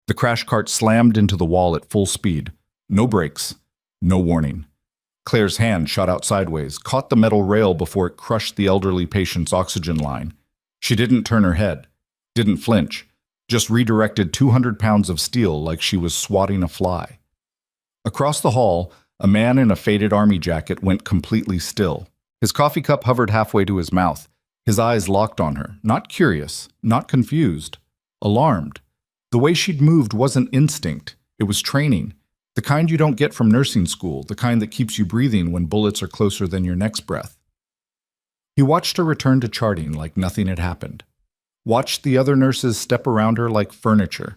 The crash cart slammed into the wall at full speed. No brakes. No warning. Claire's hand shot out sideways, caught the metal rail before it crushed the elderly patient's oxygen line. She didn't turn her head, didn't flinch, just redirected 200 pounds of steel like she was swatting a fly. Across the hall, a man in a faded army jacket went completely still. His coffee cup hovered halfway to his mouth, his eyes locked on her, not curious, not confused, alarmed. The way she'd moved wasn't instinct, it was training. The kind you don't get from nursing school, the kind that keeps you breathing when bullets are closer than your next breath. He watched her return to charting like nothing had happened. Watched the other nurses step around her like furniture.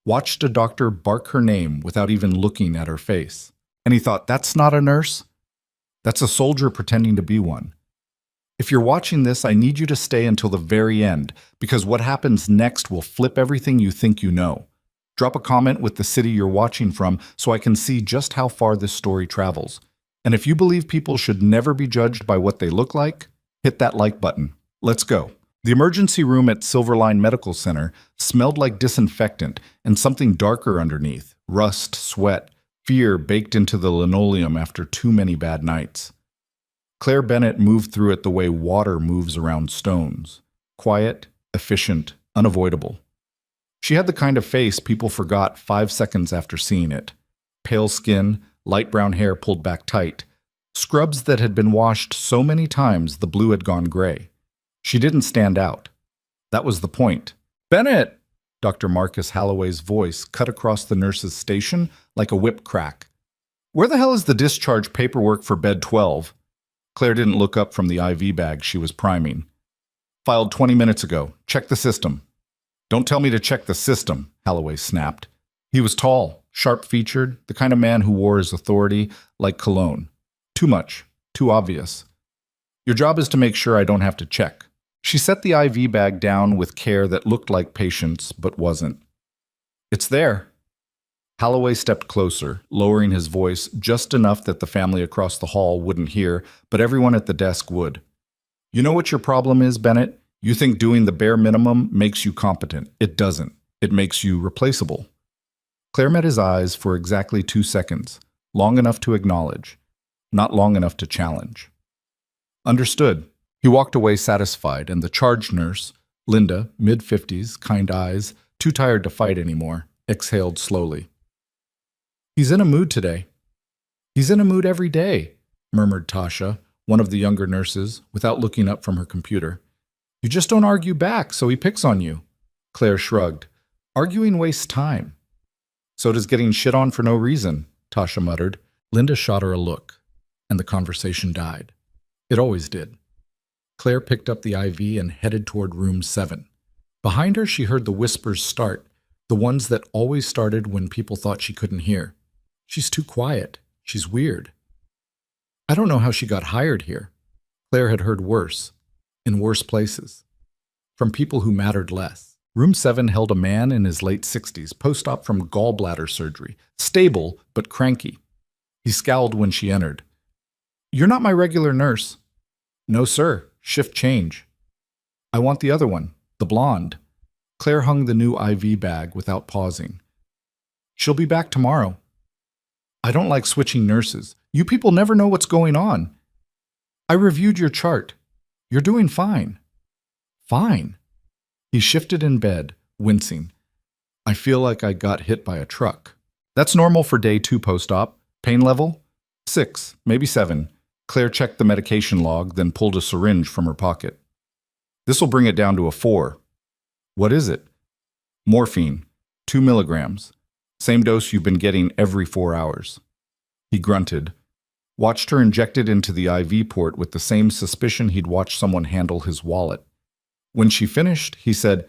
Watched a doctor bark her name without even looking at her face. And he thought, that's not a nurse. That's a soldier pretending to be one. If you're watching this, I need you to stay until the very end, because what happens next will flip everything you think you know. Drop a comment with the city you're watching from so I can see just how far this story travels. And if you believe people should never be judged by what they look like, hit that like button. Let's go. The emergency room at Silverline Medical Center smelled like disinfectant and something darker underneath, rust, sweat, fear baked into the linoleum after too many bad nights. Claire Bennett moved through it the way water moves around stones. Quiet, efficient, unavoidable. She had the kind of face people forgot 5 seconds after seeing it. Pale skin, light brown hair pulled back tight. Scrubs that had been washed so many times the blue had gone gray. She didn't stand out. That was the point. "Bennett!" Dr. Marcus Halloway's voice cut across the nurse's station like a whip crack. "Where the hell is the discharge paperwork for bed 12? Claire didn't look up from the IV bag she was priming. "Filed 20 minutes ago. Check the system." "Don't tell me to check the system," Halloway snapped. He was tall, sharp-featured, the kind of man who wore his authority like cologne. Too much, too obvious. "Your job is to make sure I don't have to check." She set the IV bag down with care that looked like patience, but wasn't. "It's there." Halloway stepped closer, lowering his voice just enough that the family across the hall wouldn't hear, but everyone at the desk would. "You know what your problem is, Bennett? You think doing the bare minimum makes you competent. It doesn't. It makes you replaceable." Claire met his eyes for exactly 2 seconds, long enough to acknowledge, not long enough to challenge. Understood. He walked away satisfied, and the charge nurse, Linda, mid-50s, kind eyes, too tired to fight anymore, exhaled slowly. "He's in a mood today." "He's in a mood every day," murmured Tasha, one of the younger nurses, without looking up from her computer. "You just don't argue back, so he picks on you." Claire shrugged. "Arguing wastes time." "So does getting shit on for no reason," Tasha muttered. Linda shot her a look, and the conversation died. It always did. Claire picked up the IV and headed toward room 7. Behind her, she heard the whispers start, the ones that always started when people thought she couldn't hear. "She's too quiet. She's weird." I don't know how she got hired here. Claire had heard worse, in worse places, from people who mattered less. Room 7 held a man in his late 60s, post-op from gallbladder surgery, stable but cranky. He scowled when she entered. "You're not my regular nurse." "No, sir. Shift change." "I want the other one, the blonde." Claire hung the new IV bag without pausing. "She'll be back tomorrow." "I don't like switching nurses. You people never know what's going on." "I reviewed your chart. You're doing fine." "Fine." He shifted in bed, wincing. "I feel like I got hit by a truck." "That's normal for day 2 post-op. Pain level? 6, maybe 7. Claire checked the medication log, then pulled a syringe from her pocket. "This'll bring it down to a 4. "What is it?" "Morphine, 2 milligrams. Same dose you've been getting every 4 hours." He grunted, watched her inject it into the IV port with the same suspicion he'd watched someone handle his wallet. When she finished, he said,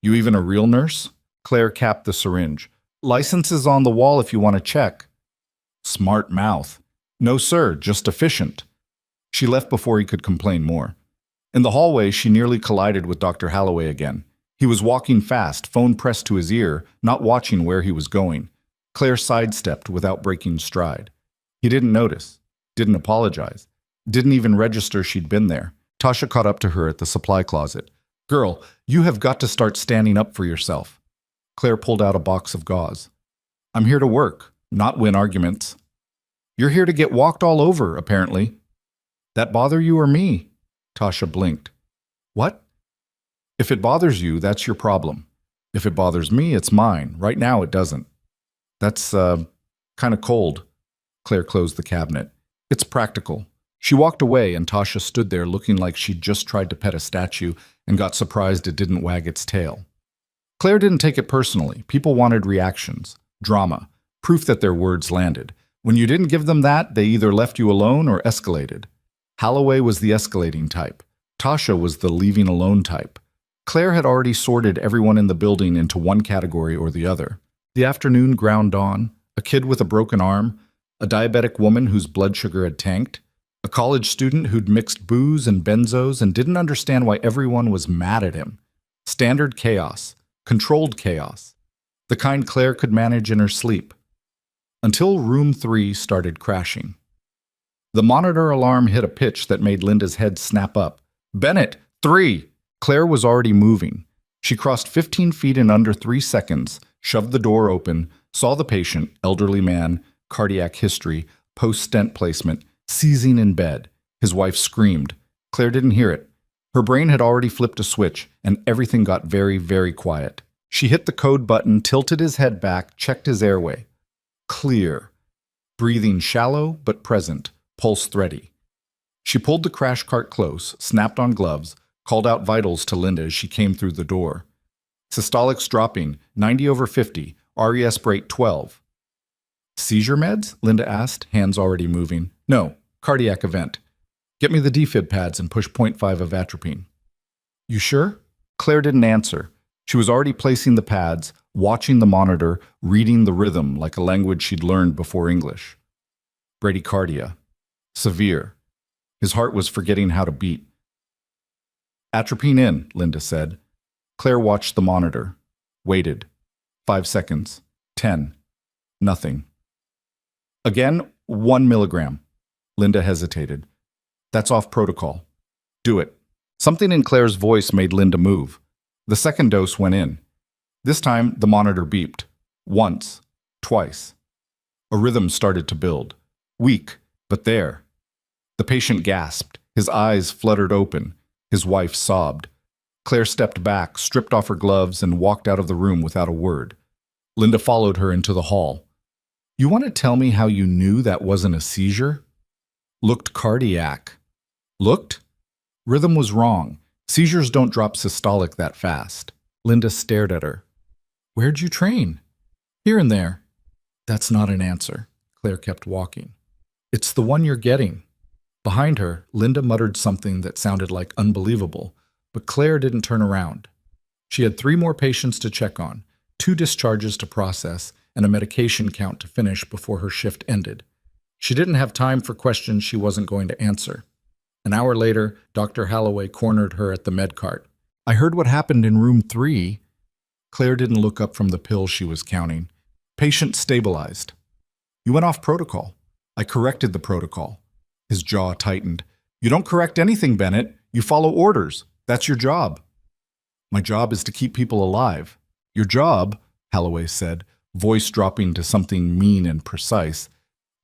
"You even a real nurse?" Claire capped the syringe. "License is on the wall if you want to check." Smart mouth. "No, sir, just efficient." She left before he could complain more. In the hallway, she nearly collided with Dr. Halloway again. He was walking fast, phone pressed to his ear, not watching where he was going. Claire sidestepped without breaking stride. He didn't notice, didn't apologize, didn't even register she'd been there. Tasha caught up to her at the supply closet. "Girl, you have got to start standing up for yourself." Claire pulled out a box of gauze. I'm here to work, not win arguments. You're here to get walked all over, apparently. That bother you or me? Tasha blinked. What? If it bothers you, that's your problem. If it bothers me, it's mine. Right now, it doesn't. That's, kind of cold. Claire closed the cabinet. It's practical. She walked away, and Tasha stood there looking like she'd just tried to pet a statue and got surprised it didn't wag its tail. Claire didn't take it personally. People wanted reactions, drama, proof that their words landed. When you didn't give them that, they either left you alone or escalated. Holloway was the escalating type. Tasha was the leaving alone type. Claire had already sorted everyone in the building into one category or the other. The afternoon ground on, a kid with a broken arm, a diabetic woman whose blood sugar had tanked, a college student who'd mixed booze and benzos and didn't understand why everyone was mad at him. Standard chaos, controlled chaos, the kind Claire could manage in her sleep. Until room 3 started crashing. The monitor alarm hit a pitch that made Linda's head snap up. Bennett, 3! Claire was already moving. She crossed 15 feet in under 3 seconds, shoved the door open, saw the patient, elderly man, cardiac history, post-stent placement, seizing in bed. His wife screamed. Claire didn't hear it. Her brain had already flipped a switch, and everything got very, very quiet. She hit the code button, tilted his head back, checked his airway. Clear. Breathing shallow but present, pulse thready. She pulled the crash cart close, snapped on gloves, called out vitals to Linda as she came through the door. Systolics dropping, 90/50, RES rate 12. Seizure meds? Linda asked, hands already moving. No, cardiac event. Get me the defib pads and push 0.5 of atropine. You sure? Claire didn't answer. She was already placing the pads, watching the monitor, reading the rhythm like a language she'd learned before English. Bradycardia. Severe. His heart was forgetting how to beat. Atropine in, Linda said. Claire watched the monitor. Waited. 5 seconds. 10. Nothing. Again, 1 milligram. Linda hesitated. That's off protocol. Do it. Something in Claire's voice made Linda move. The second dose went in. This time, the monitor beeped. Once. Twice. A rhythm started to build. Weak, but there. The patient gasped. His eyes fluttered open. His wife sobbed. Claire stepped back, stripped off her gloves, and walked out of the room without a word. Linda followed her into the hall. You want to tell me how you knew that wasn't a seizure? Looked cardiac. Looked? Rhythm was wrong. Seizures don't drop systolic that fast. Linda stared at her. Where'd you train? Here and there. That's not an answer. Claire kept walking. It's the one you're getting. Behind her, Linda muttered something that sounded like unbelievable, but Claire didn't turn around. She had 3 more patients to check on, 2 discharges to process, and a medication count to finish before her shift ended. She didn't have time for questions she wasn't going to answer. An hour later, Dr. Holloway cornered her at the med cart. I heard what happened in room 3. Claire didn't look up from the pills she was counting. Patient stabilized. You went off protocol. I corrected the protocol. His jaw tightened. You don't correct anything, Bennett. You follow orders. That's your job. My job is to keep people alive. Your job, Holloway said, voice dropping to something mean and precise,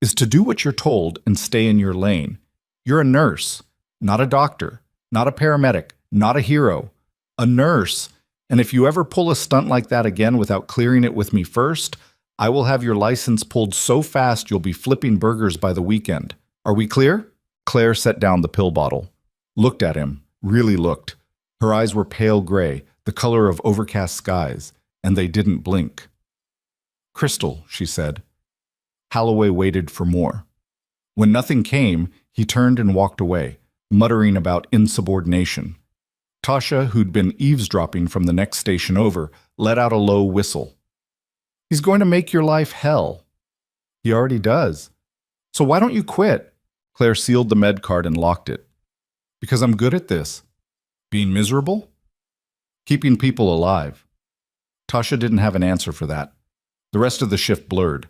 is to do what you're told and stay in your lane. You're a nurse, not a doctor, not a paramedic, not a hero. A nurse. And if you ever pull a stunt like that again without clearing it with me first, I will have your license pulled so fast you'll be flipping burgers by the weekend. Are we clear? Claire set down the pill bottle. Looked at him. Really looked. Her eyes were pale gray, the color of overcast skies, and they didn't blink. Crystal, she said. Holloway waited for more. When nothing came, he turned and walked away, muttering about insubordination. Tasha, who'd been eavesdropping from the next station over, let out a low whistle. He's going to make your life hell. He already does. So why don't you quit? Claire sealed the med card and locked it. Because I'm good at this. Being miserable? Keeping people alive. Tasha didn't have an answer for that. The rest of the shift blurred.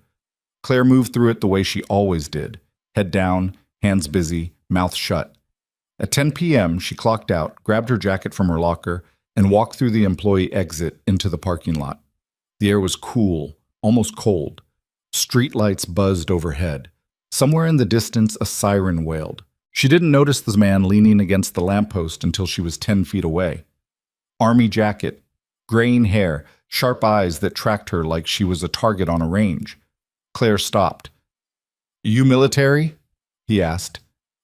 Claire moved through it the way she always did. Head down, hands busy, mouth shut. At 10 p.m., she clocked out, grabbed her jacket from her locker, and walked through the employee exit into the parking lot. The air was cool, almost cold. Street lights buzzed overhead. Somewhere in the distance, a siren wailed. She didn't notice the man leaning against the lamppost until she was 10 feet away. Army jacket, graying hair, sharp eyes that tracked her like she was a target on a range. Claire stopped. "You military?" he asked.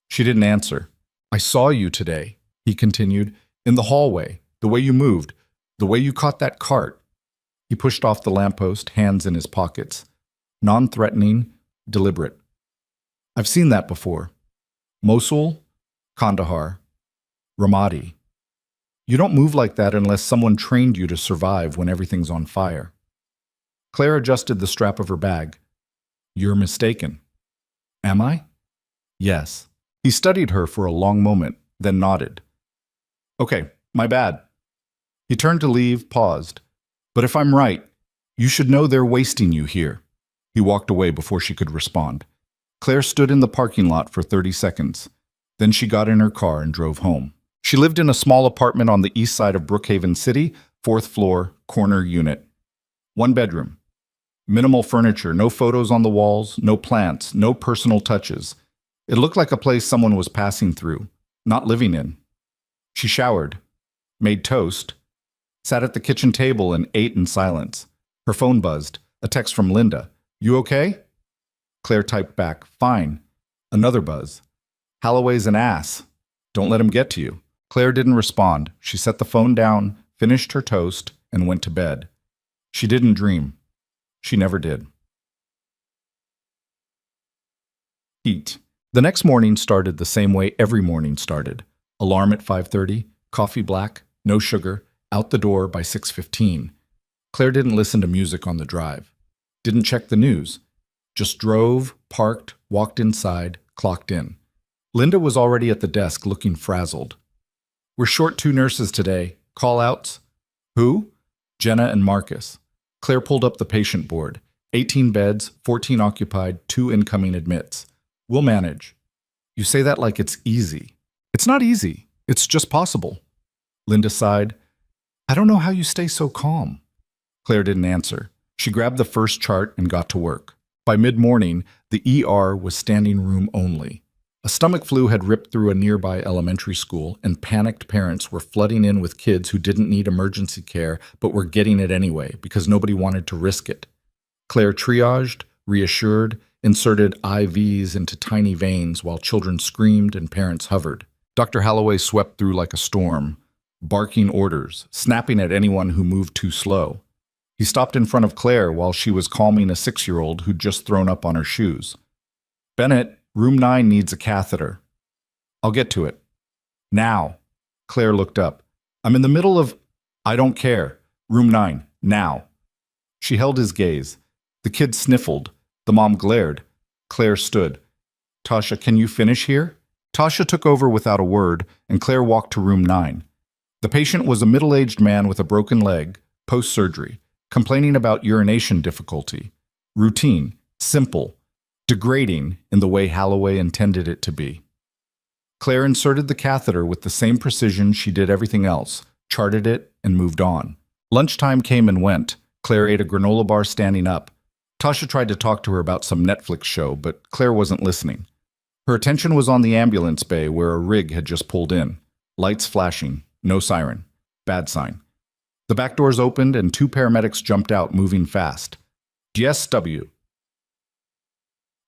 She didn't answer. "I saw you today," he continued, "in the hallway, the way you moved, the way you caught that cart." He pushed off the lamppost, hands in his pockets. Non-threatening, deliberate. "I've seen that before. Mosul, Kandahar, Ramadi. You don't move like that unless someone trained you to survive when everything's on fire." Claire adjusted the strap of her bag. "You're mistaken." "Am I?" "Yes." He studied her for a long moment, then nodded. "Okay, my bad." He turned to leave, paused. "But if I'm right, you should know they're wasting you here." He walked away before she could respond. Claire stood in the parking lot for 30 seconds. Then she got in her car and drove home. She lived in a small apartment on the east side of Brookhaven City, 4th floor, corner unit. 1 bedroom. Minimal furniture, no photos on the walls, no plants, no personal touches. It looked like a place someone was passing through, not living in. She showered, made toast, sat at the kitchen table and ate in silence. Her phone buzzed. A text from Linda. "You okay?" Claire typed back, "Fine." Another buzz. "Holloway's an ass. Don't let him get to you." Claire didn't respond. She set the phone down, finished her toast, and went to bed. She didn't dream. She never did. Heat. The next morning started the same way every morning started. Alarm at 5:30, coffee black, no sugar, out the door by 6:15. Claire didn't listen to music on the drive. Didn't check the news. Just drove, parked, walked inside, clocked in. Linda was already at the desk looking frazzled. "We're short 2 nurses today. Call-outs?" "Who?" "Jenna and Marcus." Claire pulled up the patient board. 18 beds, 14 occupied, 2 incoming admits. "We'll manage." "You say that like it's easy." "It's not easy. It's just possible." Linda sighed. "I don't know how you stay so calm." Claire didn't answer. She grabbed the first chart and got to work. By mid-morning, the ER was standing room only. A stomach flu had ripped through a nearby elementary school, and panicked parents were flooding in with kids who didn't need emergency care but were getting it anyway because nobody wanted to risk it. Claire triaged, reassured, inserted IVs into tiny veins while children screamed and parents hovered. Dr. Holloway swept through like a storm, barking orders, snapping at anyone who moved too slow. He stopped in front of Claire while she was calming a 6-year-old who'd just thrown up on her shoes. "Bennett, room 9 needs a catheter." "I'll get to it." "Now." Claire looked up. "I'm in the middle of—" "I don't care. Room 9, now." She held his gaze. The kid sniffled. The mom glared. Claire stood. "Tasha, can you finish here?" Tasha took over without a word, and Claire walked to room 9. The patient was a middle-aged man with a broken leg, post-surgery, complaining about urination difficulty. Routine, simple, degrading in the way Holloway intended it to be. Claire inserted the catheter with the same precision she did everything else, charted it, and moved on. Lunchtime came and went. Claire ate a granola bar standing up. Tasha tried to talk to her about some Netflix show, but Claire wasn't listening. Her attention was on the ambulance bay where a rig had just pulled in. Lights flashing, no siren. Bad sign. The back doors opened and 2 paramedics jumped out, moving fast. GSW.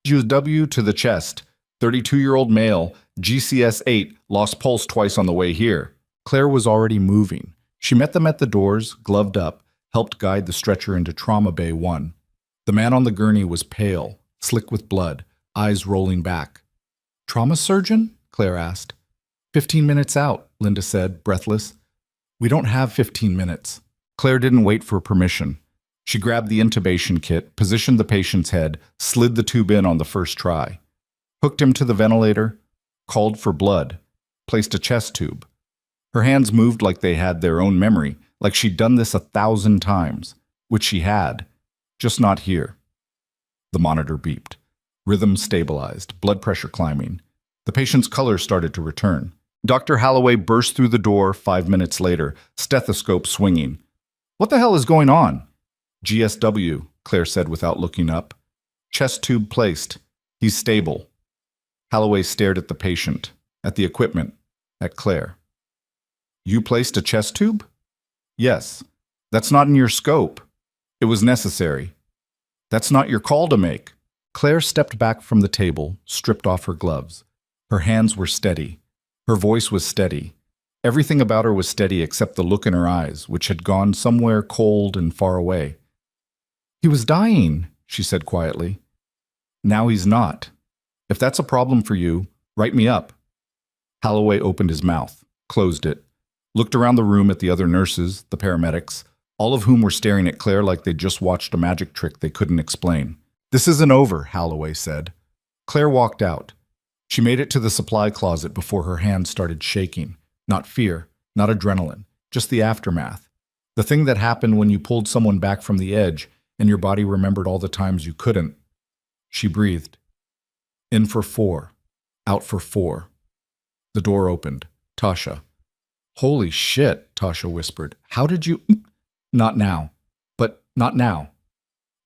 GSW to the chest. 32-year-old male, GCS 8, lost pulse twice on the way here. Claire was already moving. She met them at the doors, gloved up, helped guide the stretcher into Trauma Bay 1. The man on the gurney was pale, slick with blood, eyes rolling back. "Trauma surgeon?" Claire asked. 15 minutes out, Linda said, breathless. "We don't have 15 minutes. Claire didn't wait for permission. She grabbed the intubation kit, positioned the patient's head, slid the tube in on the first try. Hooked him to the ventilator, called for blood, placed a chest tube. Her hands moved like they had their own memory, like she'd done this 1,000 times, which she had, just not here. The monitor beeped. Rhythm stabilized, blood pressure climbing. The patient's color started to return. Dr. Holloway burst through the door 5 minutes later, stethoscope swinging. "What the hell is going on?" GSW, Claire said without looking up. Chest tube placed. He's stable. Holloway stared at the patient, at the equipment, at Claire. You placed a chest tube? Yes. That's not in your scope. It was necessary. That's not your call to make. Claire stepped back from the table, stripped off her gloves. Her hands were steady. Her voice was steady. Everything about her was steady except the look in her eyes, which had gone somewhere cold and far away. He was dying, she said quietly. Now he's not. If that's a problem for you, write me up. Holloway opened his mouth, closed it, looked around the room at the other nurses, the paramedics, all of whom were staring at Claire like they'd just watched a magic trick they couldn't explain. This isn't over, Holloway said. Claire walked out. She made it to the supply closet before her hands started shaking. Not fear, not adrenaline, just the aftermath. The thing that happened when you pulled someone back from the edge and your body remembered all the times you couldn't. She breathed. In for 4, out for 4. The door opened. Tasha. Holy shit, Tasha whispered. How did you... Not now. But not now.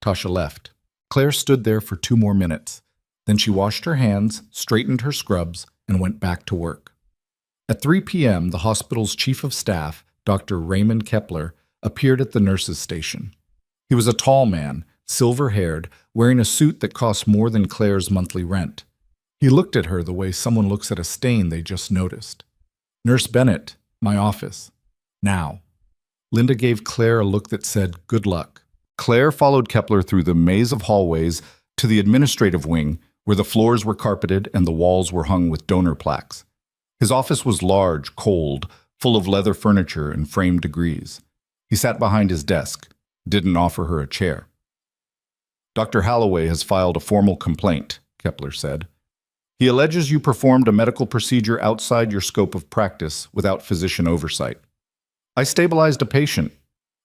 Tasha left. Claire stood there for 2 more minutes. Then she washed her hands, straightened her scrubs, and went back to work. At 3 p.m., the hospital's chief of staff, Dr. Raymond Kepler, appeared at the nurses' station. He was a tall man, silver-haired, wearing a suit that cost more than Claire's monthly rent. He looked at her the way someone looks at a stain they just noticed. Nurse Bennett, my office. Now. Linda gave Claire a look that said, good luck. Claire followed Kepler through the maze of hallways to the administrative wing, where the floors were carpeted and the walls were hung with donor plaques. His office was large, cold, full of leather furniture and framed degrees. He sat behind his desk, didn't offer her a chair. Dr. Holloway has filed a formal complaint, Kepler said. He alleges you performed a medical procedure outside your scope of practice without physician oversight. I stabilized a patient.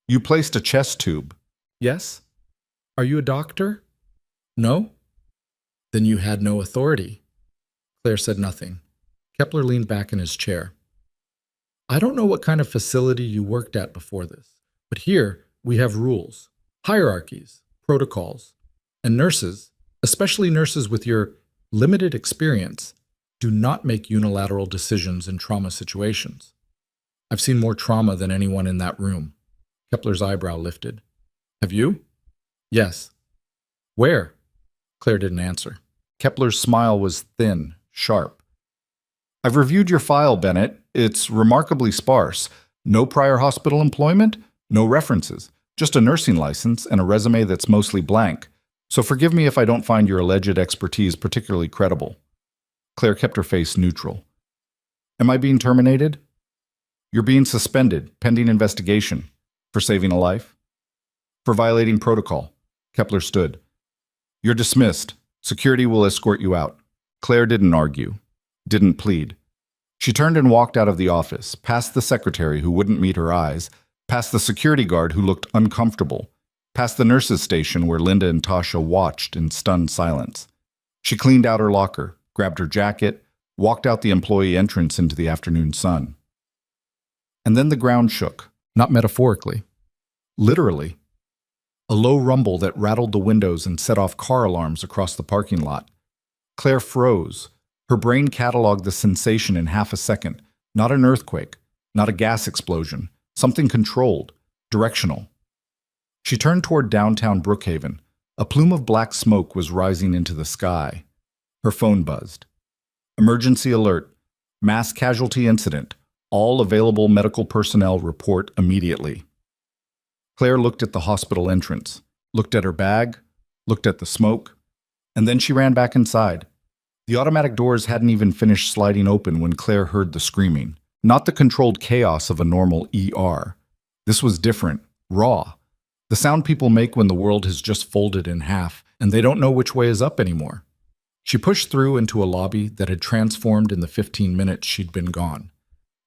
You placed a chest tube. Yes? Are you a doctor? No? Then you had no authority. Claire said nothing. Kepler leaned back in his chair. I don't know what kind of facility you worked at before this, but here we have rules, hierarchies, protocols, and nurses, especially nurses with your limited experience, do not make unilateral decisions in trauma situations. I've seen more trauma than anyone in that room. Kepler's eyebrow lifted. Have you? Yes. Where? Claire didn't answer. Kepler's smile was thin, sharp. I've reviewed your file, Bennett. It's remarkably sparse. No prior hospital employment, no references, just a nursing license and a resume that's mostly blank. So forgive me if I don't find your alleged expertise particularly credible. Claire kept her face neutral. Am I being terminated? You're being suspended, pending investigation. For saving a life? For violating protocol. Kepler stood. You're dismissed. Security will escort you out. Claire didn't argue, didn't plead. She turned and walked out of the office, past the secretary who wouldn't meet her eyes, past the security guard who looked uncomfortable, past the nurses' station where Linda and Tasha watched in stunned silence. She cleaned out her locker, grabbed her jacket, walked out the employee entrance into the afternoon sun. And then the ground shook, not metaphorically, literally. A low rumble that rattled the windows and set off car alarms across the parking lot. Claire froze. Her brain cataloged the sensation in half a second. Not an earthquake, not a gas explosion, something controlled, directional. She turned toward downtown Brookhaven. A plume of black smoke was rising into the sky. Her phone buzzed. Emergency alert. Mass casualty incident. All available medical personnel report immediately. Claire looked at the hospital entrance, looked at her bag, looked at the smoke, and then she ran back inside. The automatic doors hadn't even finished sliding open when Claire heard the screaming. Not the controlled chaos of a normal ER. This was different, raw. The sound people make when the world has just folded in half and they don't know which way is up anymore. She pushed through into a lobby that had transformed in the 15 minutes she'd been gone.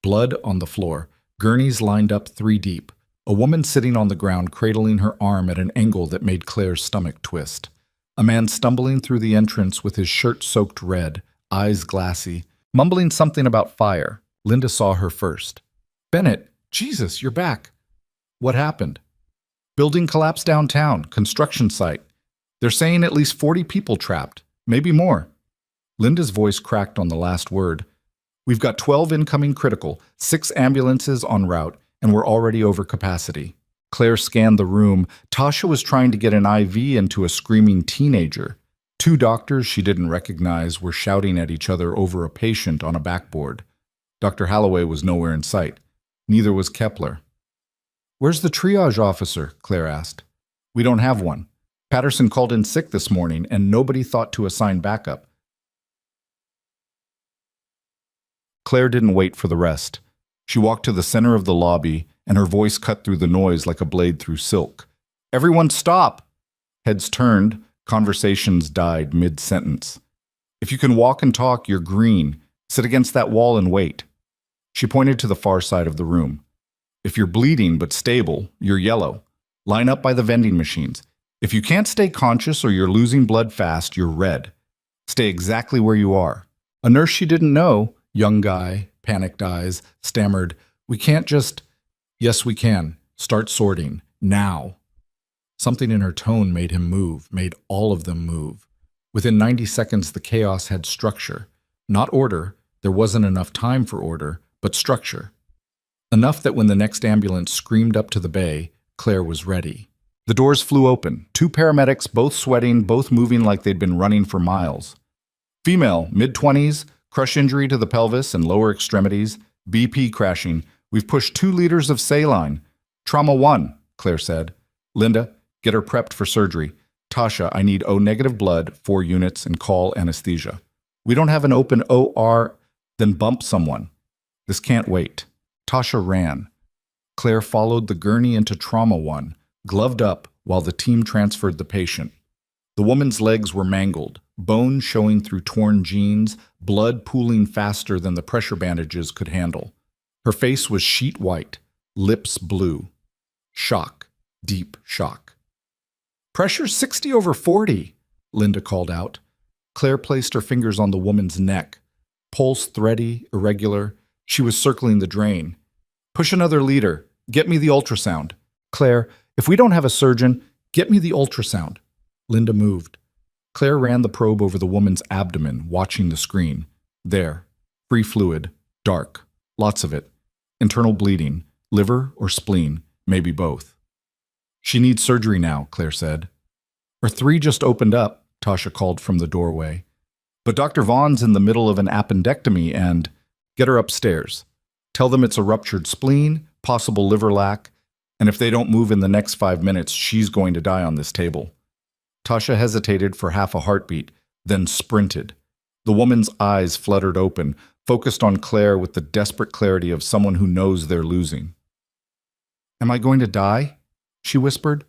Blood on the floor, gurneys lined up 3 deep, a woman sitting on the ground cradling her arm at an angle that made Claire's stomach twist. A man stumbling through the entrance with his shirt soaked red, eyes glassy, mumbling something about fire. Linda saw her first. Bennett, Jesus, you're back. What happened? Building collapsed downtown, construction site. They're saying at least 40 people trapped, maybe more. Linda's voice cracked on the last word. We've got 12 incoming critical, 6 ambulances en route, and we're already over capacity. Claire scanned the room. Tasha was trying to get an IV into a screaming teenager. 2 doctors she didn't recognize were shouting at each other over a patient on a backboard. Dr. Holloway was nowhere in sight. Neither was Kepler. Where's the triage officer? Claire asked. We don't have one. Patterson called in sick this morning, and nobody thought to assign backup. Claire didn't wait for the rest. She walked to the center of the lobby, and her voice cut through the noise like a blade through silk. Everyone stop! Heads turned, conversations died mid-sentence. If you can walk and talk, you're green. Sit against that wall and wait. She pointed to the far side of the room. If you're bleeding but stable, you're yellow. Line up by the vending machines. If you can't stay conscious or you're losing blood fast, you're red. Stay exactly where you are. A nurse she didn't know, young guy, panicked eyes, stammered, We can't just... Yes, we can. Start sorting. Now. Something in her tone made him move, made all of them move. Within 90 seconds, the chaos had structure. Not order. There wasn't enough time for order, but structure. Enough that when the next ambulance screamed up to the bay, Claire was ready. The doors flew open. 2 paramedics, both sweating, both moving like they'd been running for miles. Female, mid-20s, crush injury to the pelvis and lower extremities, BP crashing. We've pushed 2 liters of saline. Trauma 1, Claire said. Linda, get her prepped for surgery. Tasha, I need O-negative blood, 4 units, and call anesthesia. We don't have an open OR, then bump someone. This can't wait. Tasha ran. Claire followed the gurney into Trauma 1, gloved up while the team transferred the patient. The woman's legs were mangled, bones showing through torn jeans, blood pooling faster than the pressure bandages could handle. Her face was sheet white, lips blue. Shock, deep shock. Pressure 60/40, Linda called out. Claire placed her fingers on the woman's neck. Pulse thready, irregular. She was circling the drain. Push another liter. Get me the ultrasound. Claire, if we don't have a surgeon, get me the ultrasound. Linda moved. Claire ran the probe over the woman's abdomen, watching the screen. There. Free fluid. Dark. Lots of it. Internal bleeding. Liver or spleen. Maybe both. She needs surgery now, Claire said. Her 3 just opened up, Tasha called from the doorway. But Dr. Vaughn's in the middle of an appendectomy and... Get her upstairs. Tell them it's a ruptured spleen, possible liver lack, and if they don't move in the next 5 minutes, she's going to die on this table. Tasha hesitated for half a heartbeat, then sprinted. The woman's eyes fluttered open, focused on Claire with the desperate clarity of someone who knows they're losing. Am I going to die? She whispered.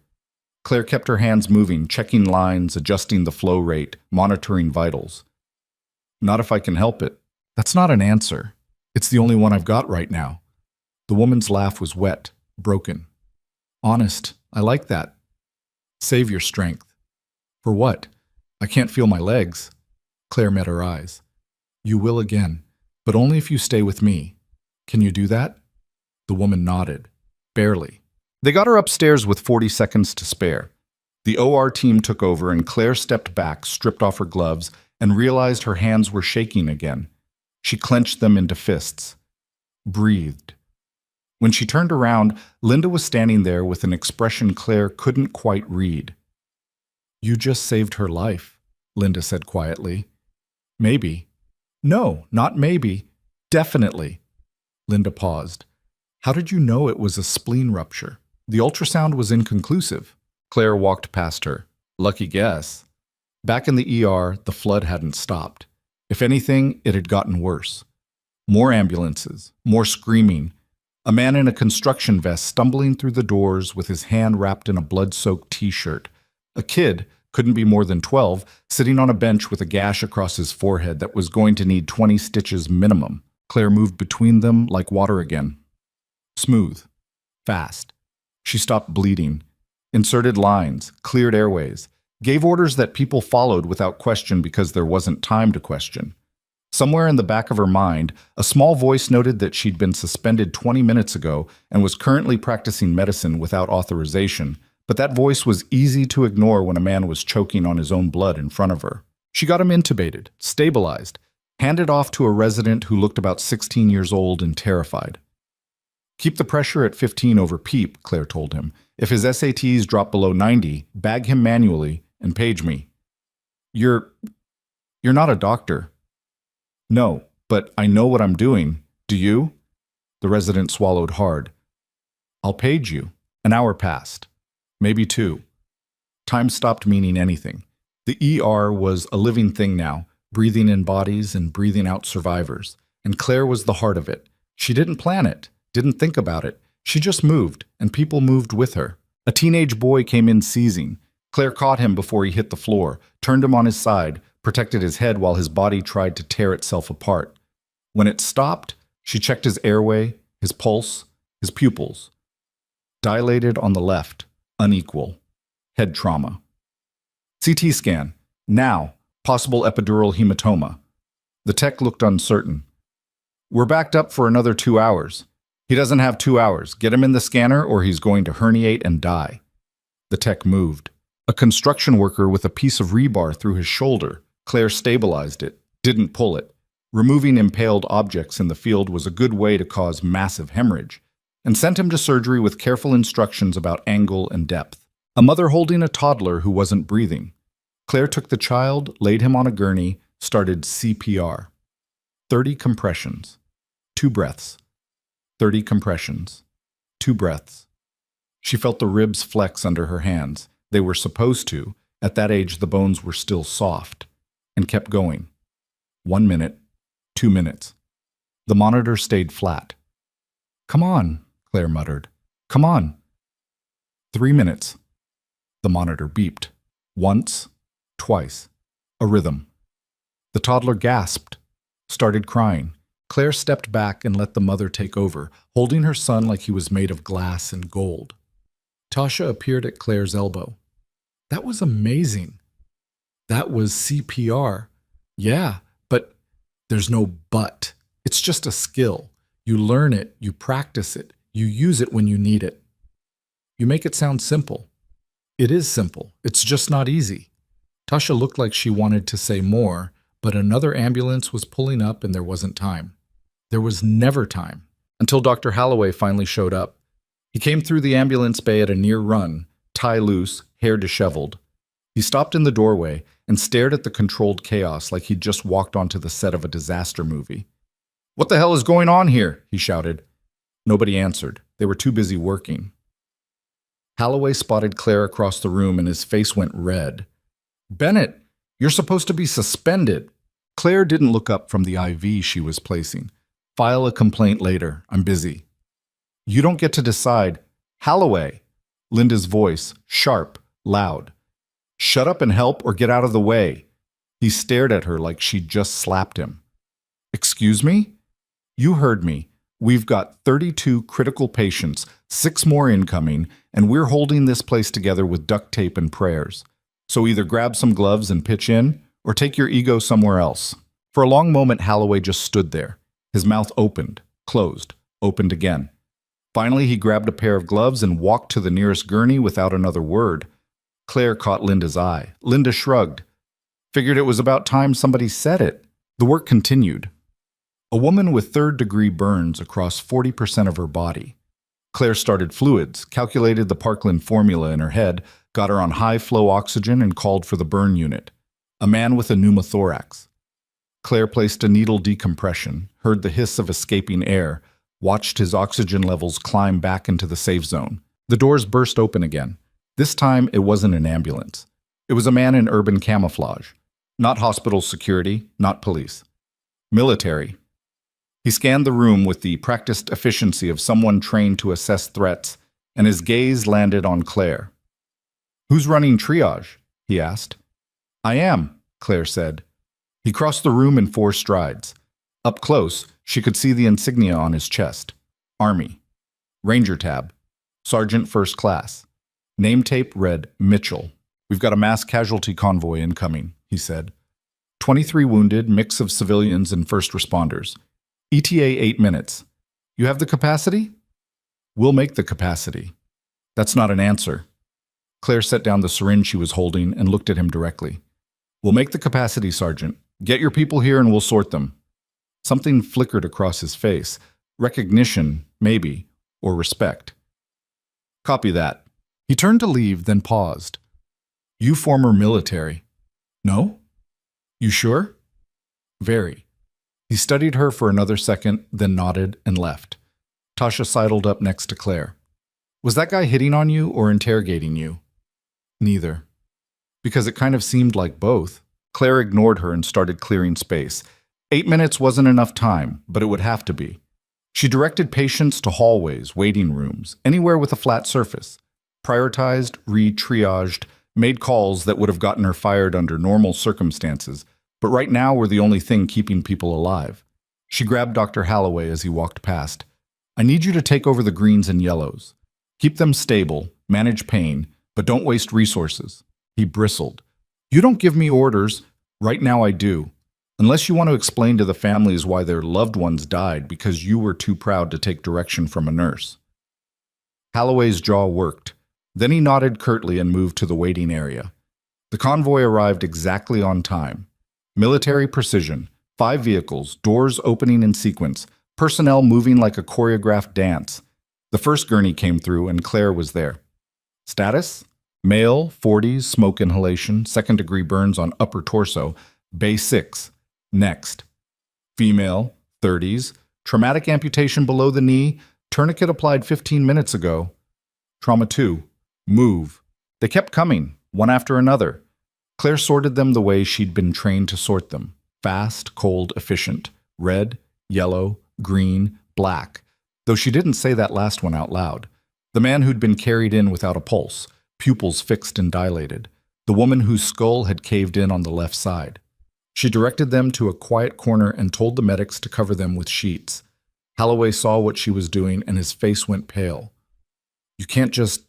Claire kept her hands moving, checking lines, adjusting the flow rate, monitoring vitals. Not if I can help it. That's not an answer. It's the only one I've got right now. The woman's laugh was wet, broken. Honest, I like that. Save your strength. For what? I can't feel my legs. Claire met her eyes. You will again, but only if you stay with me. Can you do that? The woman nodded. Barely. They got her upstairs with 40 seconds to spare. The OR team took over and Claire stepped back, stripped off her gloves, and realized her hands were shaking again. She clenched them into fists. Breathed. When she turned around, Linda was standing there with an expression Claire couldn't quite read. You just saved her life, Linda said quietly. Maybe. No, not maybe. Definitely. Linda paused. How did you know it was a spleen rupture? The ultrasound was inconclusive. Claire walked past her. Lucky guess. Back in the ER, the flood hadn't stopped. If anything, it had gotten worse. More ambulances, more screaming. A man in a construction vest stumbling through the doors with his hand wrapped in a blood-soaked t-shirt. A kid, couldn't be more than 12, sitting on a bench with a gash across his forehead that was going to need 20 stitches minimum. Claire moved between them like water again. Smooth. Fast. She stopped bleeding. Inserted lines, cleared airways. Gave orders that people followed without question because there wasn't time to question. Somewhere in the back of her mind, a small voice noted that she'd been suspended 20 minutes ago and was currently practicing medicine without authorization, But that voice was easy to ignore when a man was choking on his own blood in front of her. She got him intubated, stabilized, handed off to a resident who looked about 16 years old and terrified. Keep the pressure at 15 over PEEP, Claire told him. If his SATs drop below 90, bag him manually and page me. You're not a doctor. No, but I know what I'm doing. Do you? The resident swallowed hard. I'll page you. An hour passed. Maybe 2. Time stopped meaning anything. The ER was a living thing now, breathing in bodies and breathing out survivors. And Claire was the heart of it. She didn't plan it, didn't think about it. She just moved, and people moved with her. A teenage boy came in seizing. Claire caught him before he hit the floor, turned him on his side, protected his head while his body tried to tear itself apart. When it stopped, she checked his airway, his pulse, his pupils. Dilated on the left, unequal. Head trauma. CT scan. Now, possible epidural hematoma. The tech looked uncertain. We're backed up for another 2 hours. He doesn't have 2 hours. Get him in the scanner or he's going to herniate and die. The tech moved. A construction worker with a piece of rebar through his shoulder. Claire stabilized it, didn't pull it. Removing impaled objects in the field was a good way to cause massive hemorrhage, and sent him to surgery with careful instructions about angle and depth. A mother holding a toddler who wasn't breathing. Claire took the child, laid him on a gurney, started CPR. 30 compressions. 2 breaths. 30 compressions. 2 breaths. She felt the ribs flex under her hands. They were supposed to. At that age, the bones were still soft. And kept going. 1 minute. 2 minutes. The monitor stayed flat. Come on, Claire muttered. Come on. 3 minutes. The monitor beeped. Once. Twice. A rhythm. The toddler gasped. Started crying. Claire stepped back and let the mother take over, holding her son like he was made of glass and gold. Tasha appeared at Claire's elbow. That was amazing. That was CPR. Yeah, but there's no but. It's just a skill. You learn it, you practice it, you use it when you need it. You make it sound simple. It is simple. It's just not easy. Tasha looked like she wanted to say more, but another ambulance was pulling up and there wasn't time. There was never time, until Dr. Holloway finally showed up. He came through the ambulance bay at a near run, tie loose, hair disheveled. He stopped in the doorway and stared at the controlled chaos like he'd just walked onto the set of a disaster movie. "What the hell is going on here?" he shouted. Nobody answered. They were too busy working. Holloway spotted Claire across the room and his face went red. "Bennett, you're supposed to be suspended." Claire didn't look up from the IV she was placing. "File a complaint later. I'm busy." "You don't get to decide." "Holloway!" Linda's voice, sharp, loud. "Shut up and help or get out of the way." He stared at her like she'd just slapped him. "Excuse me?" "You heard me. We've got 32 critical patients, 6 more incoming, and we're holding this place together with duct tape and prayers. So either grab some gloves and pitch in, or take your ego somewhere else." For a long moment, Holloway just stood there. His mouth opened, closed, opened again. Finally, he grabbed a pair of gloves and walked to the nearest gurney without another word. Claire caught Linda's eye. Linda shrugged. Figured it was about time somebody said it. The work continued. A woman with third-degree burns across 40% of her body. Claire started fluids, calculated the Parkland formula in her head, got her on high-flow oxygen, and called for the burn unit. A man with a pneumothorax. Claire placed a needle decompression, heard the hiss of escaping air, watched his oxygen levels climb back into the safe zone. The doors burst open again. This time, it wasn't an ambulance. It was a man in urban camouflage. Not hospital security, not police. Military. He scanned the room with the practiced efficiency of someone trained to assess threats, and his gaze landed on Claire. "Who's running triage?" he asked. "I am," Claire said. He crossed the room in 4 strides. Up close, she could see the insignia on his chest. Army. Ranger tab. Sergeant First Class. Name tape read Mitchell. "We've got a mass casualty convoy incoming," he said. 23 wounded, mix of civilians and first responders. ETA 8 minutes. "You have the capacity?" "We'll make the capacity." That's not an answer. Claire set down the syringe she was holding and looked at him directly. "We'll make the capacity, Sergeant. Get your people here and we'll sort them." Something flickered across his face. Recognition, maybe, or respect. "Copy that." He turned to leave, then paused. "You former military." "No?" "You sure?" "Very." He studied her for another second, then nodded and left. Tasha sidled up next to Claire. "Was that guy hitting on you or interrogating you?" "Neither." "Because it kind of seemed like both." Claire ignored her and started clearing space. 8 minutes wasn't enough time, but it would have to be. She directed patients to hallways, waiting rooms, anywhere with a flat surface. Prioritized, re-triaged, made calls that would have gotten her fired under normal circumstances, but right now were the only thing keeping people alive. She grabbed Dr. Holloway as he walked past. "I need you to take over the greens and yellows. Keep them stable, manage pain, but don't waste resources." He bristled. "You don't give me orders. Right now I do. Unless you want to explain to the families why their loved ones died because you were too proud to take direction from a nurse." Holloway's jaw worked. Then he nodded curtly and moved to the waiting area. The convoy arrived exactly on time. Military precision, 5 vehicles, doors opening in sequence, personnel moving like a choreographed dance. The first gurney came through and Claire was there. Status? Male, 40s, smoke inhalation, second-degree burns on upper torso, Bay 6. Next. Female, 30s, traumatic amputation below the knee, tourniquet applied 15 minutes ago. Trauma 2. Move. They kept coming, one after another. Claire sorted them the way she'd been trained to sort them. Fast, cold, efficient. Red, yellow, green, black. Though she didn't say that last one out loud. The man who'd been carried in without a pulse, pupils fixed and dilated. The woman whose skull had caved in on the left side. She directed them to a quiet corner and told the medics to cover them with sheets. Holloway saw what she was doing and his face went pale. "You can't just—"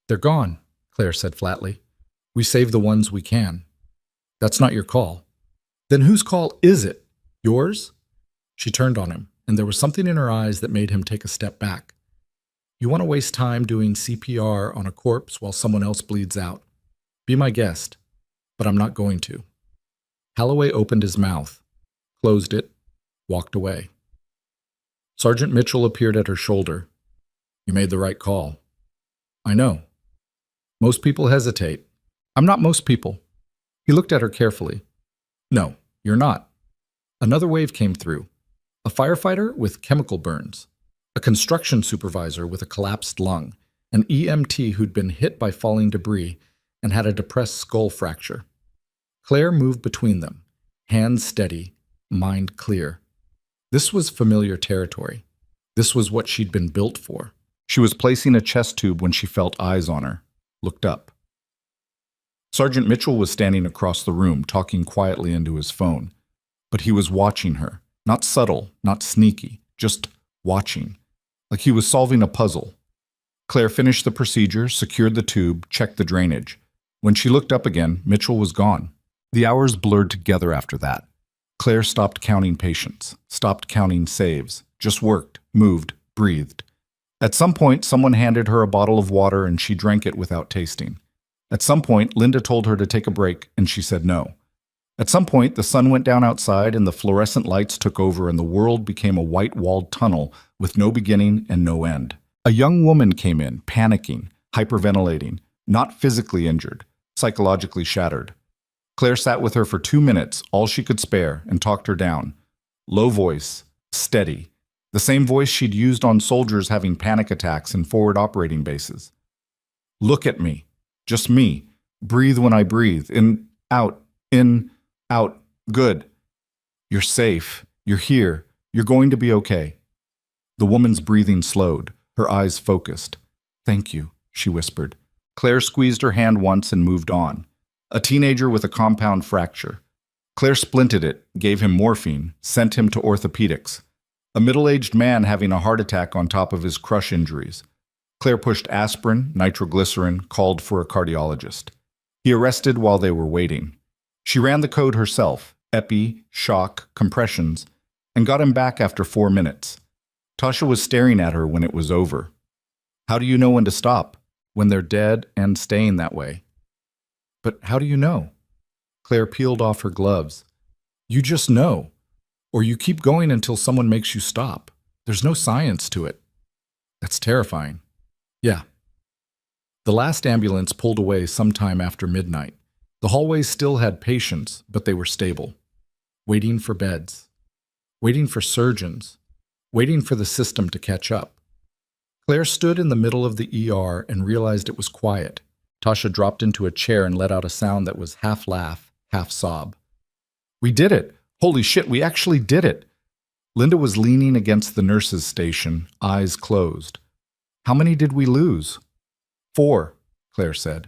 "They're gone," Claire said flatly. "We save the ones we can." "That's not your call." "Then whose call is it? Yours?" She turned on him, and there was something in her eyes that made him take a step back. "You want to waste time doing CPR on a corpse while someone else bleeds out. Be my guest, but I'm not going to." Holloway opened his mouth, closed it, walked away. Sergeant Mitchell appeared at her shoulder. "You made the right call." "I know. Most people hesitate." "I'm not most people." He looked at her carefully. "No, you're not." Another wave came through. A firefighter with chemical burns, a construction supervisor with a collapsed lung, an EMT who'd been hit by falling debris and had a depressed skull fracture. Claire moved between them, hands steady, mind clear. This was familiar territory. This was what she'd been built for. She was placing a chest tube when she felt eyes on her, looked up. Sergeant Mitchell was standing across the room, talking quietly into his phone. But he was watching her, not subtle, not sneaky, just watching, like he was solving a puzzle. Claire finished the procedure, secured the tube, checked the drainage. When she looked up again, Mitchell was gone. The hours blurred together after that. Claire stopped counting patients, stopped counting saves, just worked, moved, breathed. At some point, someone handed her a bottle of water and she drank it without tasting. At some point, Linda told her to take a break and she said no. At some point, the sun went down outside and the fluorescent lights took over and the world became a white-walled tunnel with no beginning and no end. A young woman came in, panicking, hyperventilating, not physically injured, psychologically shattered. Claire sat with her for 2 minutes, all she could spare, and talked her down. Low voice, steady. The same voice she'd used on soldiers having panic attacks in forward operating bases. "Look at me. Just me. Breathe when I breathe. In, out. Good. You're safe. You're here. You're going to be okay." The woman's breathing slowed, her eyes focused. "Thank you," she whispered. Claire squeezed her hand once and moved on. A teenager with a compound fracture. Claire splinted it, gave him morphine, sent him to orthopedics. A middle-aged man having a heart attack on top of his crush injuries. Claire pushed aspirin, nitroglycerin, called for a cardiologist. He arrested while they were waiting. She ran the code herself, epi, shock, compressions, and got him back after 4 minutes. Tasha was staring at her when it was over. "How do you know when to stop?" when they're dead and staying that way. But how do you know? Claire peeled off her gloves. You just know. Or you keep going until someone makes you stop. There's no science to it. That's terrifying. Yeah. The last ambulance pulled away sometime after midnight. The hallways still had patients, but they were stable. Waiting for beds. Waiting for surgeons. Waiting for the system to catch up. Claire stood in the middle of the ER and realized it was quiet. Tasha dropped into a chair and let out a sound that was half laugh, half sob. We did it! Holy shit, we actually did it! Linda was leaning against the nurse's station, eyes closed. How many did we lose? 4, Claire said.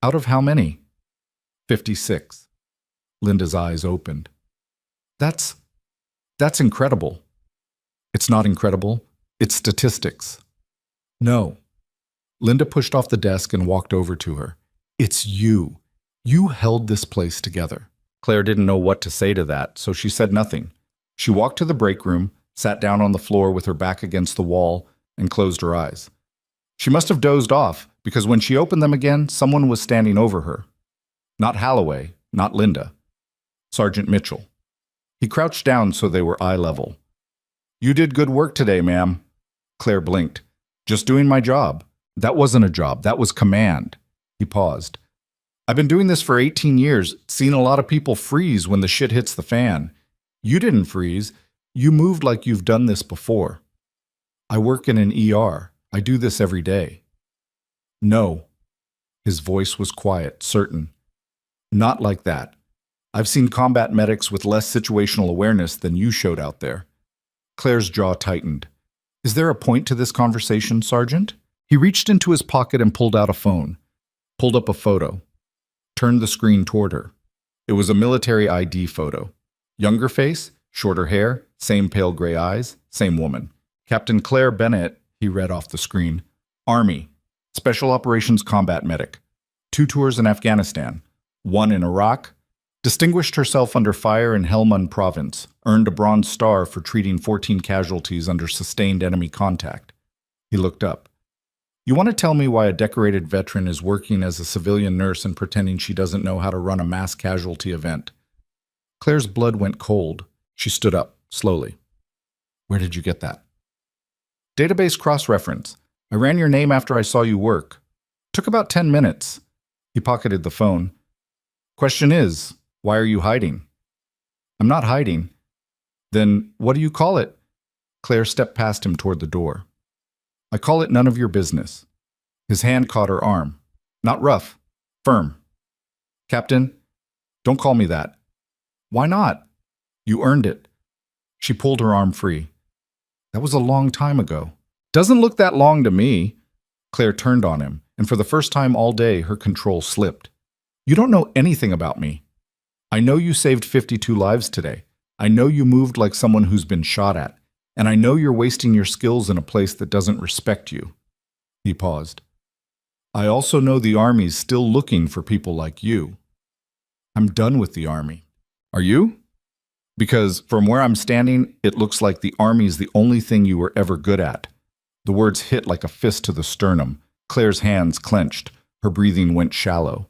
Out of how many? 56. Linda's eyes opened. That's incredible. It's not incredible. It's statistics. No. Linda pushed off the desk and walked over to her. It's you. You held this place together. Claire didn't know what to say to that, so she said nothing. She walked to the break room, sat down on the floor with her back against the wall, and closed her eyes. She must have dozed off, because when she opened them again, someone was standing over her. Not Holloway, not Linda. Sergeant Mitchell. He crouched down so they were eye level. You did good work today, ma'am. Claire blinked. Just doing my job. That wasn't a job, that was command. He paused. I've been doing this for 18 years, seen a lot of people freeze when the shit hits the fan. You didn't freeze. You moved like you've done this before. I work in an ER. I do this every day. No. His voice was quiet, certain. Not like that. I've seen combat medics with less situational awareness than you showed out there. Claire's jaw tightened. Is there a point to this conversation, Sergeant? He reached into his pocket and pulled out a phone. Pulled up a photo. Turned the screen toward her. It was a military ID photo. Younger face, shorter hair, same pale gray eyes, same woman. Captain Claire Bennett, he read off the screen. Army. Special Operations Combat Medic. 2 tours in Afghanistan. 1 in Iraq. Distinguished herself under fire in Helmand Province. Earned a Bronze Star for treating 14 casualties under sustained enemy contact. He looked up. You want to tell me why a decorated veteran is working as a civilian nurse and pretending she doesn't know how to run a mass casualty event? Claire's blood went cold. She stood up, slowly. Where did you get that? Database cross-reference. I ran your name after I saw you work. Took about 10 minutes. He pocketed the phone. Question is, why are you hiding? I'm not hiding. Then what do you call it? Claire stepped past him toward the door. I call it none of your business. His hand caught her arm. Not rough. Firm. Captain, don't call me that. Why not? You earned it. She pulled her arm free. That was a long time ago. Doesn't look that long to me. Claire turned on him, and for the first time all day, her control slipped. You don't know anything about me. I know you saved 52 lives today. I know you moved like someone who's been shot at. And I know you're wasting your skills in a place that doesn't respect you. He paused. I also know the Army's still looking for people like you. I'm done with the Army. Are you? Because from where I'm standing, it looks like the Army's the only thing you were ever good at. The words hit like a fist to the sternum. Claire's hands clenched. Her breathing went shallow.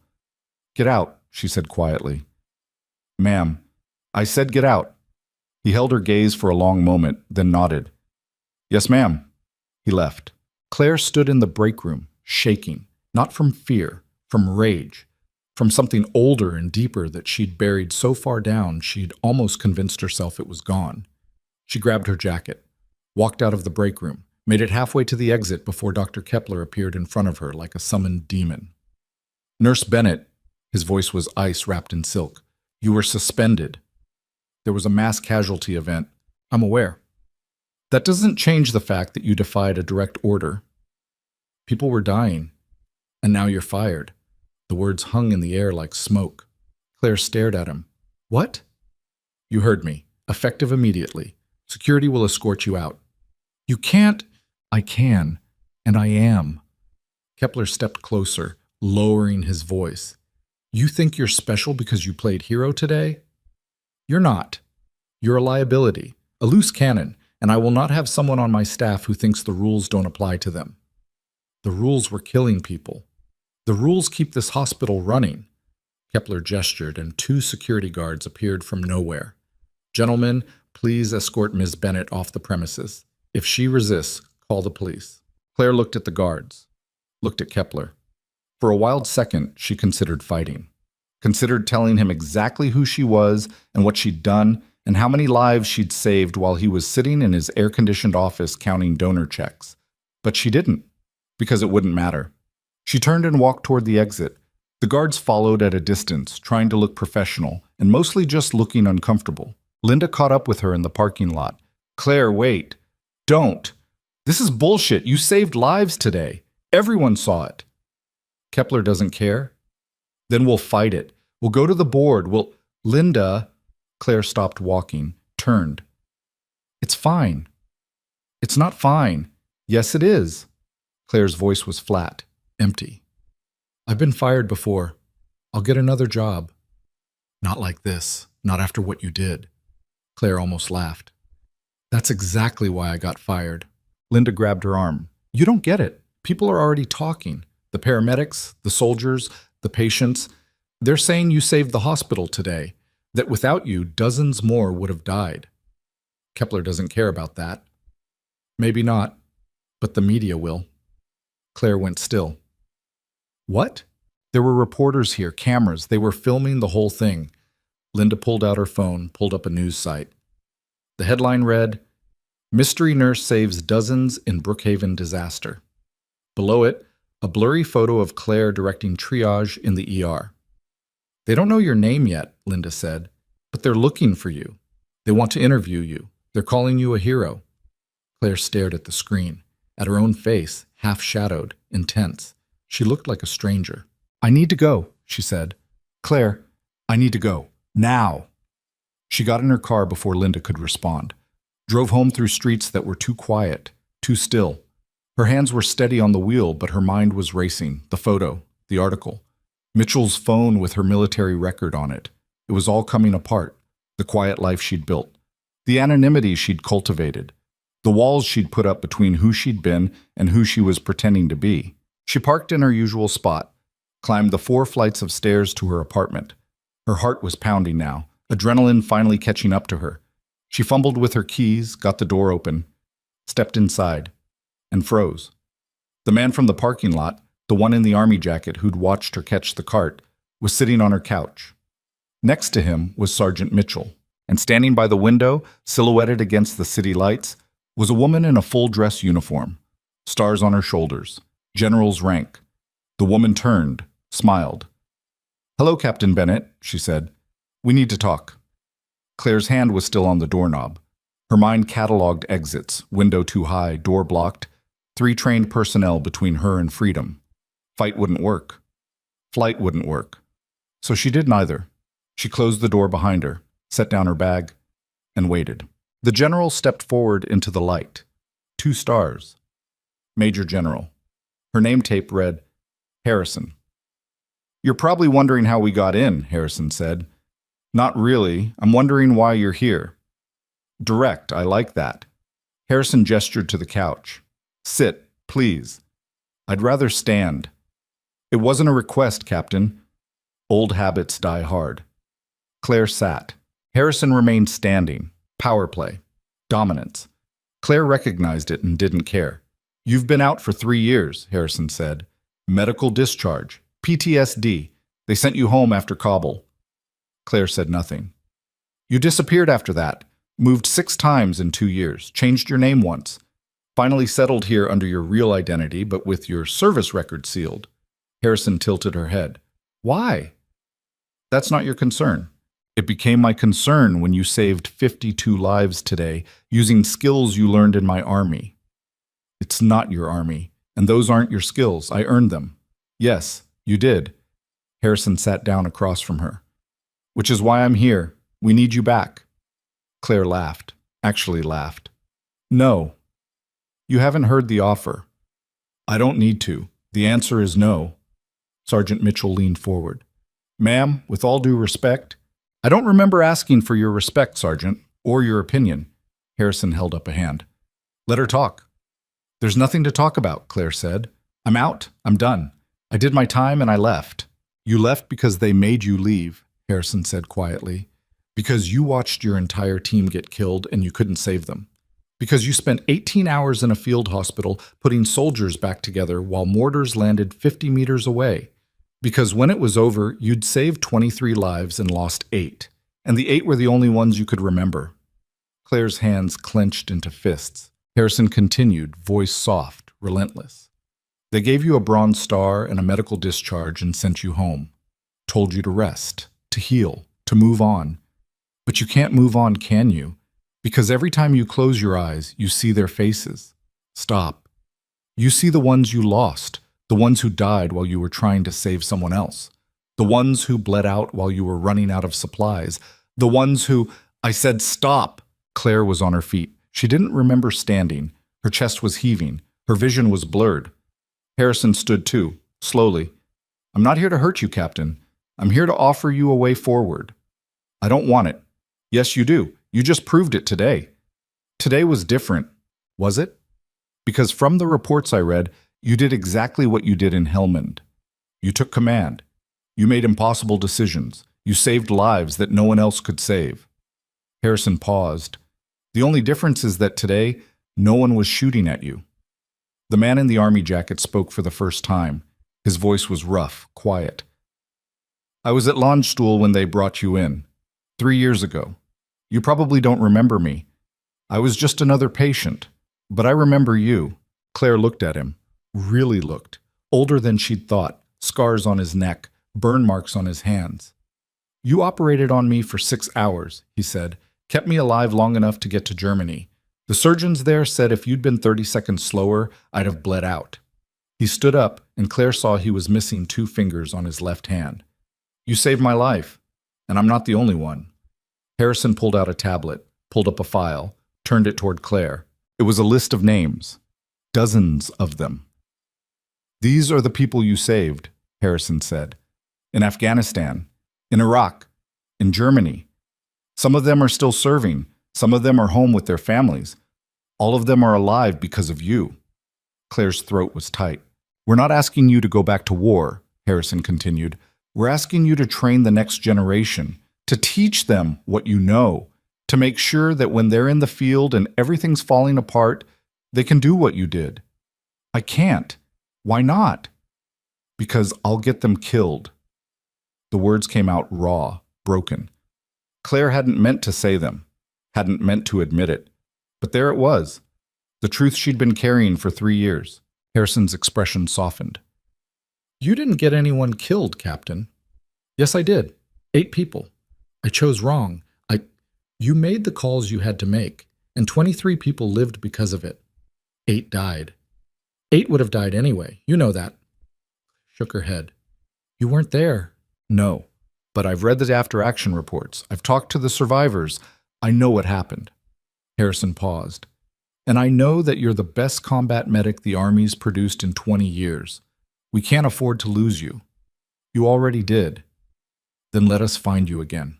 Get out, she said quietly. Ma'am, I said get out. He held her gaze for a long moment, then nodded. Yes, ma'am. He left. Claire stood in the break room, shaking, not from fear, from rage, from something older and deeper that she'd buried so far down she'd almost convinced herself it was gone. She grabbed her jacket, walked out of the break room, made it halfway to the exit before Dr. Kepler appeared in front of her like a summoned demon. Nurse Bennett, his voice was ice wrapped in silk, you were suspended. There was a mass casualty event. I'm aware. That doesn't change the fact that you defied a direct order. People were dying, and now you're fired. The words hung in the air like smoke. Claire stared at him. What? You heard me. Effective immediately. Security will escort you out. You can't. I can, and I am. Kepler stepped closer, lowering his voice. You think you're special because you played hero today? You're not. You're a liability, a loose cannon, and I will not have someone on my staff who thinks the rules don't apply to them. The rules were killing people. The rules keep this hospital running. Kepler gestured, and 2 security guards appeared from nowhere. Gentlemen, please escort Ms. Bennett off the premises. If she resists, call the police. Claire looked at the guards, looked at Kepler. For a wild second, she considered fighting. Considered telling him exactly who she was and what she'd done and how many lives she'd saved while he was sitting in his air-conditioned office counting donor checks. But she didn't, because it wouldn't matter. She turned and walked toward the exit. The guards followed at a distance, trying to look professional, and mostly just looking uncomfortable. Linda caught up with her in the parking lot. Claire, wait. Don't. This is bullshit. You saved lives today. Everyone saw it. Kepler doesn't care? Then we'll fight it. We'll go to the board. Linda. Claire stopped walking, turned. It's fine. It's not fine. Yes, it is. Claire's voice was flat, empty. I've been fired before. I'll get another job. Not like this. Not after what you did. Claire almost laughed. That's exactly why I got fired. Linda grabbed her arm. You don't get it. People are already talking. The paramedics, the soldiers, the patients. They're saying you saved the hospital today, that without you, dozens more would have died. Kepler doesn't care about that. Maybe not, but the media will. Claire went still. What? There were reporters here, cameras. They were filming the whole thing. Linda pulled out her phone, pulled up a news site. The headline read, Mystery Nurse Saves Dozens in Brookhaven Disaster. Below it, a blurry photo of Claire directing triage in the ER. They don't know your name yet, Linda said, but they're looking for you. They want to interview you. They're calling you a hero. Claire stared at the screen, at her own face, half-shadowed, intense. She looked like a stranger. I need to go, she said. Claire, I need to go. Now. She got in her car before Linda could respond. Drove home through streets that were too quiet, too still. Her hands were steady on the wheel, but her mind was racing. The photo, the article. Mitchell's phone with her military record on it. It was all coming apart. The quiet life she'd built. The anonymity she'd cultivated. The walls she'd put up between who she'd been and who she was pretending to be. She parked in her usual spot, climbed the 4 flights of stairs to her apartment. Her heart was pounding now, adrenaline finally catching up to her. She fumbled with her keys, got the door open, stepped inside, and froze. The man from the parking lot, the one in the army jacket who'd watched her catch the cart, was sitting on her couch. Next to him was Sergeant Mitchell, and standing by the window, silhouetted against the city lights, was a woman in a full-dress uniform, stars on her shoulders, general's rank. The woman turned, smiled. Hello, Captain Bennett, she said. We need to talk. Claire's hand was still on the doorknob. Her mind catalogued exits, window too high, door blocked, 3 trained personnel between her and freedom. Fight wouldn't work. Flight wouldn't work. So she did neither. She closed the door behind her, set down her bag, and waited. The general stepped forward into the light. 2 stars. Major General. Her name tape read, Harrison. You're probably wondering how we got in, Harrison said. Not really. I'm wondering why you're here. Direct, I like that. Harrison gestured to the couch. Sit, please. I'd rather stand. It wasn't a request, Captain. Old habits die hard. Claire sat. Harrison remained standing. Power play. Dominance. Claire recognized it and didn't care. You've been out for 3 years, Harrison said. Medical discharge. PTSD. They sent you home after Kabul. Claire said nothing. You disappeared after that. Moved 6 times in 2 years. Changed your name once. Finally settled here under your real identity, but with your service record sealed. Harrison tilted her head. Why? That's not your concern. It became my concern when you saved 52 lives today using skills you learned in my army. It's not your army, and those aren't your skills. I earned them. Yes, you did. Harrison sat down across from her. Which is why I'm here. We need you back. Claire laughed. Actually laughed. No. You haven't heard the offer. I don't need to. The answer is no. Sergeant Mitchell leaned forward. Ma'am, with all due respect, I don't remember asking for your respect, Sergeant, or your opinion. Harrison held up a hand. Let her talk. There's nothing to talk about, Claire said. I'm out. I'm done. I did my time and I left. You left because they made you leave, Harrison said quietly. Because you watched your entire team get killed and you couldn't save them. Because you spent 18 hours in a field hospital putting soldiers back together while mortars landed 50 meters away. Because when it was over, you'd saved 23 lives and lost 8. And the 8 were the only ones you could remember. Claire's hands clenched into fists. Harrison continued, voice soft, relentless. They gave you a Bronze Star and a medical discharge and sent you home. Told you to rest, to heal, to move on. But you can't move on, can you? Because every time you close your eyes, you see their faces. Stop. You see the ones you lost, the ones who died while you were trying to save someone else, the ones who bled out while you were running out of supplies, the ones who... I said stop! Claire was on her feet. She didn't remember standing. Her chest was heaving. Her vision was blurred. Harrison stood too, slowly. I'm not here to hurt you, Captain. I'm here to offer you a way forward. I don't want it. Yes, you do. You just proved it today. Today was different, was it? Because from the reports I read, you did exactly what you did in Helmand. You took command. You made impossible decisions. You saved lives that no one else could save. Harrison paused. The only difference is that today, no one was shooting at you. The man in the army jacket spoke for the first time. His voice was rough, quiet. I was at Landstuhl when they brought you in. 3 years ago. You probably don't remember me. I was just another patient. But I remember you. Claire looked at him. Really looked. Older than she'd thought. Scars on his neck. Burn marks on his hands. You operated on me for 6 hours, he said. Kept me alive long enough to get to Germany. The surgeons there said if you'd been 30 seconds slower, I'd have bled out. He stood up, and Claire saw he was missing 2 fingers on his left hand. You saved my life. And I'm not the only one. Harrison pulled out a tablet, pulled up a file, turned it toward Claire. It was a list of names. Dozens of them. These are the people you saved, Harrison said. In Afghanistan, in Iraq, in Germany. Some of them are still serving. Some of them are home with their families. All of them are alive because of you. Claire's throat was tight. We're not asking you to go back to war, Harrison continued. We're asking you to train the next generation, to teach them what you know, to make sure that when they're in the field and everything's falling apart, they can do what you did. I can't. Why not? Because I'll get them killed. The words came out raw, broken. Claire hadn't meant to say them, hadn't meant to admit it. But there it was, the truth she'd been carrying for 3 years. Harrison's expression softened. You didn't get anyone killed, Captain. Yes, I did. 8 people. I chose wrong. You made the calls you had to make, and 23 people lived because of it. 8 died. 8 would have died anyway. You know that. Shook her head. You weren't there. No, but I've read the after-action reports. I've talked to the survivors. I know what happened. Harrison paused. And I know that you're the best combat medic the Army's produced in 20 years. We can't afford to lose you. You already did. Then let us find you again.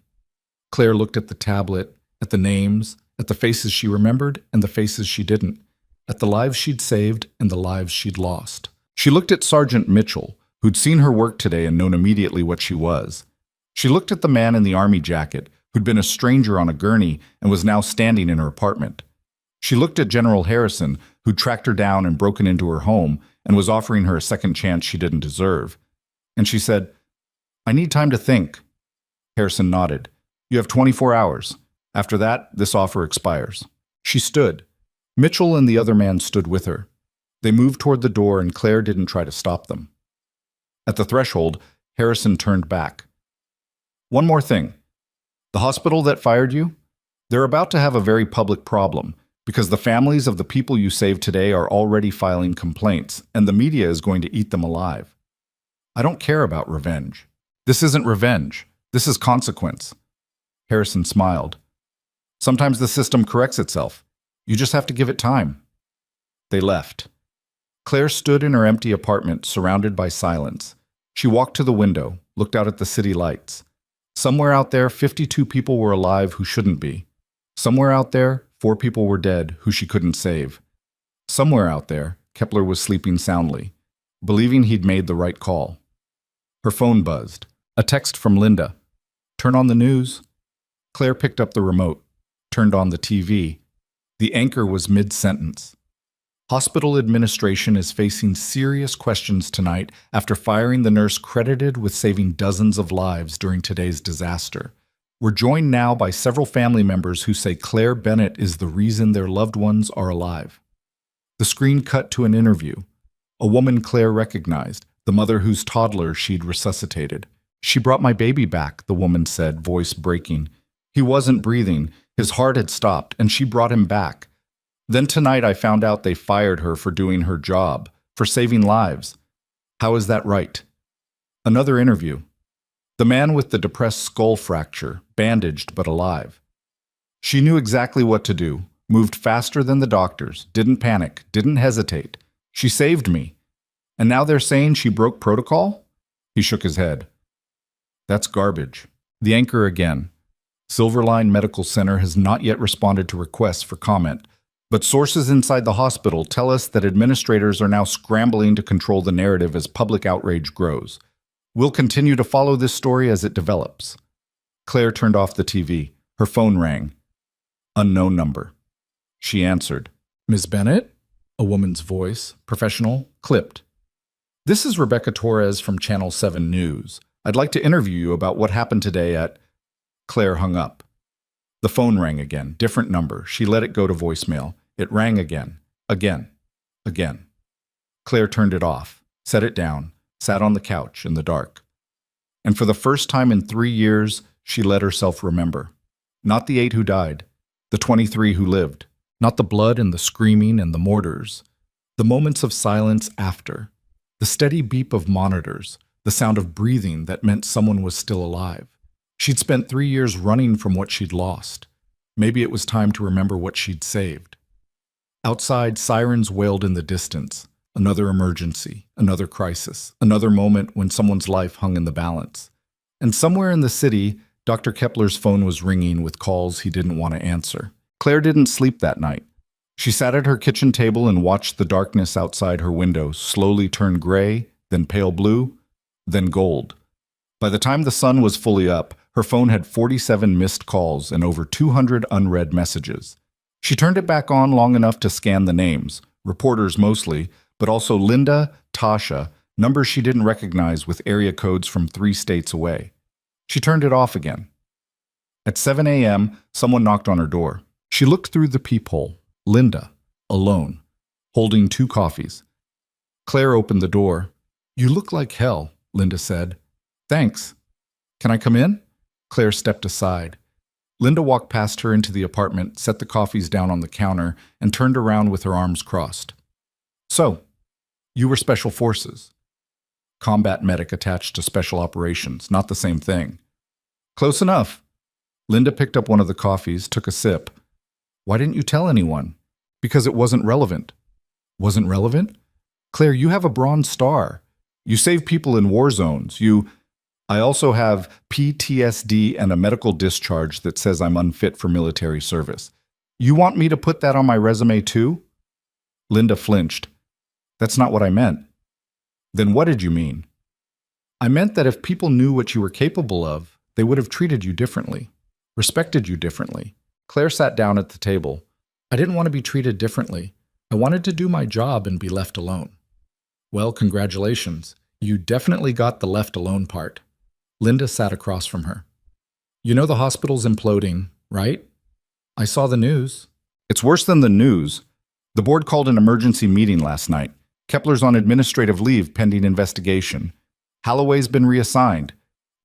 Claire looked at the tablet, at the names, at the faces she remembered and the faces she didn't, at the lives she'd saved and the lives she'd lost. She looked at Sergeant Mitchell, who'd seen her work today and known immediately what she was. She looked at the man in the army jacket, who'd been a stranger on a gurney and was now standing in her apartment. She looked at General Harrison, who'd tracked her down and broken into her home and was offering her a second chance she didn't deserve. And she said, I need time to think. Harrison nodded. You have 24 hours. After that, this offer expires. She stood. Mitchell and the other man stood with her. They moved toward the door and Claire didn't try to stop them. At the threshold, Harrison turned back. One more thing. The hospital that fired you? They're about to have a very public problem because the families of the people you saved today are already filing complaints and the media is going to eat them alive. I don't care about revenge. This isn't revenge. This is consequence. Harrison smiled. Sometimes the system corrects itself. You just have to give it time. They left. Claire stood in her empty apartment, surrounded by silence. She walked to the window, looked out at the city lights. Somewhere out there, 52 people were alive who shouldn't be. Somewhere out there, 4 people were dead who she couldn't save. Somewhere out there, Kepler was sleeping soundly. believing he'd made the right call. Her phone buzzed. A text from Linda. "Turn on the news." Claire picked up the remote, turned on the TV. The anchor was mid-sentence. Hospital administration is facing serious questions tonight after firing the nurse credited with saving dozens of lives during today's disaster. We're joined now by several family members who say Claire Bennett is the reason their loved ones are alive. The screen cut to an interview. A woman Claire recognized, the mother whose toddler she'd resuscitated. "She brought my baby back," the woman said, voice breaking. "He wasn't breathing, his heart had stopped, and she brought him back. Then tonight I found out they fired her for doing her job, for saving lives. How is that right?" Another interview. The man with the depressed skull fracture, bandaged but alive. "She knew exactly what to do, moved faster than the doctors, didn't panic, didn't hesitate. She saved me. And now they're saying she broke protocol?" He shook his head. "That's garbage." The anchor again. Silverline Medical Center has not yet responded to requests for comment, but sources inside the hospital tell us that administrators are now scrambling to control the narrative as public outrage grows. We'll continue to follow this story as it develops. Claire turned off the TV. Her phone rang. Unknown number. She answered. "Ms. Bennett?" A woman's voice, professional, clipped. "This is Rebecca Torres from Channel 7 News. I'd like to interview you about what happened today at..." Claire hung up. The phone rang again, different number. She let it go to voicemail. It rang again, again. Claire turned it off, set it down, sat on the couch in the dark. And for the first time in 3 years, she let herself remember. Not the 8 who died, the 23 who lived. Not the blood and the screaming and the mortars. The moments of silence after. The steady beep of monitors, the sound of breathing that meant someone was still alive. She'd spent 3 years running from what she'd lost. Maybe it was time to remember what she'd saved. Outside, sirens wailed in the distance. Another emergency, another crisis, another moment when someone's life hung in the balance. And somewhere in the city, Dr. Kepler's phone was ringing with calls he didn't want to answer. Claire didn't sleep that night. She sat at her kitchen table and watched the darkness outside her window slowly turn gray, then pale blue, then gold. By the time the sun was fully up, her phone had 47 missed calls and over 200 unread messages. She turned it back on long enough to scan the names, reporters mostly, but also Linda, Tasha, numbers she didn't recognize with area codes from 3 states away. She turned it off again. At 7 a.m., someone knocked on her door. She looked through the peephole. Linda, alone, holding 2 coffees. Claire opened the door. "You look like hell," Linda said. "Thanks. Can I come in?" Claire stepped aside. Linda walked past her into the apartment, set the coffees down on the counter, and turned around with her arms crossed. "So, you were Special Forces." Combat medic attached to Special Operations, not the same thing. "Close enough." Linda picked up one of the coffees, took a sip. "Why didn't you tell anyone?" "Because it wasn't relevant." "Wasn't relevant?" "Claire, you have a Bronze Star. You save people in war zones. I also have PTSD and a medical discharge that says I'm unfit for military service. You want me to put that on my resume too?" Linda flinched. "That's not what I meant." "Then what did you mean?" "I meant that if people knew what you were capable of, they would have treated you differently, respected you differently." Claire sat down at the table. "I didn't want to be treated differently. I wanted to do my job and be left alone." "Well, congratulations. You definitely got the left alone part." Linda sat across from her. "You know the hospital's imploding, right?" "I saw the news." "It's worse than the news. The board called an emergency meeting last night. Kepler's on administrative leave pending investigation. Holloway's been reassigned.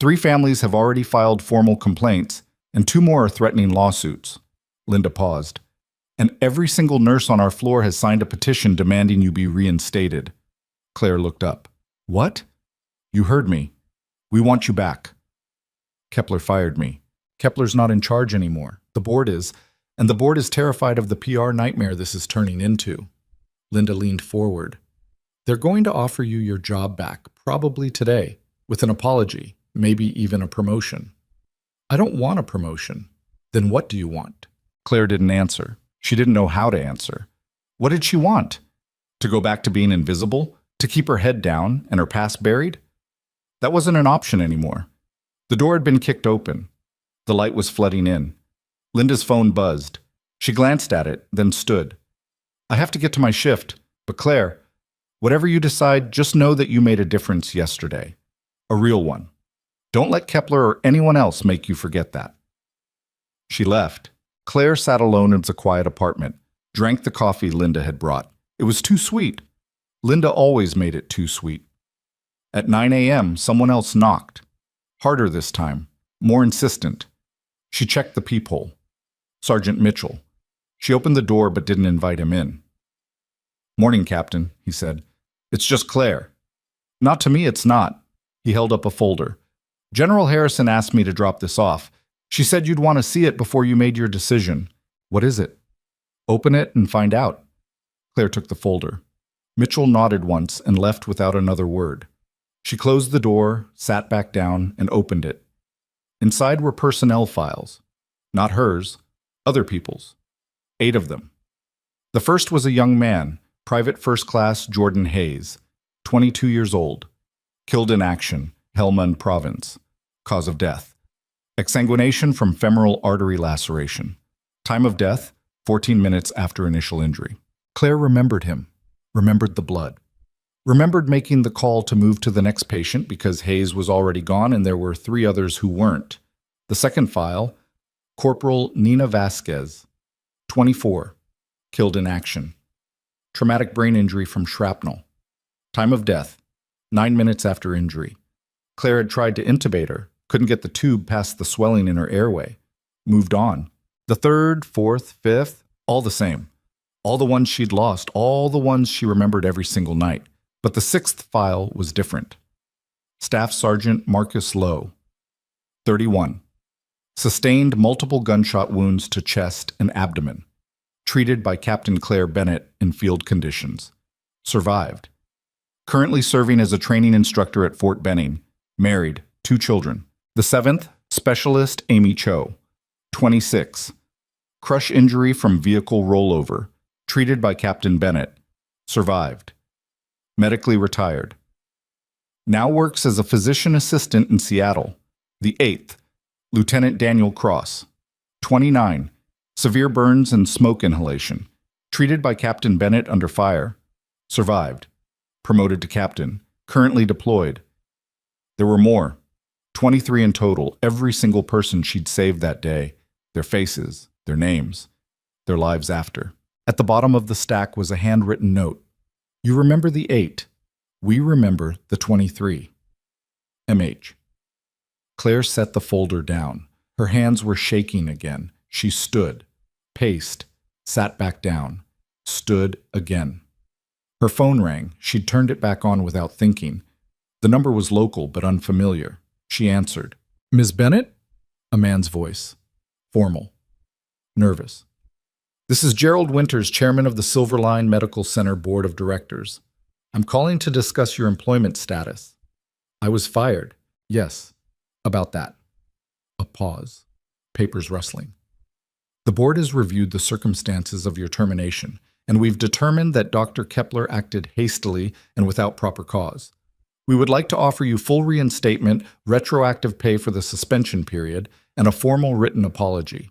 3 families have already filed formal complaints, and 2 more are threatening lawsuits." Linda paused. "And every single nurse on our floor has signed a petition demanding you be reinstated." Claire looked up. "What?" "You heard me. We want you back." "Kepler fired me. Kepler's not in charge anymore. The board is, and the board is terrified of the PR nightmare this is turning into." Linda leaned forward. "They're going to offer you your job back, probably today, with an apology, maybe even a promotion." "I don't want a promotion." "Then what do you want?" Claire didn't answer. She didn't know how to answer. What did she want? To go back to being invisible? To keep her head down and her past buried? That wasn't an option anymore. The door had been kicked open. The light was flooding in. Linda's phone buzzed. She glanced at it, then stood. I have to get to my shift, but Claire, whatever you decide, just know that you made a difference yesterday. A real one. Don't let Kepler or anyone else make you forget that. She left. Claire sat alone in the quiet apartment, drank the coffee Linda had brought. It was too sweet. Linda always made it too sweet. At 9 a.m., someone else knocked. Harder this time, more insistent. She checked the peephole. Sergeant Mitchell. She opened the door but didn't invite him in. Morning, Captain, he said. It's just Claire. Not to me, it's not. He held up a folder. General Harrison asked me to drop this off. She said you'd want to see it before you made your decision. What is it? Open it and find out. Claire took the folder. Mitchell nodded once and left without another word. She closed the door, sat back down, and opened it. Inside were personnel files. Not hers, other people's. 8 of them. The first was a young man, Private First Class Jordan Hayes, 22 years old. Killed in action, Helmand Province. Cause of death. Exsanguination from femoral artery laceration. Time of death, 14 minutes after initial injury. Claire remembered him, remembered the blood. Remembered making the call to move to the next patient because Hayes was already gone and there were 3 others who weren't. The second file, Corporal Nina Vasquez, 24, killed in action. Traumatic brain injury from shrapnel. Time of death, 9 minutes after injury. Claire had tried to intubate her, couldn't get the tube past the swelling in her airway. Moved on. The third, fourth, fifth, all the same. All the ones she'd lost, all the ones she remembered every single night. But the 6th file was different. Staff Sergeant Marcus Lowe, 31. Sustained multiple gunshot wounds to chest and abdomen. Treated by Captain Claire Bennett in field conditions. Survived. Currently serving as a training instructor at Fort Benning. Married, 2 children. The 7th, Specialist Amy Cho, 26. Crush injury from vehicle rollover. Treated by Captain Bennett. Survived. Medically retired. Now works as a physician assistant in Seattle. The 8th, Lieutenant Daniel Cross, 29. Severe burns and smoke inhalation. Treated by Captain Bennett under fire. Survived. Promoted to captain. Currently deployed. There were more. 23 in total, every single person she'd saved that day. Their faces, their names, their lives after. At the bottom of the stack was a handwritten note. You remember the 8. We remember the 23. MH. Claire set the folder down. Her hands were shaking again. She stood, paced, sat back down, stood again. Her phone rang. She'd turned it back on without thinking. The number was local but unfamiliar. She answered. Ms. Bennett? A man's voice. Formal. Nervous. This is Gerald Winters, chairman of the Silverline Medical Center Board of Directors. I'm calling to discuss your employment status. I was fired. Yes, about that. A pause. Papers rustling. The board has reviewed the circumstances of your termination, and we've determined that Dr. Kepler acted hastily and without proper cause. We would like to offer you full reinstatement, retroactive pay for the suspension period, and a formal written apology.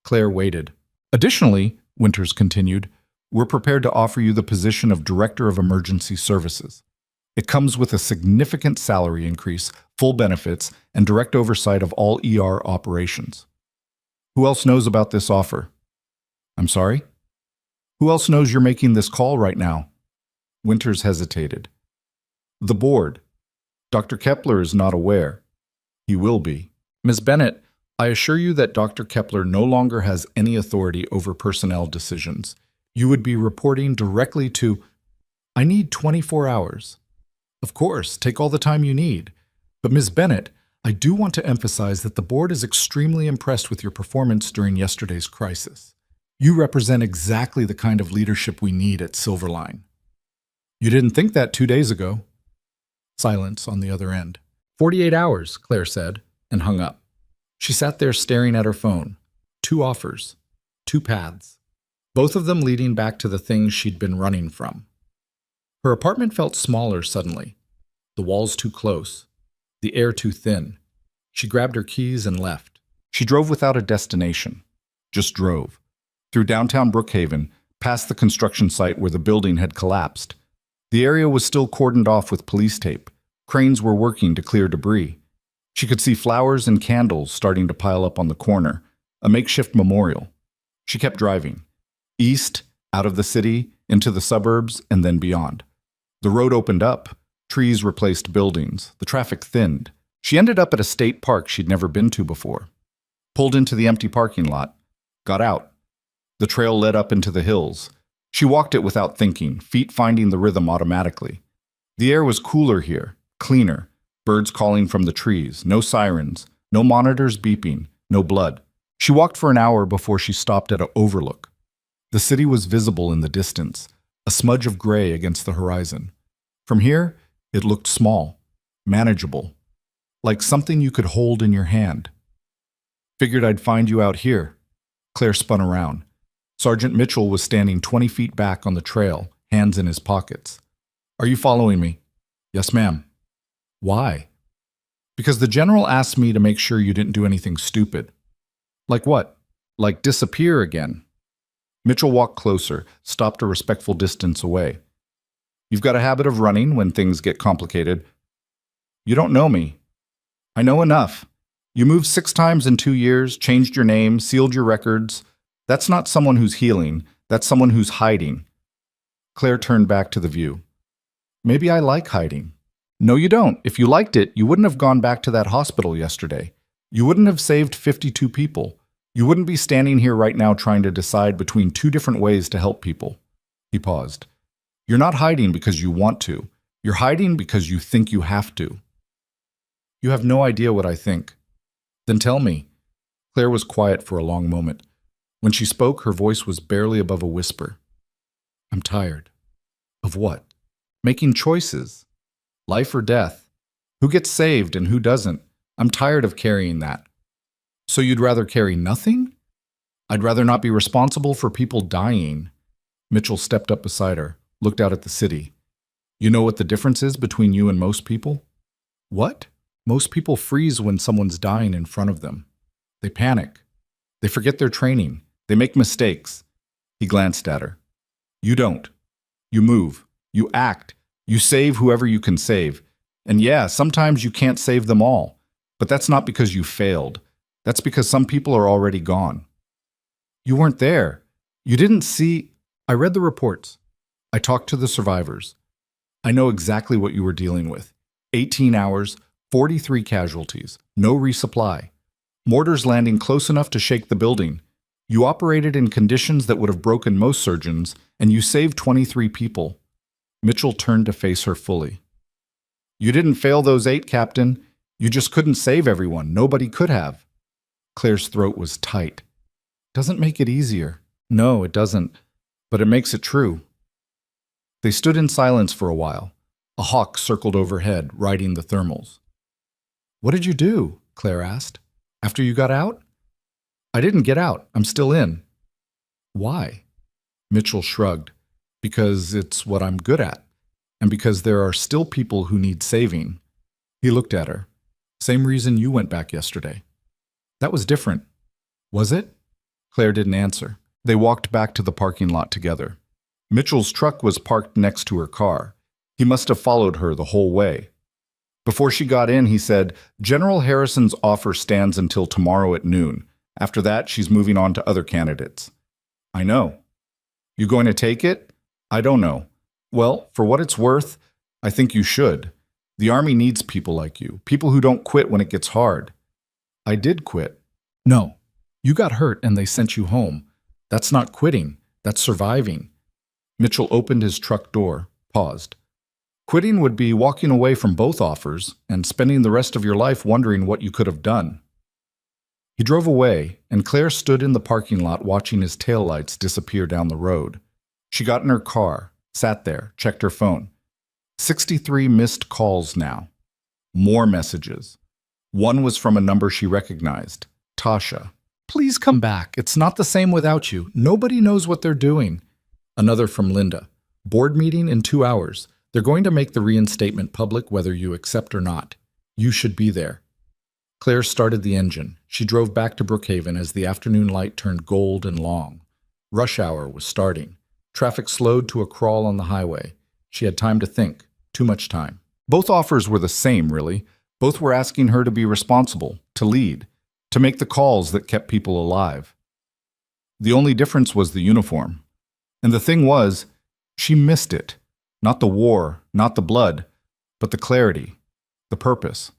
Claire waited. Additionally, Winters continued, we're prepared to offer you the position of Director of Emergency Services. It comes with a significant salary increase, full benefits, and direct oversight of all ER operations. Who else knows about this offer? I'm sorry? Who else knows you're making this call right now? Winters hesitated. The board. Dr. Kepler is not aware. He will be. Ms. Bennett, I assure you that Dr. Kepler no longer has any authority over personnel decisions. You would be reporting directly to... I need 24 hours. Of course, take all the time you need. But Ms. Bennett, I do want to emphasize that the board is extremely impressed with your performance during yesterday's crisis. You represent exactly the kind of leadership we need at Silverline. You didn't think that 2 days ago. Silence on the other end. 48 hours, Claire said, and hung up. She sat there staring at her phone. 2 offers. 2 paths. Both of them leading back to the things she'd been running from. Her apartment felt smaller suddenly. The walls too close. The air too thin. She grabbed her keys and left. She drove without a destination. Just drove. Through downtown Brookhaven, past the construction site where the building had collapsed. The area was still cordoned off with police tape. Cranes were working to clear debris. She could see flowers and candles starting to pile up on the corner, a makeshift memorial. She kept driving. East, out of the city, into the suburbs, and then beyond. The road opened up. Trees replaced buildings. The traffic thinned. She ended up at a state park she'd never been to before. Pulled into the empty parking lot. Got out. The trail led up into the hills. She walked it without thinking, feet finding the rhythm automatically. The air was cooler here, cleaner. Birds calling from the trees, no sirens, no monitors beeping, no blood. She walked for an hour before she stopped at an overlook. The city was visible in the distance, a smudge of gray against the horizon. From here, it looked small, manageable, like something you could hold in your hand. Figured I'd find you out here. Claire spun around. Sergeant Mitchell was standing 20 feet back on the trail, hands in his pockets. Are you following me? Yes, ma'am. Why? Because the general asked me to make sure you didn't do anything stupid. Like what? Like disappear again. Mitchell walked closer, stopped a respectful distance away. You've got a habit of running when things get complicated. You don't know me. I know enough. You moved 6 times in 2 years, changed your name, sealed your records. That's not someone who's healing. That's someone who's hiding. Claire turned back to the view. Maybe I like hiding. No, you don't. If you liked it, you wouldn't have gone back to that hospital yesterday. You wouldn't have saved 52 people. You wouldn't be standing here right now trying to decide between 2 different ways to help people. He paused. You're not hiding because you want to. You're hiding because you think you have to. You have no idea what I think. Then tell me. Claire was quiet for a long moment. When she spoke, her voice was barely above a whisper. I'm tired. Of what? Making choices. Life or death. Who gets saved and who doesn't? I'm tired of carrying that. So you'd rather carry nothing? I'd rather not be responsible for people dying. Mitchell stepped up beside her, looked out at the city. You know what the difference is between you and most people? What? Most people freeze when someone's dying in front of them. They panic. They forget their training. They make mistakes. He glanced at her. You don't. You move. You act. You save whoever you can save. And yeah, sometimes you can't save them all. But that's not because you failed. That's because some people are already gone. You weren't there. You didn't see. I read the reports. I talked to the survivors. I know exactly what you were dealing with. 18 hours, 43 casualties, no resupply. Mortars landing close enough to shake the building. You operated in conditions that would have broken most surgeons, and you saved 23 people. Mitchell turned to face her fully. You didn't fail those 8, Captain. You just couldn't save everyone. Nobody could have. Claire's throat was tight. Doesn't make it easier. No, it doesn't. But it makes it true. They stood in silence for a while. A hawk circled overhead, riding the thermals. What did you do? Claire asked. After you got out? I didn't get out. I'm still in. Why? Mitchell shrugged. Because it's what I'm good at. And because there are still people who need saving. He looked at her. Same reason you went back yesterday. That was different. Was it? Claire didn't answer. They walked back to the parking lot together. Mitchell's truck was parked next to her car. He must have followed her the whole way. Before she got in, he said, General Harrison's offer stands until tomorrow at noon. After that, she's moving on to other candidates. I know. You going to take it? I don't know. Well, for what it's worth, I think you should. The Army needs people like you, people who don't quit when it gets hard. I did quit. No, you got hurt and they sent you home. That's not quitting. That's surviving. Mitchell opened his truck door, paused. Quitting would be walking away from both offers and spending the rest of your life wondering what you could have done. He drove away, and Claire stood in the parking lot watching his taillights disappear down the road. She got in her car, sat there, checked her phone. 63 missed calls now. More messages. One was from a number she recognized. Tasha. Please come back. It's not the same without you. Nobody knows what they're doing. Another from Linda. Board meeting in 2 hours. They're going to make the reinstatement public whether you accept or not. You should be there. Claire started the engine. She drove back to Brookhaven as the afternoon light turned gold and long. Rush hour was starting. Traffic slowed to a crawl on the highway. She had time to think. Too much time. Both offers were the same, really. Both were asking her to be responsible, to lead, to make the calls that kept people alive. The only difference was the uniform. And the thing was, she missed it. Not the war, not the blood, but the clarity, the purpose,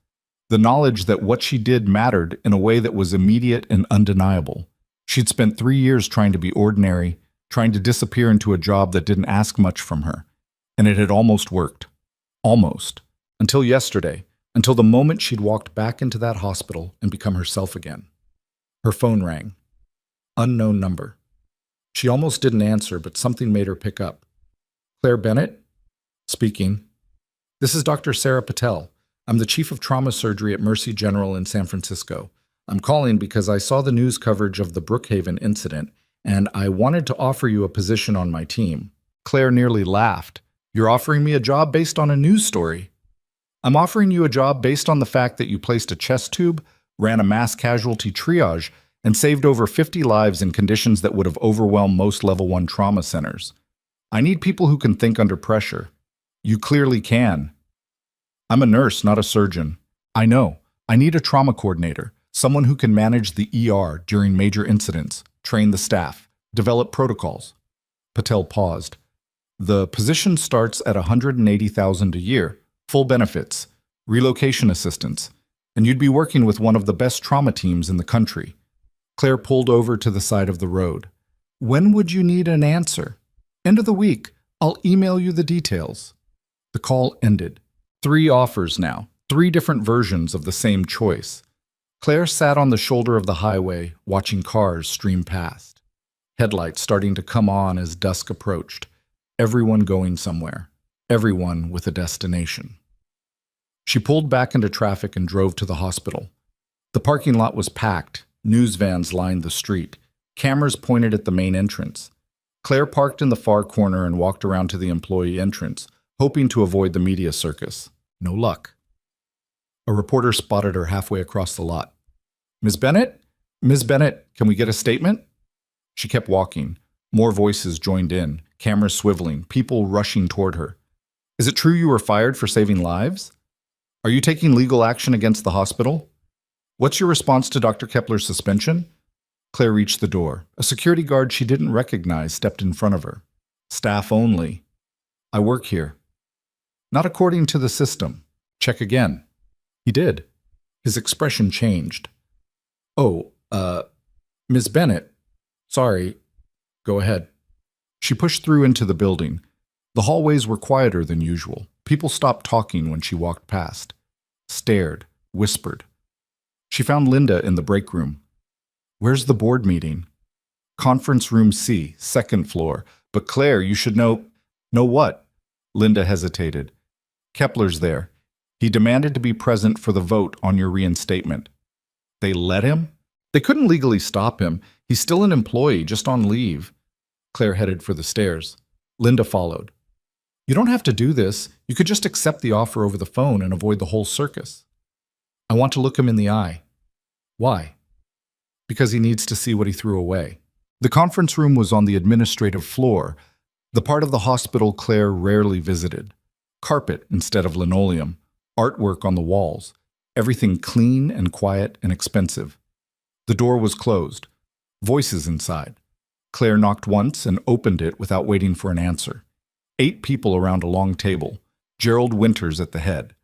the knowledge that what she did mattered in a way that was immediate and undeniable. She'd spent 3 years trying to be ordinary, trying to disappear into a job that didn't ask much from her. And it had almost worked. Almost. Until yesterday. Until the moment she'd walked back into that hospital and become herself again. Her phone rang. Unknown number. She almost didn't answer, but something made her pick up. Claire Bennett? Speaking. This is Dr. Sarah Patel. I'm the Chief of Trauma Surgery at Mercy General in San Francisco. I'm calling because I saw the news coverage of the Brookhaven incident, and I wanted to offer you a position on my team. Claire nearly laughed. You're offering me a job based on a news story. I'm offering you a job based on the fact that you placed a chest tube, ran a mass casualty triage, and saved over 50 lives in conditions that would have overwhelmed most Level 1 trauma centers. I need people who can think under pressure. You clearly can. I'm a nurse, not a surgeon. I know. I need a trauma coordinator, someone who can manage the ER during major incidents, train the staff, develop protocols. Patel paused. The position starts at $180,000 a year, full benefits, relocation assistance, and you'd be working with one of the best trauma teams in the country. Claire pulled over to the side of the road. When would you need an answer? End of the week. I'll email you the details. The call ended. 3 offers now, 3 different versions of the same choice. Claire sat on the shoulder of the highway, watching cars stream past. Headlights starting to come on as dusk approached. Everyone going somewhere. Everyone with a destination. She pulled back into traffic and drove to the hospital. The parking lot was packed. News vans lined the street. Cameras pointed at the main entrance. Claire parked in the far corner and walked around to the employee entrance, hoping to avoid the media circus. No luck. A reporter spotted her halfway across the lot. Ms. Bennett? Ms. Bennett, can we get a statement? She kept walking. More voices joined in, cameras swiveling, people rushing toward her. Is it true you were fired for saving lives? Are you taking legal action against the hospital? What's your response to Dr. Kepler's suspension? Claire reached the door. A security guard she didn't recognize stepped in front of her. Staff only. I work here. Not according to the system. Check again. He did. His expression changed. Oh, Ms. Bennett. Sorry. Go ahead. She pushed through into the building. The hallways were quieter than usual. People stopped talking when she walked past. Stared, whispered. She found Linda in the break room. Where's the board meeting? Conference room C, 2nd floor. But Claire, you should know. Know what? Linda hesitated. Kepler's there. He demanded to be present for the vote on your reinstatement. They let him? They couldn't legally stop him. He's still an employee, just on leave. Claire headed for the stairs. Linda followed. You don't have to do this. You could just accept the offer over the phone and avoid the whole circus. I want to look him in the eye. Why? Because he needs to see what he threw away. The conference room was on the administrative floor, the part of the hospital Claire rarely visited. Carpet instead of linoleum, artwork on the walls, everything clean and quiet and expensive. The door was closed. Voices inside. Claire knocked once and opened it without waiting for an answer. 8 people around a long table. Gerald Winters at the head.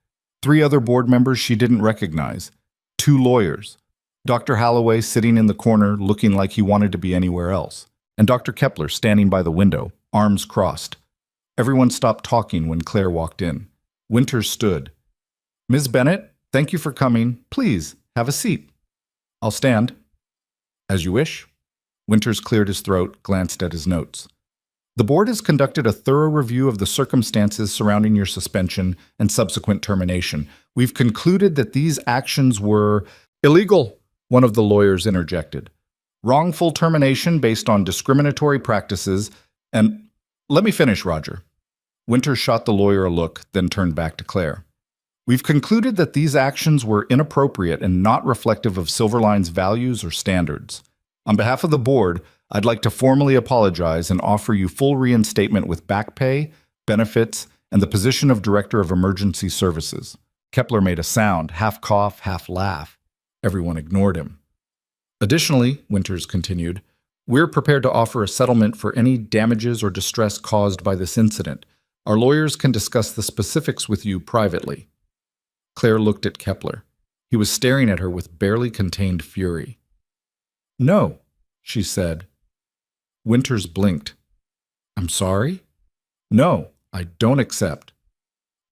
3 other board members she didn't recognize. 2 lawyers. Dr. Holloway sitting in the corner looking like he wanted to be anywhere else. And Dr. Kepler standing by the window, arms crossed. Everyone stopped talking when Claire walked in. Winters stood. Ms. Bennett, thank you for coming. Please, have a seat. I'll stand. As you wish. Winters cleared his throat, glanced at his notes. The board has conducted a thorough review of the circumstances surrounding your suspension and subsequent termination. We've concluded that these actions were illegal, one of the lawyers interjected. Wrongful termination based on discriminatory practices and... Let me finish, Roger. Winters shot the lawyer a look, then turned back to Claire. We've concluded that these actions were inappropriate and not reflective of Silverline's values or standards. On behalf of the board, I'd like to formally apologize and offer you full reinstatement with back pay, benefits, and the position of Director of Emergency Services. Kepler made a sound, half cough, half laugh. Everyone ignored him. Additionally, Winters continued, we're prepared to offer a settlement for any damages or distress caused by this incident. Our lawyers can discuss the specifics with you privately. Claire looked at Kepler. He was staring at her with barely contained fury. No, she said. Winters blinked. I'm sorry? No, I don't accept.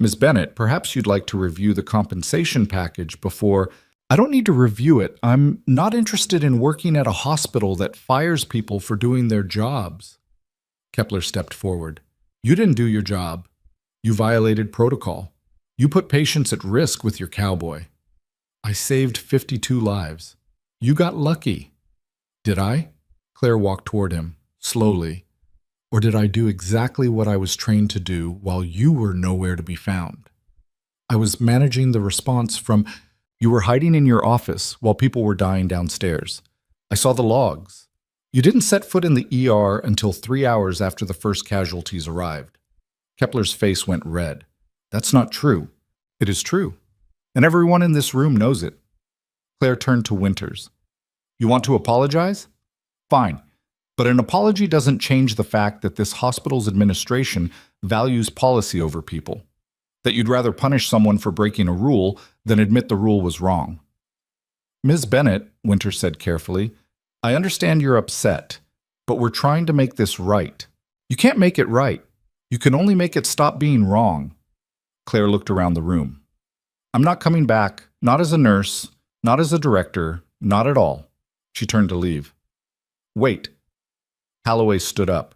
Ms. Bennett, perhaps you'd like to review the compensation package before... I don't need to review it. I'm not interested in working at a hospital that fires people for doing their jobs. Kepler stepped forward. You didn't do your job. You violated protocol. You put patients at risk with your cowboy. I saved 52 lives. You got lucky. Did I? Claire walked toward him, slowly. Or did I do exactly what I was trained to do while you were nowhere to be found? I was managing the response from... You were hiding in your office while people were dying downstairs. I saw the logs. You didn't set foot in the ER until 3 hours after the first casualties arrived. Kepler's face went red. That's not true. It is true. And everyone in this room knows it. Claire turned to Winters. You want to apologize? Fine. But an apology doesn't change the fact that this hospital's administration values policy over people. That you'd rather punish someone for breaking a rule than admit the rule was wrong. Ms. Bennett, Winters said carefully, I understand you're upset, but we're trying to make this right. You can't make it right. You can only make it stop being wrong. Claire looked around the room. I'm not coming back, not as a nurse, not as a director, not at all. She turned to leave. Wait. Holloway stood up.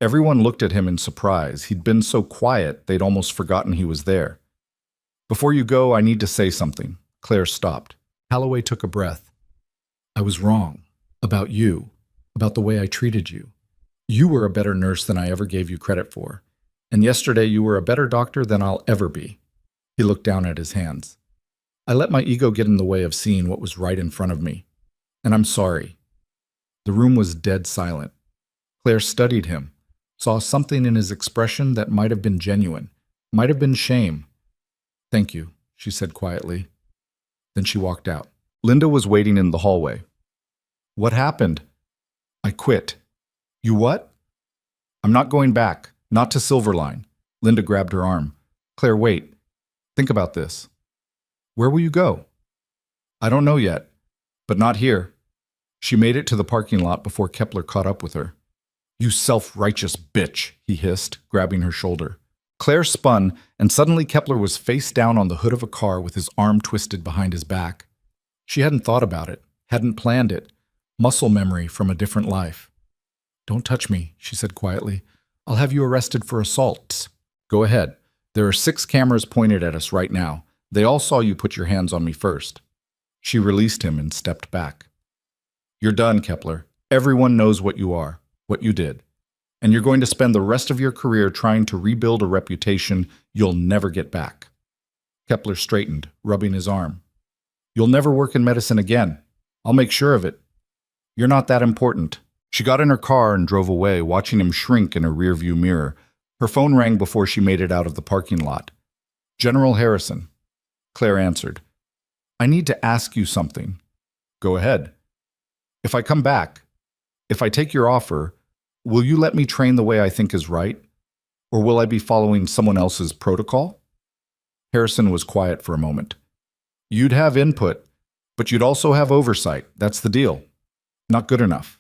Everyone looked at him in surprise. He'd been so quiet, they'd almost forgotten he was there. Before you go, I need to say something. Claire stopped. Holloway took a breath. I was wrong. About you. About the way I treated you. You were a better nurse than I ever gave you credit for. And yesterday you were a better doctor than I'll ever be. He looked down at his hands. I let my ego get in the way of seeing what was right in front of me. And I'm sorry. The room was dead silent. Claire studied him. Saw something in his expression that might have been genuine, might have been shame. Thank you, she said quietly. Then she walked out. Linda was waiting in the hallway. What happened? I quit. You what? I'm not going back, not to Silverline. Linda grabbed her arm. Claire, wait. Think about this. Where will you go? I don't know yet, but not here. She made it to the parking lot before Kepler caught up with her. You self-righteous bitch, he hissed, grabbing her shoulder. Claire spun, and suddenly Kepler was face down on the hood of a car with his arm twisted behind his back. She hadn't thought about it, hadn't planned it. Muscle memory from a different life. Don't touch me, she said quietly. I'll have you arrested for assault. Go ahead. There are 6 cameras pointed at us right now. They all saw you put your hands on me first. She released him and stepped back. You're done, Kepler. Everyone knows what you are. What you did. And you're going to spend the rest of your career trying to rebuild a reputation you'll never get back. Kepler straightened, rubbing his arm. You'll never work in medicine again. I'll make sure of it. You're not that important. She got in her car and drove away, watching him shrink in a rearview mirror. Her phone rang before she made it out of the parking lot. General Harrison. Claire answered. I need to ask you something. Go ahead. If I come back, if I take your offer, will you let me train the way I think is right? Or will I be following someone else's protocol? Harrison was quiet for a moment. You'd have input, but you'd also have oversight. That's the deal. Not good enough.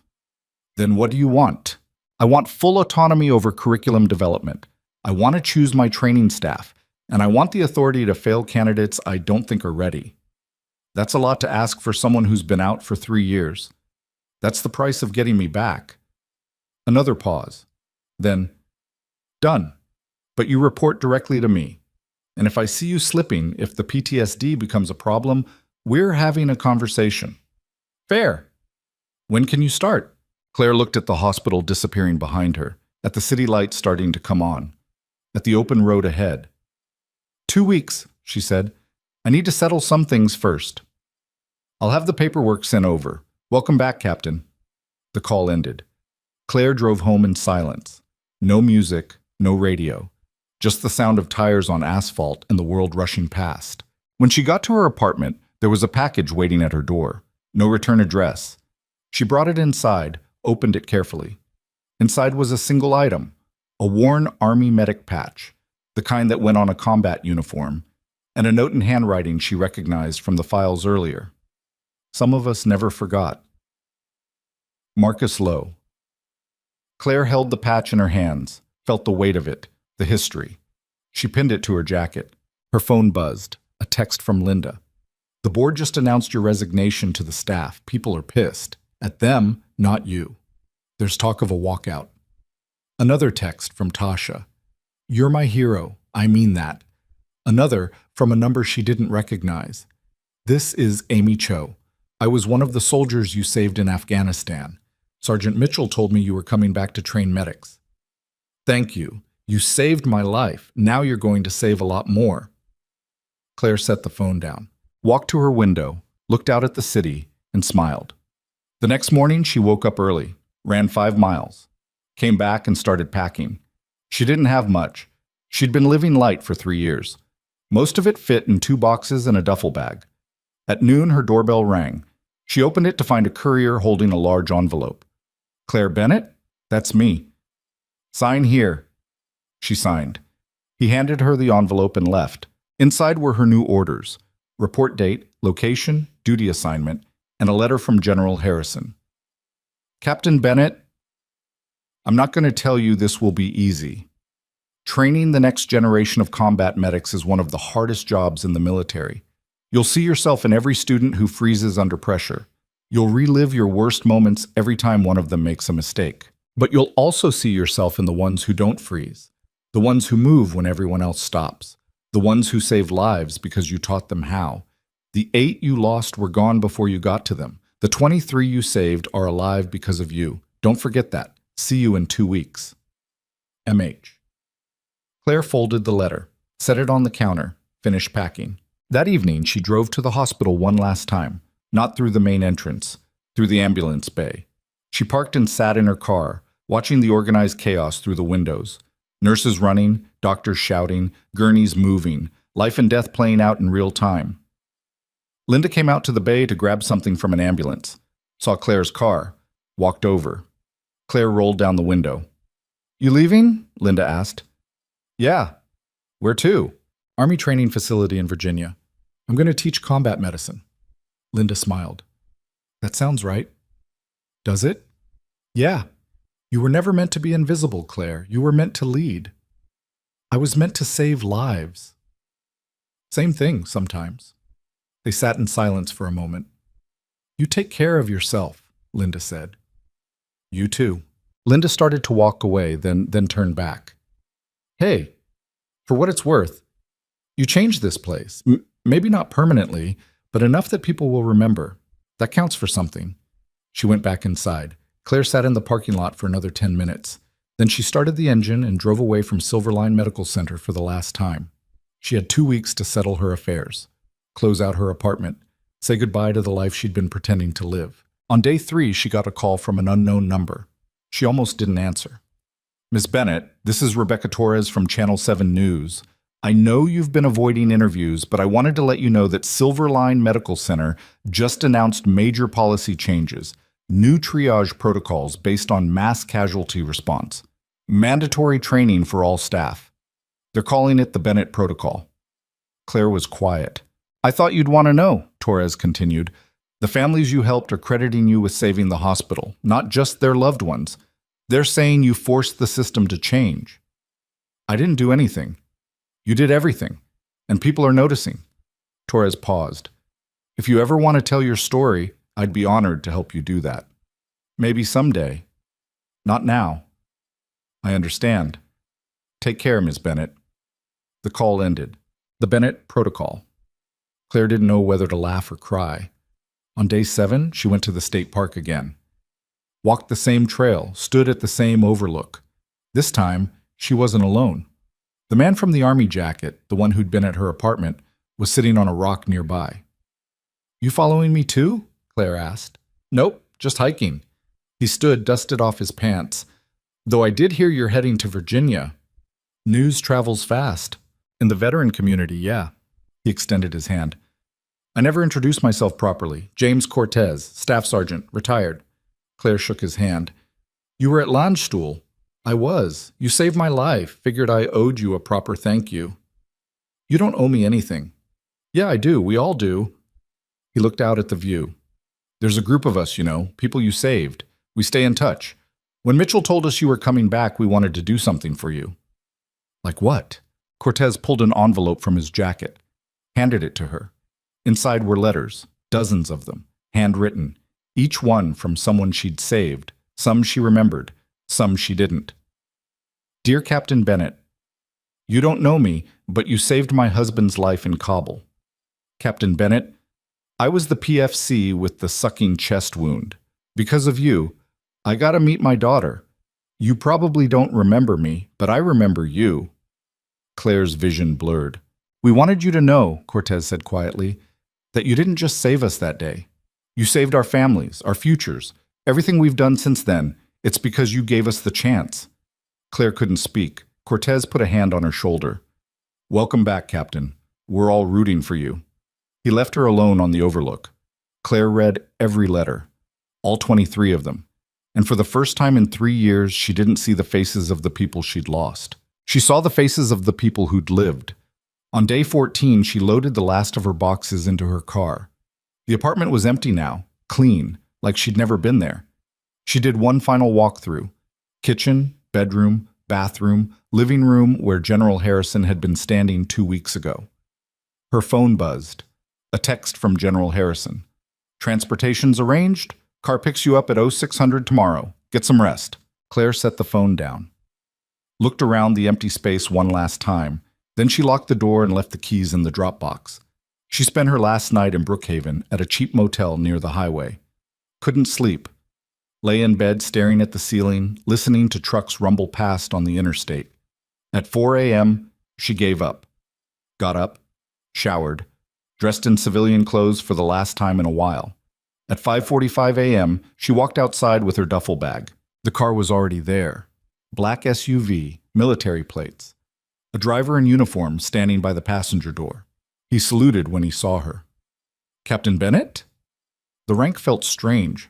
Then what do you want? I want full autonomy over curriculum development. I want to choose my training staff, and I want the authority to fail candidates I don't think are ready. That's a lot to ask for someone who's been out for 3 years. That's the price of getting me back. Another pause. Then, done. But you report directly to me. And if I see you slipping, if the PTSD becomes a problem, we're having a conversation. Fair. When can you start? Claire looked at the hospital disappearing behind her, at the city lights starting to come on. at the open road ahead. 2 weeks, she said. I need to settle some things first. I'll have the paperwork sent over. Welcome back, Captain. The call ended. Claire drove home in silence. No music, no radio. Just the sound of tires on asphalt and the world rushing past. When she got to her apartment, there was a package waiting at her door. No return address. She brought it inside, opened it carefully. Inside was a single item, a worn Army medic patch, the kind that went on a combat uniform, and a note in handwriting she recognized from the files earlier. Some of us never forgot. Marcus Lowe. Claire held the patch in her hands, felt the weight of it, the history. She pinned it to her jacket. Her phone buzzed, a text from Linda. The board just announced your resignation to the staff. People are pissed. At them, not you. There's talk of a walkout. Another text from Tasha. You're my hero. I mean that. Another from a number she didn't recognize. This is Amy Cho. I was one of the soldiers you saved in Afghanistan. Sergeant Mitchell told me you were coming back to train medics. Thank you. You saved my life. Now you're going to save a lot more. Claire set the phone down, walked to her window, looked out at the city, and smiled. The next morning, she woke up early, ran 5 miles, came back and started packing. She didn't have much. She'd been living light for 3 years. Most of it fit in 2 boxes and a duffel bag. At noon, her doorbell rang. She opened it to find a courier holding a large envelope. Claire Bennett? That's me. Sign here. She signed. He handed her the envelope and left. Inside were her new orders, report date, location, duty assignment, and a letter from General Harrison. Captain Bennett, I'm not going to tell you this will be easy. Training the next generation of combat medics is one of the hardest jobs in the military. You'll see yourself in every student who freezes under pressure. You'll relive your worst moments every time one of them makes a mistake. But you'll also see yourself in the ones who don't freeze, the ones who move when everyone else stops, the ones who save lives because you taught them how. The 8 you lost were gone before you got to them. The 23 you saved are alive because of you. Don't forget that. See you in 2 weeks. M.H. Claire folded the letter, set it on the counter, finished packing. That evening, she drove to the hospital one last time, not through the main entrance, through the ambulance bay. She parked and sat in her car, watching the organized chaos through the windows. Nurses running, doctors shouting, gurneys moving, life and death playing out in real time. Linda came out to the bay to grab something from an ambulance, saw Claire's car, walked over. Claire rolled down the window. You leaving? Linda asked. Yeah. Where to? Army training facility in Virginia. I'm going to teach combat medicine. Linda smiled. That sounds right. Does it? Yeah. You were never meant to be invisible, Claire. You were meant to lead. I was meant to save lives. Same thing sometimes. They sat in silence for a moment. You take care of yourself, Linda said. You too. Linda started to walk away, then turned back. Hey, for what it's worth, you changed this place. Maybe not permanently, but enough that people will remember. That counts for something. She went back inside. Claire sat in the parking lot for another 10 minutes. Then she started the engine and drove away from Silverline Medical Center for the last time. She had 2 weeks to settle her affairs, close out her apartment, say goodbye to the life she'd been pretending to live. On day 3, she got a call from an unknown number. She almost didn't answer. Miss Bennett, this is Rebecca Torres from Channel 7 News. I know you've been avoiding interviews, but I wanted to let you know that Silverline Medical Center just announced major policy changes, new triage protocols based on mass casualty response, mandatory training for all staff. They're calling it the Bennett Protocol. Claire was quiet. I thought you'd want to know, Torres continued. The families you helped are crediting you with saving the hospital, not just their loved ones. They're saying you forced the system to change. I didn't do anything. You did everything, and people are noticing. Torres paused. If you ever want to tell your story, I'd be honored to help you do that. Maybe someday. Not now. I understand. Take care, Miss Bennett. The call ended. The Bennett Protocol. Claire didn't know whether to laugh or cry. On day 7, she went to the state park again. Walked the same trail, stood at the same overlook. This time, she wasn't alone. The man from the army jacket, the one who'd been at her apartment, was sitting on a rock nearby. "You following me too?" Claire asked. "Nope, just hiking." He stood, dusted off his pants. "Though I did hear you're heading to Virginia." "News travels fast." "In the veteran community, yeah." He extended his hand. "I never introduced myself properly. James Cortez, Staff Sergeant, retired." Claire shook his hand. "You were at Landstuhl." "I was. You saved my life. Figured I owed you a proper thank you." "You don't owe me anything." "Yeah, I do. We all do." He looked out at the view. "There's a group of us, you know, people you saved. We stay in touch. When Mitchell told us you were coming back, we wanted to do something for you." "Like what?" Cortez pulled an envelope from his jacket, handed it to her. Inside were letters, dozens of them, handwritten, each one from someone she'd saved. Some she remembered, some she didn't. "Dear Captain Bennett, you don't know me, but you saved my husband's life in Kabul. Captain Bennett, I was the PFC with the sucking chest wound. Because of you, I got to meet my daughter. You probably don't remember me, but I remember you." Claire's vision blurred. "We wanted you to know," Cortez said quietly, "that you didn't just save us that day. You saved our families, our futures, everything we've done since then. It's because you gave us the chance." Claire couldn't speak. Cortez put a hand on her shoulder. "Welcome back, Captain. We're all rooting for you." He left her alone on the overlook. Claire read every letter, all 23 of them. And for the first time in 3 years, she didn't see the faces of the people she'd lost. She saw the faces of the people who'd lived. On day 14, she loaded the last of her boxes into her car. The apartment was empty now, clean, like she'd never been there. She did one final walkthrough. Kitchen, bedroom, bathroom, living room where General Harrison had been standing 2 weeks ago. Her phone buzzed. A text from General Harrison. "Transportation's arranged. Car picks you up at 0600 tomorrow. Get some rest." Claire set the phone down. Looked around the empty space one last time. Then she locked the door and left the keys in the drop box. She spent her last night in Brookhaven at a cheap motel near the highway. Couldn't sleep. Lay in bed staring at the ceiling, listening to trucks rumble past on the interstate. At 4 a.m., she gave up. Got up, showered, dressed in civilian clothes for the last time in a while. At 5:45 a.m., she walked outside with her duffel bag. The car was already there. Black SUV, military plates. A driver in uniform standing by the passenger door. He saluted when he saw her. "Captain Bennett?" The rank felt strange,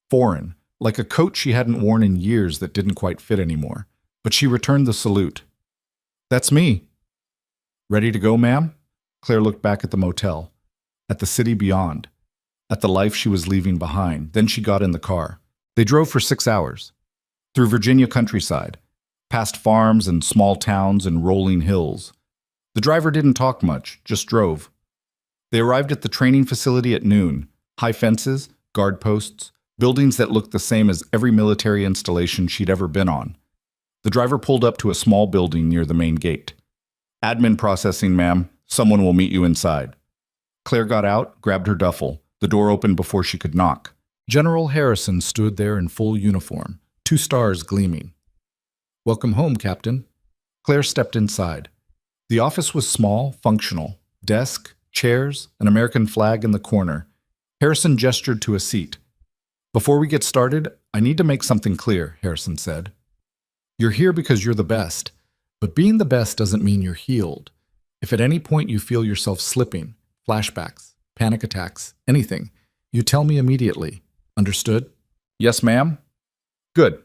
foreign, like a coat she hadn't worn in years that didn't quite fit anymore. But she returned the salute. "That's me." "Ready to go, ma'am?" Claire looked back at the motel, at the city beyond, at the life she was leaving behind. Then she got in the car. They drove for 6 hours. Through Virginia countryside, past farms and small towns and rolling hills. The driver didn't talk much, just drove. They arrived at the training facility at noon. High fences, guard posts, buildings that looked the same as every military installation she'd ever been on. The driver pulled up to a small building near the main gate. "Admin processing, ma'am. Someone will meet you inside." Claire got out, grabbed her duffel. The door opened before she could knock. General Harrison stood there in full uniform, 2 stars gleaming. "Welcome home, Captain." Claire stepped inside. The office was small, functional. Desk, chairs, an American flag in the corner. Harrison gestured to a seat. "Before we get started, I need to make something clear," Harrison said. "You're here because you're the best, but being the best doesn't mean you're healed. If at any point you feel yourself slipping, flashbacks, panic attacks, anything, you tell me immediately. Understood?" "Yes, ma'am." "Good.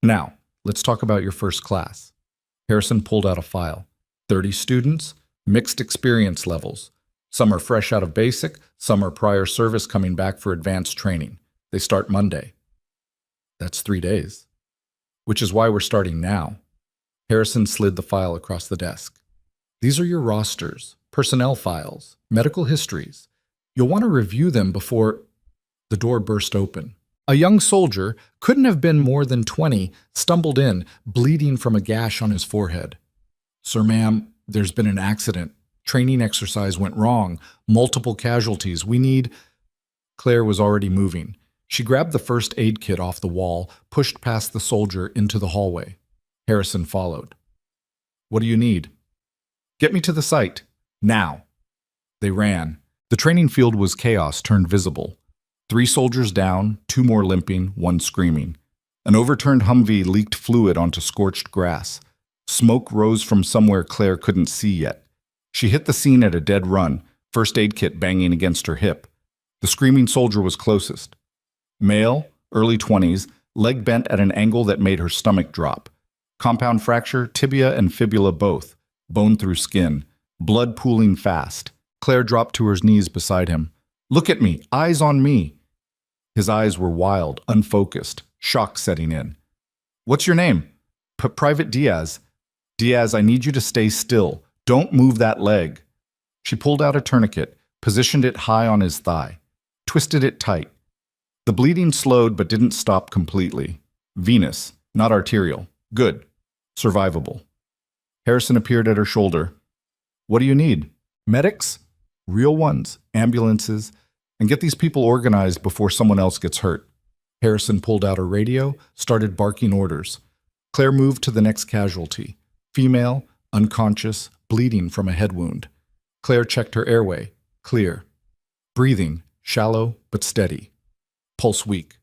Now, let's talk about your first class." Harrison pulled out a file. 30 students, mixed experience levels. Some are fresh out of basic, some are prior service coming back for advanced training. They start Monday. That's 3 days. Which is why we're starting now. Harrison slid the file across the desk. "These are your rosters, personnel files, medical histories. You'll want to review them before—" The door burst open. A young soldier, couldn't have been more than 20, stumbled in, bleeding from a gash on his forehead. "Sir, ma'am, there's been an accident. Training exercise went wrong. Multiple casualties. We need—" Claire was already moving. She grabbed the first aid kit off the wall, pushed past the soldier into the hallway. Harrison followed. "What do you need?" Get me to the site. Now. They ran. The training field was chaos turned visible. 3 soldiers down, 2 more limping, 1 screaming. An overturned Humvee leaked fluid onto scorched grass. Smoke rose from somewhere Claire couldn't see yet. She hit the scene at a dead run, first aid kit banging against her hip. The screaming soldier was closest. Male, early 20s, leg bent at an angle that made her stomach drop. Compound fracture, tibia and fibula both, bone through skin, blood pooling fast. Claire dropped to her knees beside him. "Look at me, eyes on me." His eyes were wild, unfocused, shock setting in. "What's your name?" "Private Diaz." "Diaz, I need you to stay still. Don't move that leg." She pulled out a tourniquet, positioned it high on his thigh, twisted it tight. The bleeding slowed but didn't stop completely. Venous, not arterial. Good. Survivable. Harrison appeared at her shoulder. "What do you need?" "Medics? Real ones, ambulances, and get these people organized before someone else gets hurt." Harrison pulled out a radio, started barking orders. Claire moved to the next casualty. Female, unconscious, bleeding from a head wound. Claire checked her airway. Clear. Breathing, shallow but steady. Pulse weak.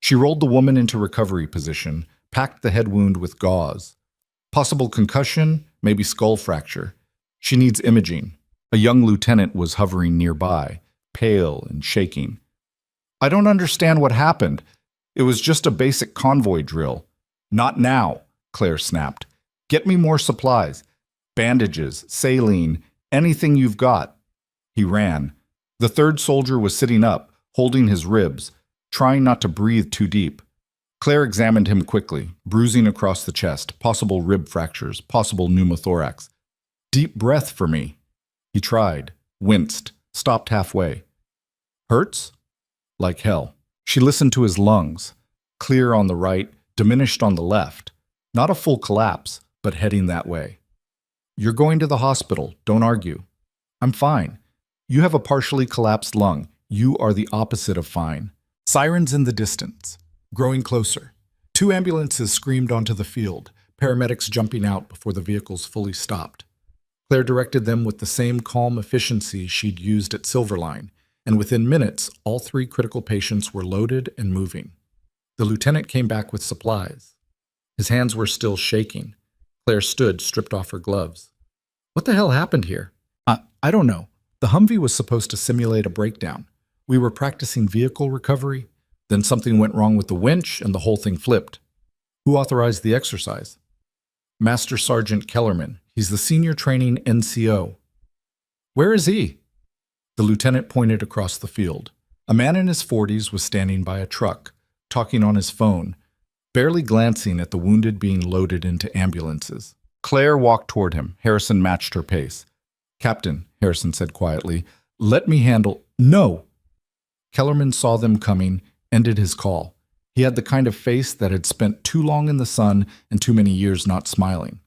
She rolled the woman into recovery position, packed the head wound with gauze. Possible concussion, maybe skull fracture. She needs imaging. A young lieutenant was hovering nearby, pale and shaking. "I don't understand what happened. It was just a basic convoy drill." "Not now," Claire snapped. "Get me more supplies. Bandages, saline, anything you've got." He ran. The 3rd soldier was sitting up, holding his ribs, trying not to breathe too deep. Claire examined him quickly, bruising across the chest, possible rib fractures, possible pneumothorax. "Deep breath for me." He tried, winced, stopped halfway. "Hurts?" "Like hell." She listened to his lungs, clear on the right, diminished on the left. Not a full collapse, but heading that way. "You're going to the hospital, don't argue." "I'm fine." "You have a partially collapsed lung. You are the opposite of fine." Sirens in the distance, growing closer. 2 ambulances screamed onto the field, paramedics jumping out before the vehicles fully stopped. Claire directed them with the same calm efficiency she'd used at Silverline, and within minutes, all 3 critical patients were loaded and moving. The lieutenant came back with supplies. His hands were still shaking. Claire stood, stripped off her gloves. "What the hell happened here?" I don't know. The Humvee was supposed to simulate a breakdown. We were practicing vehicle recovery. Then something went wrong with the winch, and the whole thing flipped." "Who authorized the exercise?" "Master Sergeant Kellerman. He's the senior training NCO." "Where is he?" The lieutenant pointed across the field. A man in his 40s was standing by a truck, talking on his phone, barely glancing at the wounded being loaded into ambulances. Claire walked toward him. Harrison matched her pace. "Captain," Harrison said quietly, "let me handle—" "No!" Kellerman saw them coming, ended his call. He had the kind of face that had spent too long in the sun and too many years not smiling.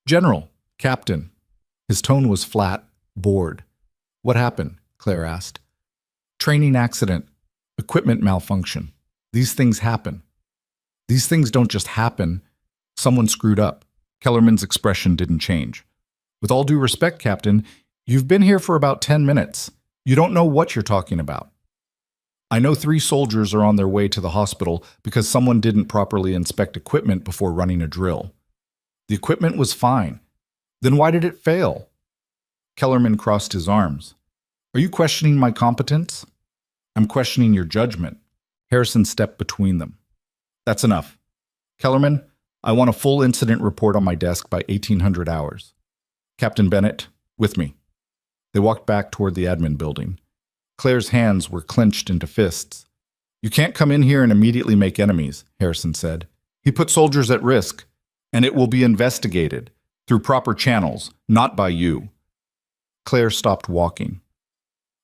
"General, Captain." His tone was flat, bored. "What happened?" Claire asked. "Training accident. Equipment malfunction. These things happen." "These things don't just happen. Someone screwed up." Kellerman's expression didn't change. "With all due respect, Captain, you've been here for about 10 minutes. You don't know what you're talking about." "I know 3 soldiers are on their way to the hospital because someone didn't properly inspect equipment before running a drill." "The equipment was fine. Then why did it fail?" Kellerman crossed his arms. "Are you questioning my competence?" "I'm questioning your judgment." Harrison stepped between them. "That's enough. Kellerman, I want a full incident report on my desk by 1800 hours. Captain Bennett, with me." They walked back toward the admin building. Claire's hands were clenched into fists. "You can't come in here and immediately make enemies," Harrison said. "He put soldiers at risk, and it will be investigated through proper channels, not by you." Claire stopped walking.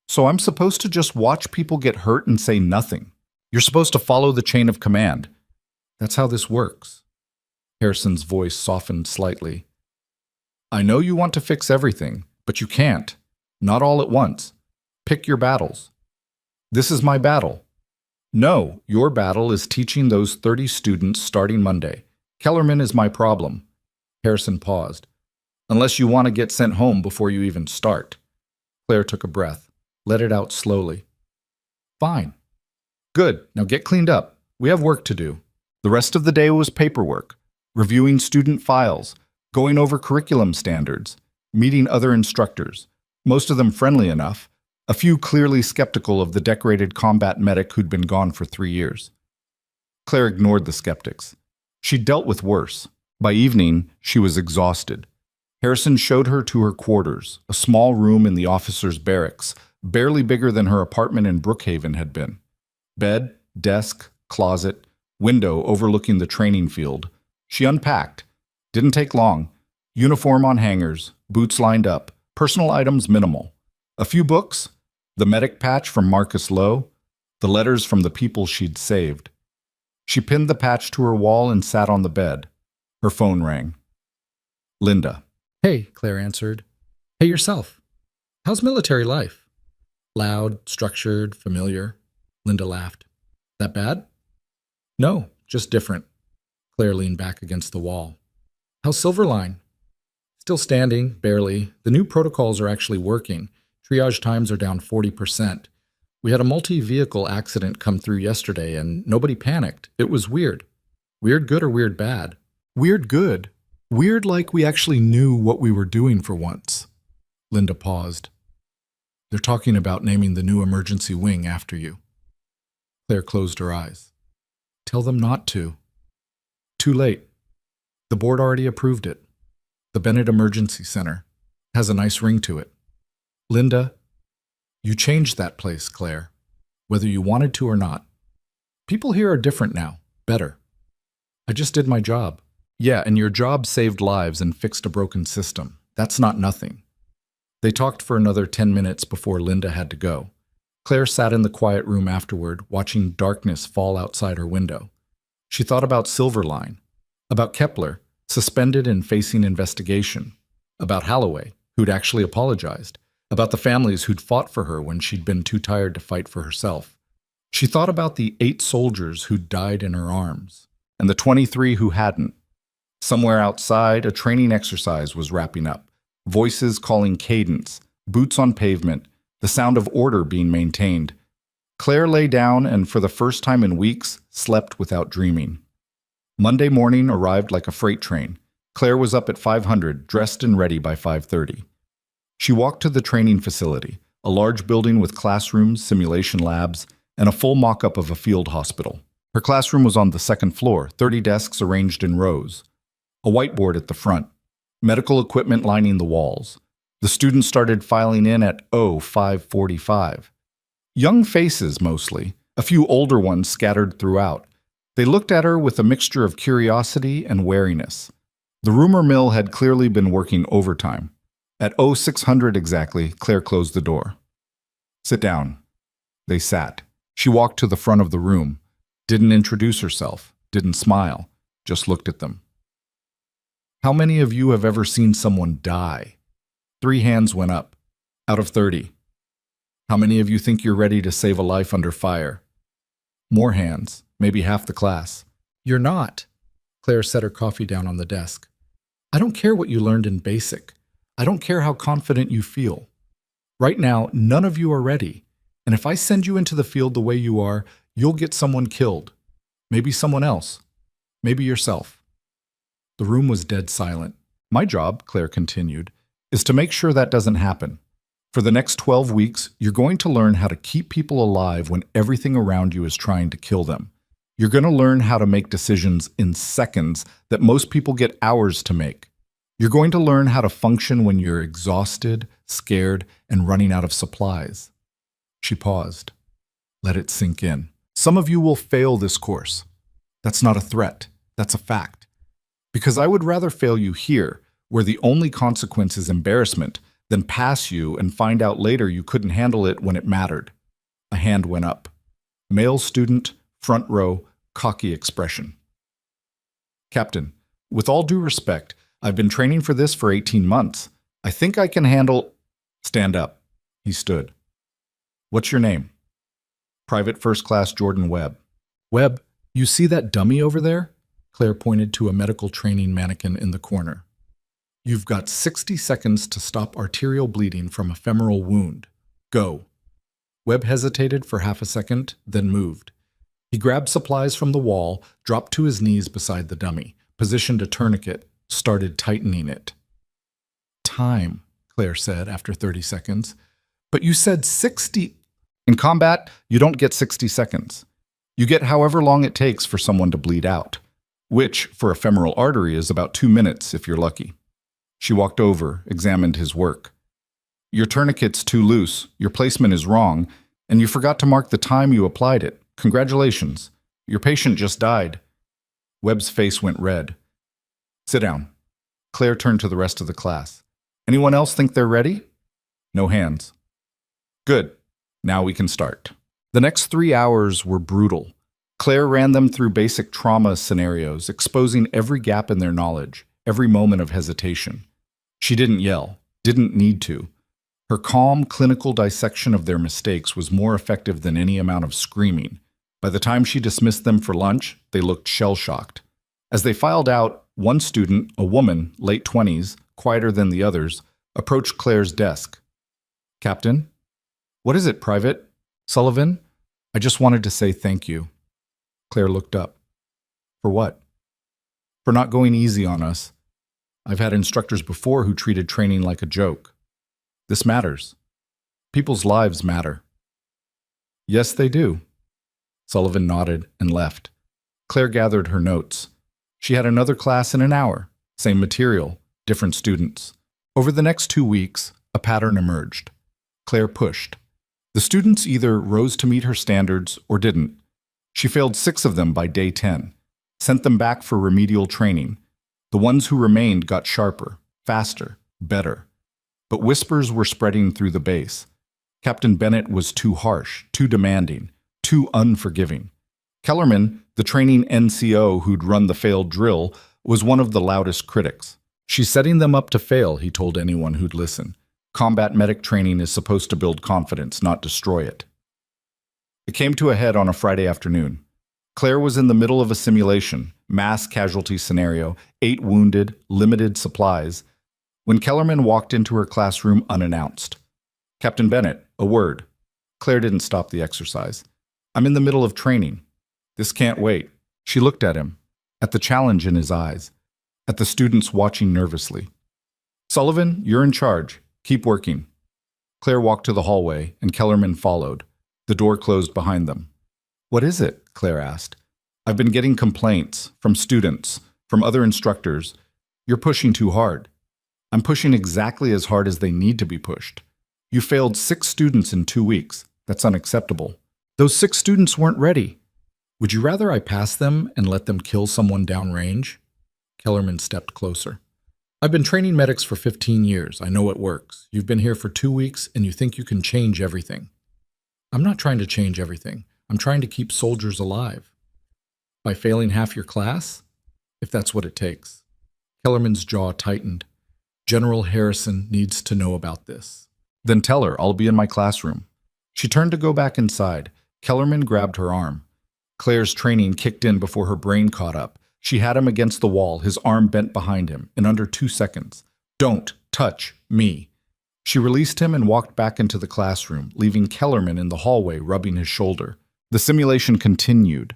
"So I'm supposed to just watch people get hurt and say nothing? You're supposed to follow the chain of command. That's how this works." Harrison's voice softened slightly. "I know you want to fix everything, but you can't. Not all at once. Pick your battles." "This is my battle." "No, your battle is teaching those 30 students starting Monday. Kellerman is my problem." Harrison paused. Unless you want to get sent home before you even start. Claire took a breath, let it out slowly. Fine. Good, now get cleaned up. We have work to do. The rest of the day was paperwork, reviewing student files, going over curriculum standards, meeting other instructors, most of them friendly enough, a few clearly skeptical of the decorated combat medic who'd been gone for 3 years. Claire ignored the skeptics. She'd dealt with worse. By evening, she was exhausted. Harrison showed her to her quarters, a small room in the officers' barracks, barely bigger than her apartment in Brookhaven had been. Bed, desk, closet, window overlooking the training field. She unpacked. Didn't take long. Uniform on hangers, boots lined up, personal items minimal. A few books, the medic patch from Marcus Lowe, the letters from the people she'd saved. She pinned the patch to her wall and sat on the bed. Her phone rang. Linda. Hey, Claire answered. Hey yourself. How's military life? Loud, structured, familiar. Linda laughed. That bad? No, just different. Claire leaned back against the wall. How's Silverline? Still standing, barely. The new protocols are actually working. Triage times are down 40%. We had a multi-vehicle accident come through yesterday and nobody panicked. It was weird. Weird good or weird bad? Weird good. Weird like we actually knew what we were doing for once. Linda paused. They're talking about naming the new emergency wing after you. Claire closed her eyes. Tell them not to. Too late. The board already approved it. The Bennett Emergency Center has a nice ring to it. Linda, you changed that place, Claire, whether you wanted to or not. People here are different now, better. I just did my job. Yeah, and your job saved lives and fixed a broken system. That's not nothing. They talked for another 10 minutes before Linda had to go. Claire sat in the quiet room afterward, watching darkness fall outside her window. She thought about Silverline, about Kepler, suspended and facing investigation, about Holloway, who'd actually apologized, about the families who'd fought for her when she'd been too tired to fight for herself. She thought about the 8 soldiers who'd died in her arms, and the 23 who hadn't. Somewhere outside, a training exercise was wrapping up. Voices calling cadence, boots on pavement, the sound of order being maintained. Claire lay down and, for the first time in weeks, slept without dreaming. Monday morning arrived like a freight train. Claire was up at 500, dressed and ready by 5:30. She walked to the training facility, a large building with classrooms, simulation labs, and a full mock-up of a field hospital. Her classroom was on the second floor, 30 desks arranged in rows. A whiteboard at the front, medical equipment lining the walls. The students started filing in at 5:45. Young faces, mostly, a few older ones scattered throughout. They looked at her with a mixture of curiosity and wariness. The rumor mill had clearly been working overtime. At 0600 exactly, Claire closed the door. Sit down. They sat. She walked to the front of the room, didn't introduce herself, didn't smile, just looked at them. How many of you have ever seen someone die? 3 hands went up, out of 30. How many of you think you're ready to save a life under fire? More hands, maybe half the class. You're not. Claire set her coffee down on the desk. I don't care what you learned in basic. I don't care how confident you feel. Right now, none of you are ready. And if I send you into the field the way you are, you'll get someone killed. Maybe someone else. Maybe yourself. The room was dead silent. My job, Claire continued, is to make sure that doesn't happen. For the next 12 weeks, you're going to learn how to keep people alive when everything around you is trying to kill them. You're going to learn how to make decisions in seconds that most people get hours to make. You're going to learn how to function when you're exhausted, scared, and running out of supplies. She paused. Let it sink in. Some of you will fail this course. That's not a threat. That's a fact. Because I would rather fail you here, where the only consequence is embarrassment, than pass you and find out later you couldn't handle it when it mattered. A hand went up. Male student, front row, cocky expression. Captain, with all due respect, I've been training for this for 18 months. I think I can handle... Stand up. He stood. What's your name? Private First Class Jordan Webb. Webb, you see that dummy over there? Claire pointed to a medical training mannequin in the corner. You've got 60 seconds to stop arterial bleeding from a femoral wound. Go. Webb hesitated for half a second, then moved. He grabbed supplies from the wall, dropped to his knees beside the dummy, positioned a tourniquet, started tightening it. Time, Claire said after 30 seconds. But you said 60. In combat, you don't get 60 seconds. You get however long it takes for someone to bleed out, which, for a femoral artery, is about 2 minutes if you're lucky. She walked over, examined his work. Your tourniquet's too loose, your placement is wrong, and you forgot to mark the time you applied it. Congratulations. Your patient just died. Webb's face went red. Sit down. Claire turned to the rest of the class. Anyone else think they're ready? No hands. Good. Now we can start. The next 3 hours were brutal. Claire ran them through basic trauma scenarios, exposing every gap in their knowledge, every moment of hesitation. She didn't yell, didn't need to. Her calm, clinical dissection of their mistakes was more effective than any amount of screaming. By the time she dismissed them for lunch, they looked shell-shocked. As they filed out, one student, a woman, late 20s, quieter than the others, approached Claire's desk. Captain? What is it, Private? Sullivan? I just wanted to say thank you. Claire looked up. For what? For not going easy on us. I've had instructors before who treated training like a joke. This matters. People's lives matter. Yes, they do. Sullivan nodded and left. Claire gathered her notes. She had another class in an hour. Same material, different students. Over the next 2 weeks, a pattern emerged. Claire pushed. The students either rose to meet her standards or didn't. She failed 6 of them by day 10, sent them back for remedial training. The ones who remained got sharper, faster, better. But whispers were spreading through the base. Captain Bennett was too harsh, too demanding, too unforgiving. Kellerman, the training NCO who'd run the failed drill, was one of the loudest critics. She's setting them up to fail, he told anyone who'd listen. Combat medic training is supposed to build confidence, not destroy it. It came to a head on a Friday afternoon. Claire was in the middle of a simulation, mass casualty scenario, 8 wounded, limited supplies, when Kellerman walked into her classroom unannounced. Captain Bennett, a word. Claire didn't stop the exercise. I'm in the middle of training. This can't wait. She looked at him, at the challenge in his eyes, at the students watching nervously. Sullivan, you're in charge. Keep working. Claire walked to the hallway, and Kellerman followed. The door closed behind them. What is it? Claire asked. I've been getting complaints from students, from other instructors. You're pushing too hard. I'm pushing exactly as hard as they need to be pushed. You failed 6 students in 2 weeks. That's unacceptable. Those 6 students weren't ready. Would you rather I pass them and let them kill someone downrange? Kellerman stepped closer. I've been training medics for 15 years. I know it works. You've been here for 2 weeks and you think you can change everything. I'm not trying to change everything. I'm trying to keep soldiers alive. By failing half your class? If that's what it takes. Kellerman's jaw tightened. General Harrison needs to know about this. Then tell her I'll be in my classroom. She turned to go back inside. Kellerman grabbed her arm. Claire's training kicked in before her brain caught up. She had him against the wall, his arm bent behind him, in under 2 seconds. Don't touch me. She released him and walked back into the classroom, leaving Kellerman in the hallway rubbing his shoulder. The simulation continued.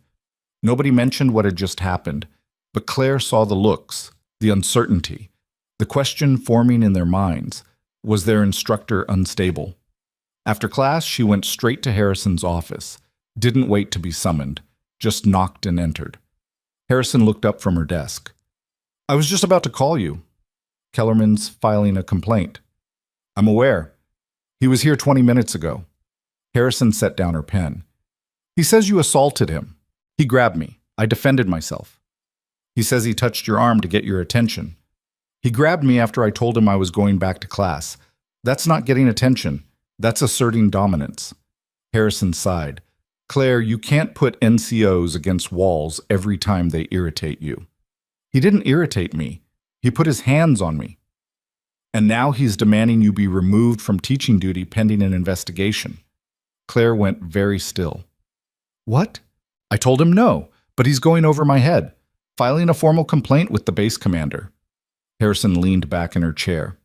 Nobody mentioned what had just happened, but Claire saw the looks, the uncertainty, the question forming in their minds. Was their instructor unstable? After class, she went straight to Harrison's office, didn't wait to be summoned, just knocked and entered. Harrison looked up from her desk. I was just about to call you. Kellerman's filing a complaint. I'm aware. He was here 20 minutes ago. Harrison set down her pen. He says you assaulted him. He grabbed me. I defended myself. He says he touched your arm to get your attention. He grabbed me after I told him I was going back to class. That's not getting attention. That's asserting dominance. Harrison sighed. Claire, you can't put NCOs against walls every time they irritate you. He didn't irritate me. He put his hands on me. And now he's demanding you be removed from teaching duty pending an investigation. Claire went very still. What? I told him no, but he's going over my head, filing a formal complaint with the base commander. Harrison leaned back in her chair.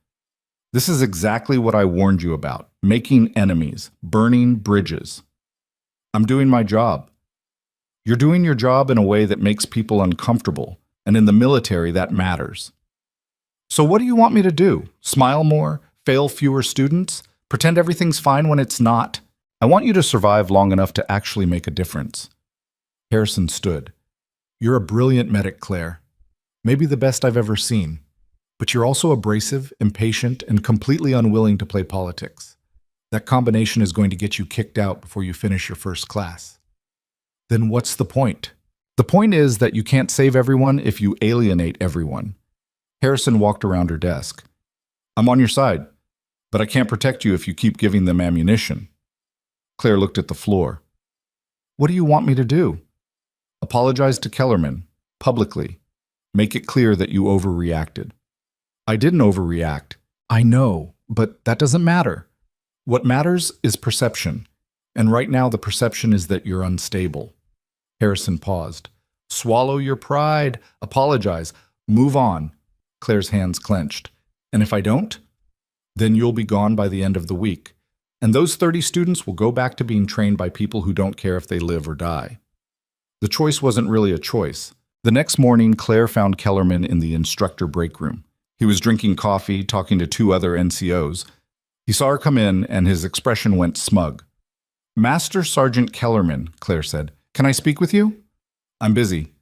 This is exactly what I warned you about. Making enemies, burning bridges. I'm doing my job. You're doing your job in a way that makes people uncomfortable, and in the military that matters. So what do you want me to do? Smile more? Fail fewer students? Pretend everything's fine when it's not? I want you to survive long enough to actually make a difference. Harrison stood. You're a brilliant medic, Claire. Maybe the best I've ever seen. But you're also abrasive, impatient, and completely unwilling to play politics. That combination is going to get you kicked out before you finish your first class. Then what's the point? The point is that you can't save everyone if you alienate everyone. Harrison walked around her desk. I'm on your side, but I can't protect you if you keep giving them ammunition. Claire looked at the floor. What do you want me to do? Apologize to Kellerman, publicly. Make it clear that you overreacted. I didn't overreact. I know, but that doesn't matter. What matters is perception, and right now the perception is that you're unstable. Harrison paused. Swallow your pride. Apologize. Move on. Claire's hands clenched. And if I don't? Then you'll be gone by the end of the week. And those 30 students will go back to being trained by people who don't care if they live or die. The choice wasn't really a choice. The next morning, Claire found Kellerman in the instructor break room. He was drinking coffee, talking to 2 other NCOs. He saw her come in, and his expression went smug. Master Sergeant Kellerman, Claire said, can I speak with you? I'm busy.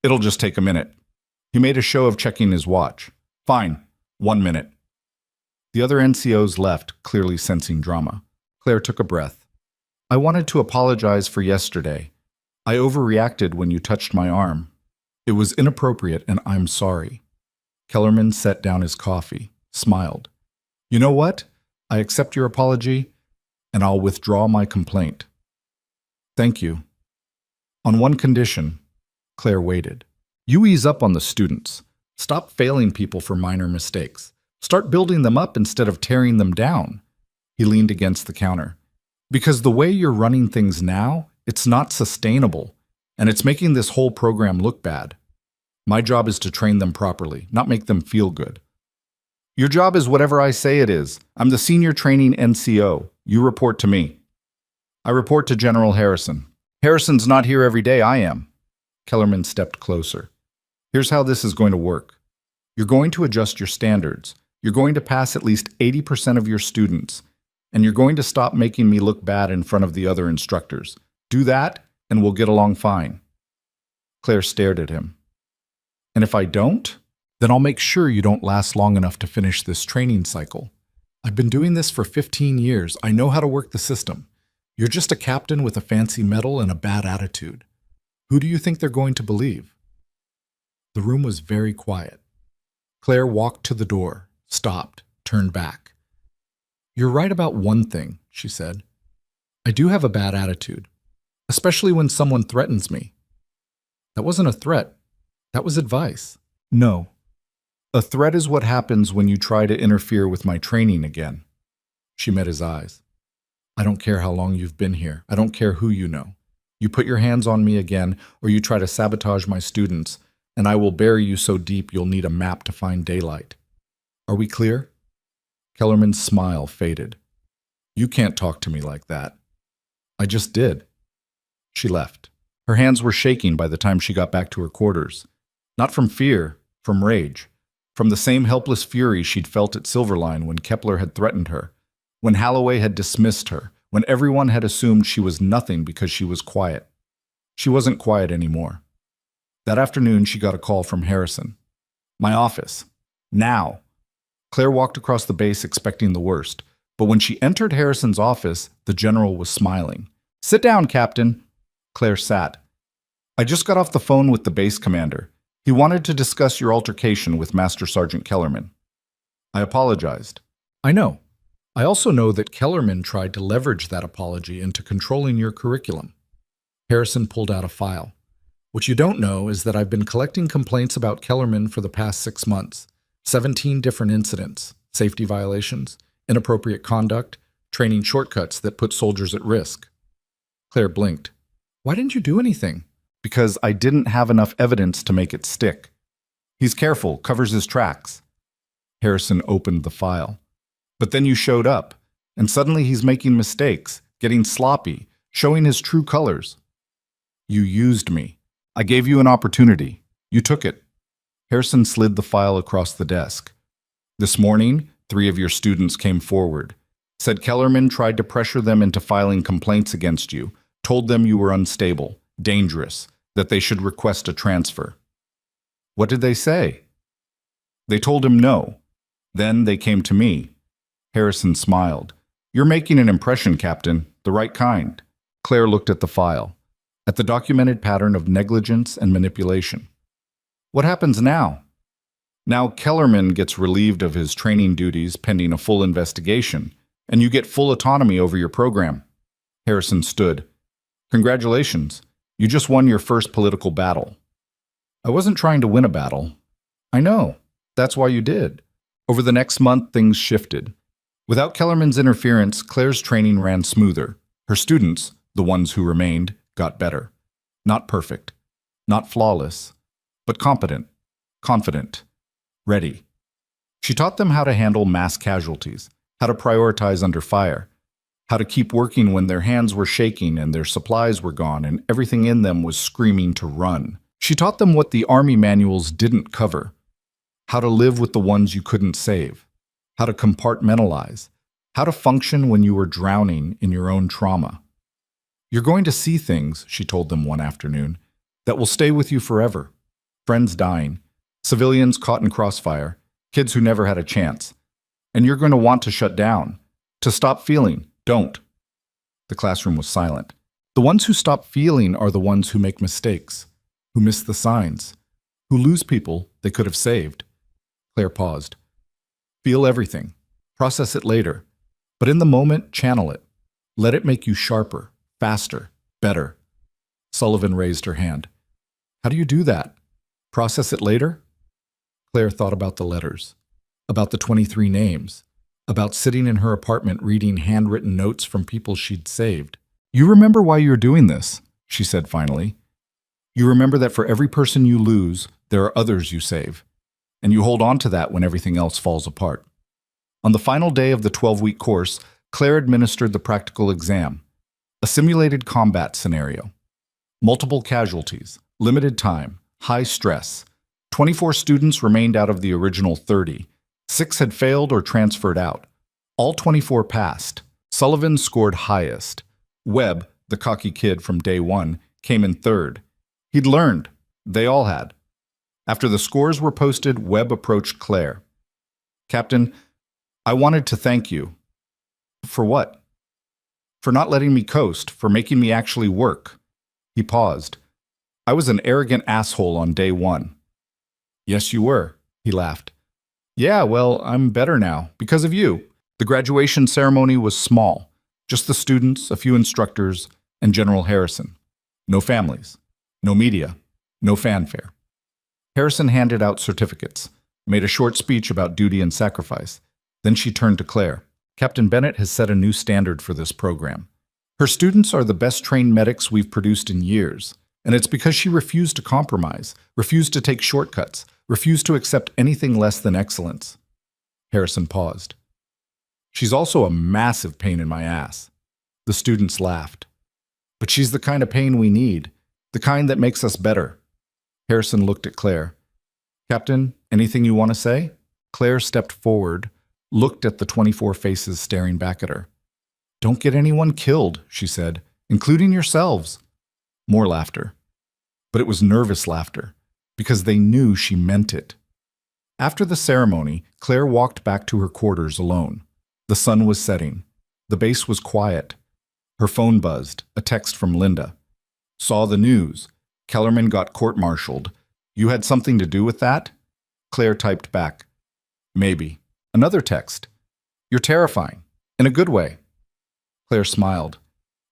It'll just take a minute. He made a show of checking his watch. Fine, 1 minute. The other NCOs left, clearly sensing drama. Claire took a breath. I wanted to apologize for yesterday. I overreacted when you touched my arm. It was inappropriate, and I'm sorry. Kellerman set down his coffee, smiled. You know what? I accept your apology, and I'll withdraw my complaint. Thank you. On one condition. Claire waited. You ease up on the students. Stop failing people for minor mistakes. Start building them up instead of tearing them down. He leaned against the counter. Because the way you're running things now, it's not sustainable, and it's making this whole program look bad. My job is to train them properly, not make them feel good. Your job is whatever I say it is. I'm the senior training NCO. You report to me. I report to General Harrison. Harrison's not here every day, I am. Kellerman stepped closer. Here's how this is going to work. You're going to adjust your standards. You're going to pass at least 80% of your students, and you're going to stop making me look bad in front of the other instructors. Do that, and we'll get along fine. Claire stared at him. And if I don't, then I'll make sure you don't last long enough to finish this training cycle. I've been doing this for 15 years. I know how to work the system. You're just a captain with a fancy medal and a bad attitude. Who do you think they're going to believe? The room was very quiet. Claire walked to the door, stopped, turned back. You're right about one thing, she said. I do have a bad attitude, especially when someone threatens me. That wasn't a threat. That was advice. No. A threat is what happens when you try to interfere with my training again. She met his eyes. I don't care how long you've been here. I don't care who you know. You put your hands on me again, or you try to sabotage my students, and I will bury you so deep you'll need a map to find daylight. Are we clear? Kellerman's smile faded. You can't talk to me like that. I just did. She left. Her hands were shaking by the time she got back to her quarters. Not from fear, from rage. From the same helpless fury she'd felt at Silverline when Kepler had threatened her, when Holloway had dismissed her, when everyone had assumed she was nothing because she was quiet. She wasn't quiet anymore. That afternoon, she got a call from Harrison. My office. Now. Claire walked across the base expecting the worst, but when she entered Harrison's office, the general was smiling. Sit down, Captain. Claire sat. I just got off the phone with the base commander. He wanted to discuss your altercation with Master Sergeant Kellerman. I apologized. I know. I also know that Kellerman tried to leverage that apology into controlling your curriculum. Harrison pulled out a file. What you don't know is that I've been collecting complaints about Kellerman for the past 6 months. 17 different incidents, safety violations, inappropriate conduct, training shortcuts that put soldiers at risk. Claire blinked. Why didn't you do anything? Because I didn't have enough evidence to make it stick. He's careful, covers his tracks. Harrison opened the file. But then you showed up, and suddenly he's making mistakes, getting sloppy, showing his true colors. You used me. I gave you an opportunity. You took it. Harrison slid the file across the desk. This morning, 3 of your students came forward, said Kellerman tried to pressure them into filing complaints against you, told them you were unstable, dangerous, that they should request a transfer. What did they say? They told him no. Then they came to me. Harrison smiled. You're making an impression, Captain, the right kind. Claire looked at the file, at the documented pattern of negligence and manipulation. What happens now? Now Kellerman gets relieved of his training duties pending a full investigation, and you get full autonomy over your program. Harrison stood. Congratulations. You just won your first political battle. I wasn't trying to win a battle. I know. That's why you did. Over the next month, things shifted. Without Kellerman's interference, Claire's training ran smoother. Her students, the ones who remained, got better. Not perfect, not flawless, but competent, confident, ready. She taught them how to handle mass casualties, how to prioritize under fire, how to keep working when their hands were shaking and their supplies were gone and everything in them was screaming to run. She taught them what the Army manuals didn't cover, how to live with the ones you couldn't save, how to compartmentalize, how to function when you were drowning in your own trauma. You're going to see things, she told them one afternoon, that will stay with you forever. Friends dying, civilians caught in crossfire, kids who never had a chance. And you're going to want to shut down, to stop feeling. Don't. The classroom was silent. The ones who stop feeling are the ones who make mistakes, who miss the signs, who lose people they could have saved. Claire paused. Feel everything. Process it later. But in the moment, channel it. Let it make you sharper, faster, better. Sullivan raised her hand. How do you do that? Process it later? Claire thought about the letters, about the 23 names, about sitting in her apartment reading handwritten notes from people she'd saved. You remember why you're doing this, she said finally. You remember that for every person you lose, there are others you save, and you hold on to that when everything else falls apart. On the final day of the 12-week course, Claire administered the practical exam, a simulated combat scenario. Multiple casualties, limited time, high stress. 24 students remained out of the original 30. 6 had failed or transferred out. All 24 passed. Sullivan scored highest. Webb, the cocky kid from day one, came in third. He'd learned. They all had. After the scores were posted, Webb approached Claire. Captain, I wanted to thank you. For what? For not letting me coast, for making me actually work. He paused. I was an arrogant asshole on day one. Yes, you were, he laughed. Yeah, well, I'm better now, because of you. The graduation ceremony was small. Just the students, a few instructors, and General Harrison. No families, no media, no fanfare. Harrison handed out certificates, made a short speech about duty and sacrifice. Then she turned to Claire. Captain Bennett has set a new standard for this program. Her students are the best trained medics we've produced in years, and it's because she refused to compromise, refused to take shortcuts, refused to accept anything less than excellence. Harrison paused. She's also a massive pain in my ass. The students laughed. But she's the kind of pain we need, the kind that makes us better. Harrison looked at Claire. Captain, anything you want to say? Claire stepped forward, looked at the 24 faces staring back at her. Don't get anyone killed, she said, including yourselves. More laughter. But it was nervous laughter, because they knew she meant it. After the ceremony, Claire walked back to her quarters alone. The sun was setting. The base was quiet. Her phone buzzed, a text from Linda. Saw the news. Kellerman got court-martialed. You had something to do with that? Claire typed back. Maybe. Another text. You're terrifying. In a good way. Claire smiled.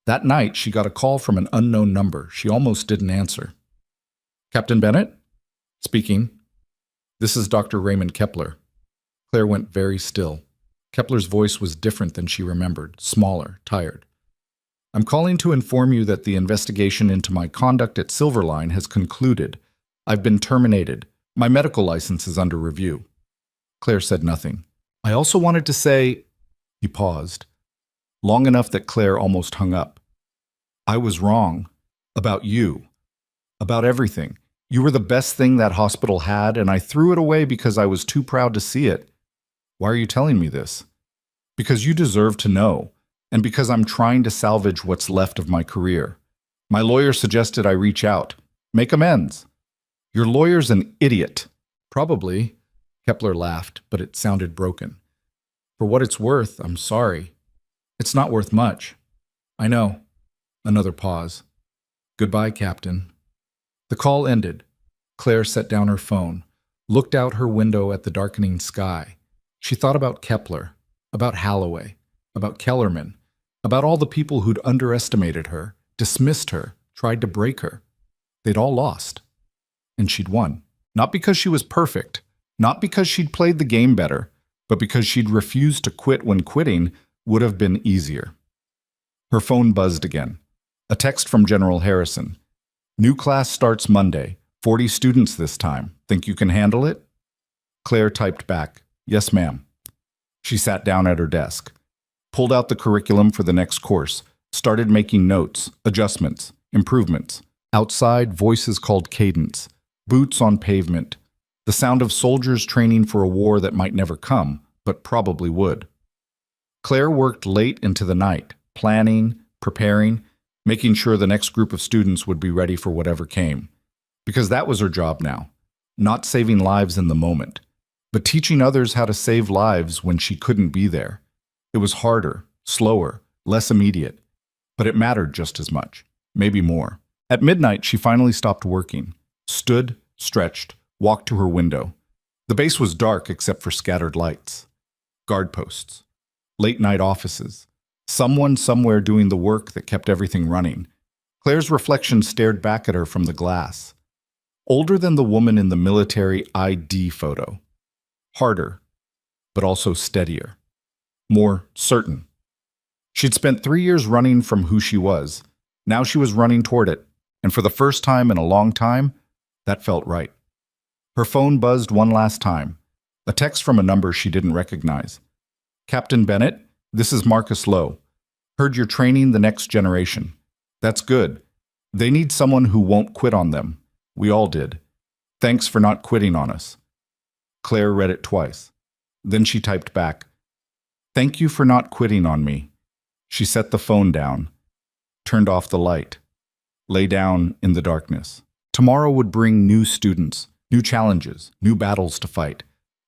That night, she got a call from an unknown number. She almost didn't answer. Captain Bennett? Speaking. This is Dr. Raymond Kepler. Claire went very still. Kepler's voice was different than she remembered, smaller, tired. I'm calling to inform you that the investigation into my conduct at Silverline has concluded. I've been terminated. My medical license is under review. Claire said nothing. I also wanted to say, he paused, long enough that Claire almost hung up. I was wrong. About you. About everything. You were the best thing that hospital had, and I threw it away because I was too proud to see it. Why are you telling me this? Because you deserve to know, and because I'm trying to salvage what's left of my career. My lawyer suggested I reach out, make amends. Your lawyer's an idiot. Probably. Kepler laughed, but it sounded broken. For what it's worth, I'm sorry. It's not worth much. I know. Another pause. Goodbye, Captain. The call ended. Claire set down her phone, looked out her window at the darkening sky. She thought about Kepler, about Holloway, about Kellerman, about all the people who'd underestimated her, dismissed her, tried to break her. They'd all lost. And she'd won. Not because she was perfect, not because she'd played the game better, but because she'd refused to quit when quitting would have been easier. Her phone buzzed again. A text from General Harrison. New class starts Monday. 40 students this time. Think you can handle it? Claire typed back, yes, ma'am. She sat down at her desk, pulled out the curriculum for the next course, started making notes, adjustments, improvements. Outside, voices called cadence, boots on pavement, the sound of soldiers training for a war that might never come, but probably would. Claire worked late into the night, planning, preparing, making sure the next group of students would be ready for whatever came. Because that was her job now, not saving lives in the moment, but teaching others how to save lives when she couldn't be there. It was harder, slower, less immediate, but it mattered just as much, maybe more. At midnight, she finally stopped working, stood, stretched, walked to her window. The base was dark except for scattered lights. Guard posts, late-night offices, someone somewhere doing the work that kept everything running. Claire's reflection stared back at her from the glass. Older than the woman in the military ID photo. Harder, but also steadier. More certain. She'd spent 3 years running from who she was. Now she was running toward it. And for the first time in a long time, that felt right. Her phone buzzed one last time. A text from a number she didn't recognize. Captain Bennett, this is Marcus Lowe. Heard you're training the next generation. That's good. They need someone who won't quit on them. We all did. Thanks for not quitting on us. Claire read it twice. Then she typed back, thank you for not quitting on me. She set the phone down, turned off the light, lay down in the darkness. Tomorrow would bring new students, new challenges, new battles to fight.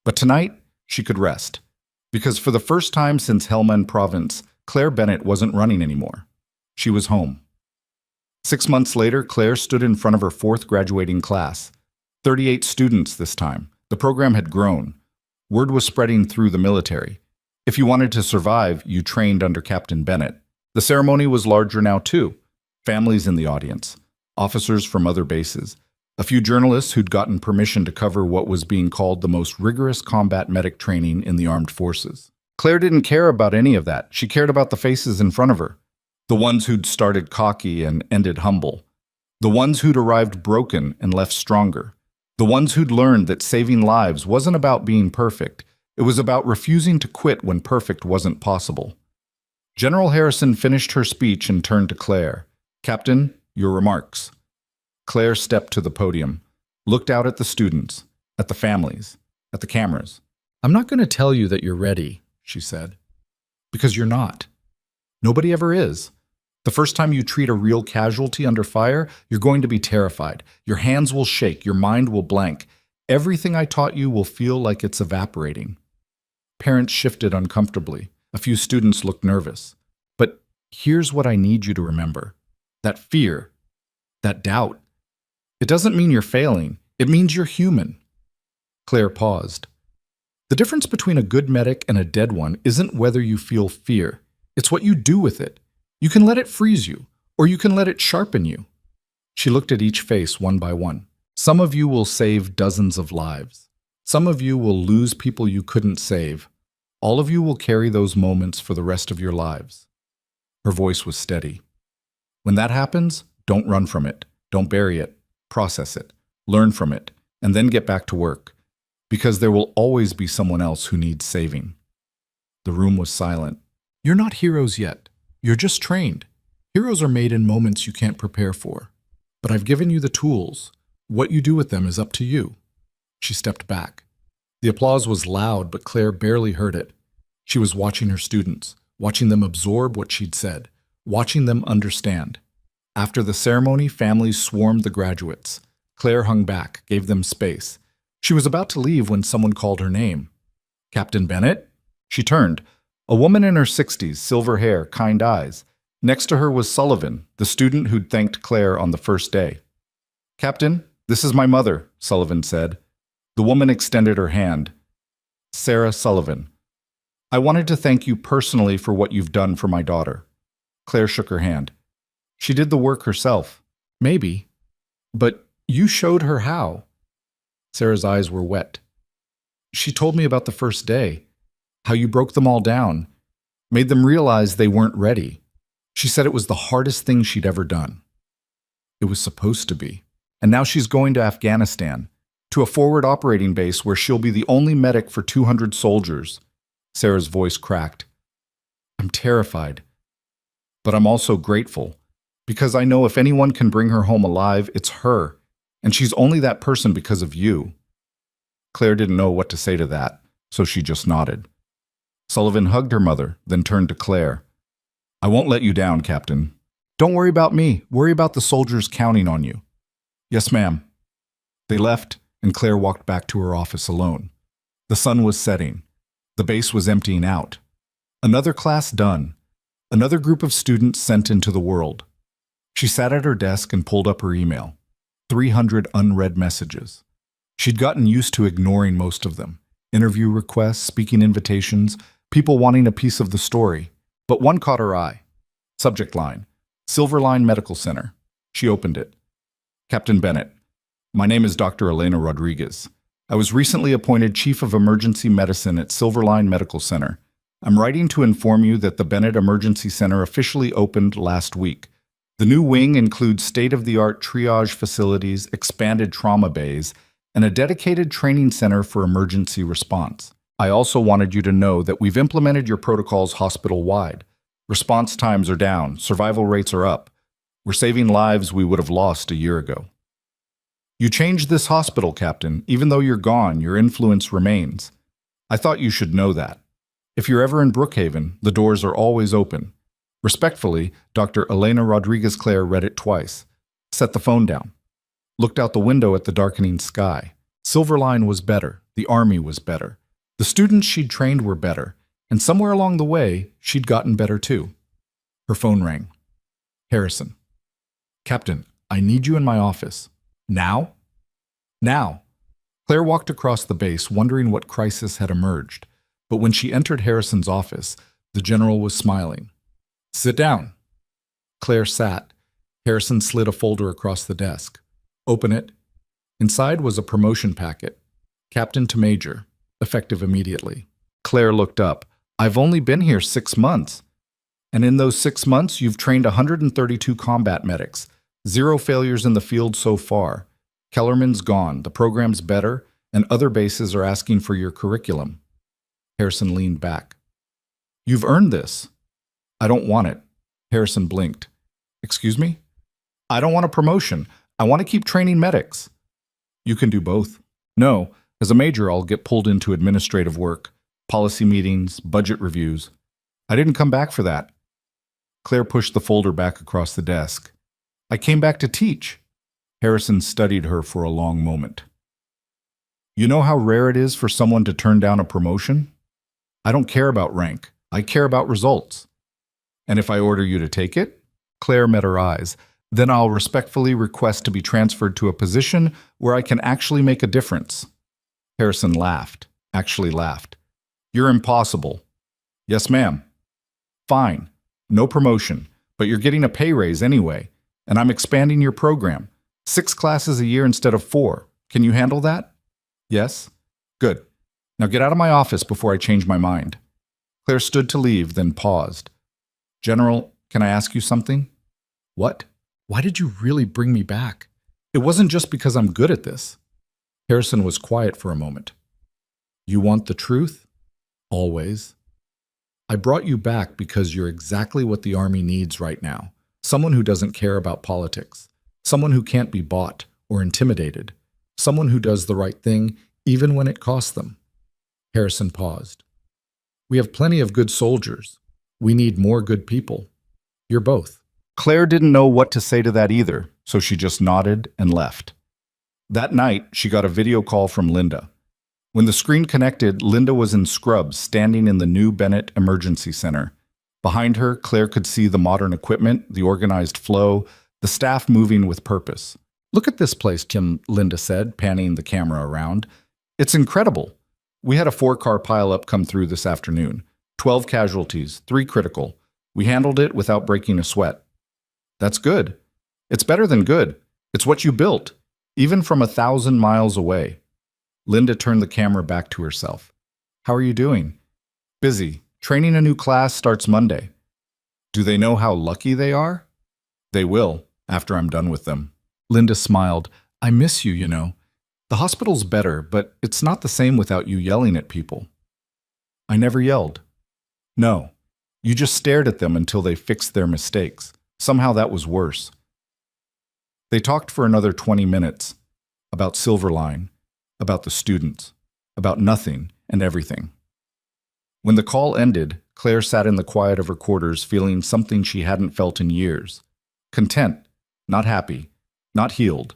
But tonight, she could rest. Because for the first time since Helmand Province, Claire Bennett wasn't running anymore. She was home. 6 months later, Claire stood in front of her 4th graduating class. 38 students this time. The program had grown. Word was spreading through the military. If you wanted to survive, you trained under Captain Bennett. The ceremony was larger now too. Families in the audience. Officers from other bases. A few journalists who'd gotten permission to cover what was being called the most rigorous combat medic training in the armed forces. Claire didn't care about any of that. She cared about the faces in front of her. The ones who'd started cocky and ended humble. The ones who'd arrived broken and left stronger. The ones who'd learned that saving lives wasn't about being perfect. It was about refusing to quit when perfect wasn't possible. General Harrison finished her speech and turned to Claire. Captain, your remarks. Claire stepped to the podium, looked out at the students, at the families, at the cameras. I'm not going to tell you that you're ready, she said, because you're not. Nobody ever is. The first time you treat a real casualty under fire, you're going to be terrified. Your hands will shake, your mind will blank. Everything I taught you will feel like it's evaporating. Parents shifted uncomfortably. A few students looked nervous. But here's what I need you to remember. That fear, that doubt, it doesn't mean you're failing. It means you're human. Claire paused. The difference between a good medic and a dead one isn't whether you feel fear. It's what you do with it. You can let it freeze you, or you can let it sharpen you. She looked at each face one by one. Some of you will save dozens of lives. Some of you will lose people you couldn't save. All of you will carry those moments for the rest of your lives. Her voice was steady. When that happens, don't run from it. Don't bury it. Process it. Learn from it. and then get back to work, because there will always be someone else who needs saving. The room was silent. You're not heroes yet. You're just trained. Heroes are made in moments you can't prepare for. But I've given you the tools. What you do with them is up to you. She stepped back. The applause was loud, but Claire barely heard it. She was watching her students, watching them absorb what she'd said, watching them understand. After the ceremony, families swarmed the graduates. Claire hung back, gave them space. She was about to leave when someone called her name. Captain Bennett? She turned. A woman in her 60s, silver hair, kind eyes. Next to her was Sullivan, the student who'd thanked Claire on the first day. Captain, this is my mother, Sullivan said. The woman extended her hand. Sarah Sullivan. I wanted to thank you personally for what you've done for my daughter. Claire shook her hand. She did the work herself. Maybe. But you showed her how. Sarah's eyes were wet. She told me about the first day, how you broke them all down, made them realize they weren't ready. She said it was the hardest thing she'd ever done. It was supposed to be. And now she's going to Afghanistan, to a forward operating base where she'll be the only medic for 200 soldiers. Sarah's voice cracked. I'm terrified. But I'm also grateful, because I know if anyone can bring her home alive, it's her, and she's only that person because of you. Claire didn't know what to say to that, so she just nodded. Sullivan hugged her mother, then turned to Claire. I won't let you down, Captain. Don't worry about me. Worry about the soldiers counting on you. Yes, ma'am. They left, and Claire walked back to her office alone. The sun was setting. The base was emptying out. Another class done. Another group of students sent into the world. She sat at her desk and pulled up her email. 300 unread messages. She'd gotten used to ignoring most of them. Interview requests, speaking invitations, people wanting a piece of the story. But one caught her eye. Subject line, Silverline Medical Center. She opened it. Captain Bennett, my name is Dr. Elena Rodriguez. I was recently appointed Chief of Emergency Medicine at Silverline Medical Center. I'm writing to inform you that the Bennett Emergency Center officially opened last week. The new wing includes state-of-the-art triage facilities, expanded trauma bays, and a dedicated training center for emergency response. I also wanted you to know that we've implemented your protocols hospital-wide. Response times are down, survival rates are up. We're saving lives we would have lost a year ago. You changed this hospital, Captain. Even though you're gone, your influence remains. I thought you should know that. If you're ever in Brookhaven, the doors are always open. Respectfully, Dr. Elena Rodriguez Claire read it twice, set the phone down, looked out the window at the darkening sky. Silverline was better. The Army was better. The students she'd trained were better. And somewhere along the way, she'd gotten better too. Her phone rang. Harrison. Captain, I need you in my office. Now? Now. Claire walked across the base, wondering what crisis had emerged. But when she entered Harrison's office, the general was smiling. Sit down. Claire sat. Harrison slid a folder across the desk. Open it. Inside was a promotion packet. Captain to Major, effective immediately. Claire looked up. I've only been here 6 months. And in those 6 months, you've trained 132 combat medics. 0 failures in the field so far. Kellerman's gone, the program's better, and other bases are asking for your curriculum. Harrison leaned back. You've earned this. I don't want it. Harrison blinked. Excuse me? I don't want a promotion. I want to keep training medics. You can do both. No, as a major, I'll get pulled into administrative work, policy meetings, budget reviews. I didn't come back for that. Claire pushed the folder back across the desk. I came back to teach. Harrison studied her for a long moment. You know how rare it is for someone to turn down a promotion? I don't care about rank. I care about results. And if I order you to take it? Claire met her eyes. Then I'll respectfully request to be transferred to a position where I can actually make a difference. Harrison laughed, actually laughed. You're impossible. Yes, ma'am. Fine. No promotion, but you're getting a pay raise anyway, and I'm expanding your program. 6 classes a year instead of 4. Can you handle that? Yes? Good. Now get out of my office before I change my mind. Claire stood to leave, then paused. General, can I ask you something? What? Why did you really bring me back? It wasn't just because I'm good at this. Harrison was quiet for a moment. You want the truth? Always. I brought you back because you're exactly what the Army needs right now. Someone who doesn't care about politics. Someone who can't be bought or intimidated. Someone who does the right thing even when it costs them. Harrison paused. We have plenty of good soldiers. We need more good people. You're both. Claire didn't know what to say to that either, so she just nodded and left. That night, she got a video call from Linda. When the screen connected, Linda was in scrubs standing in the new Bennett Emergency Center. Behind her, Claire could see the modern equipment, the organized flow, the staff moving with purpose. Look at this place, Linda said, panning the camera around. It's incredible. We had a 4-car pileup come through this afternoon. 12 casualties, 3 critical. We handled it without breaking a sweat. That's good. It's better than good. It's what you built, even from 1,000 miles away. Linda turned the camera back to herself. How are you doing? Busy. Training a new class starts Monday. Do they know how lucky they are? They will, after I'm done with them. Linda smiled. I miss you, you know. The hospital's better, but it's not the same without you yelling at people. I never yelled. No, you just stared at them until they fixed their mistakes. Somehow that was worse. They talked for another 20 minutes about Silverline, about the students, about nothing and everything. When the call ended, Claire sat in the quiet of her quarters feeling something she hadn't felt in years. Content, not happy, not healed,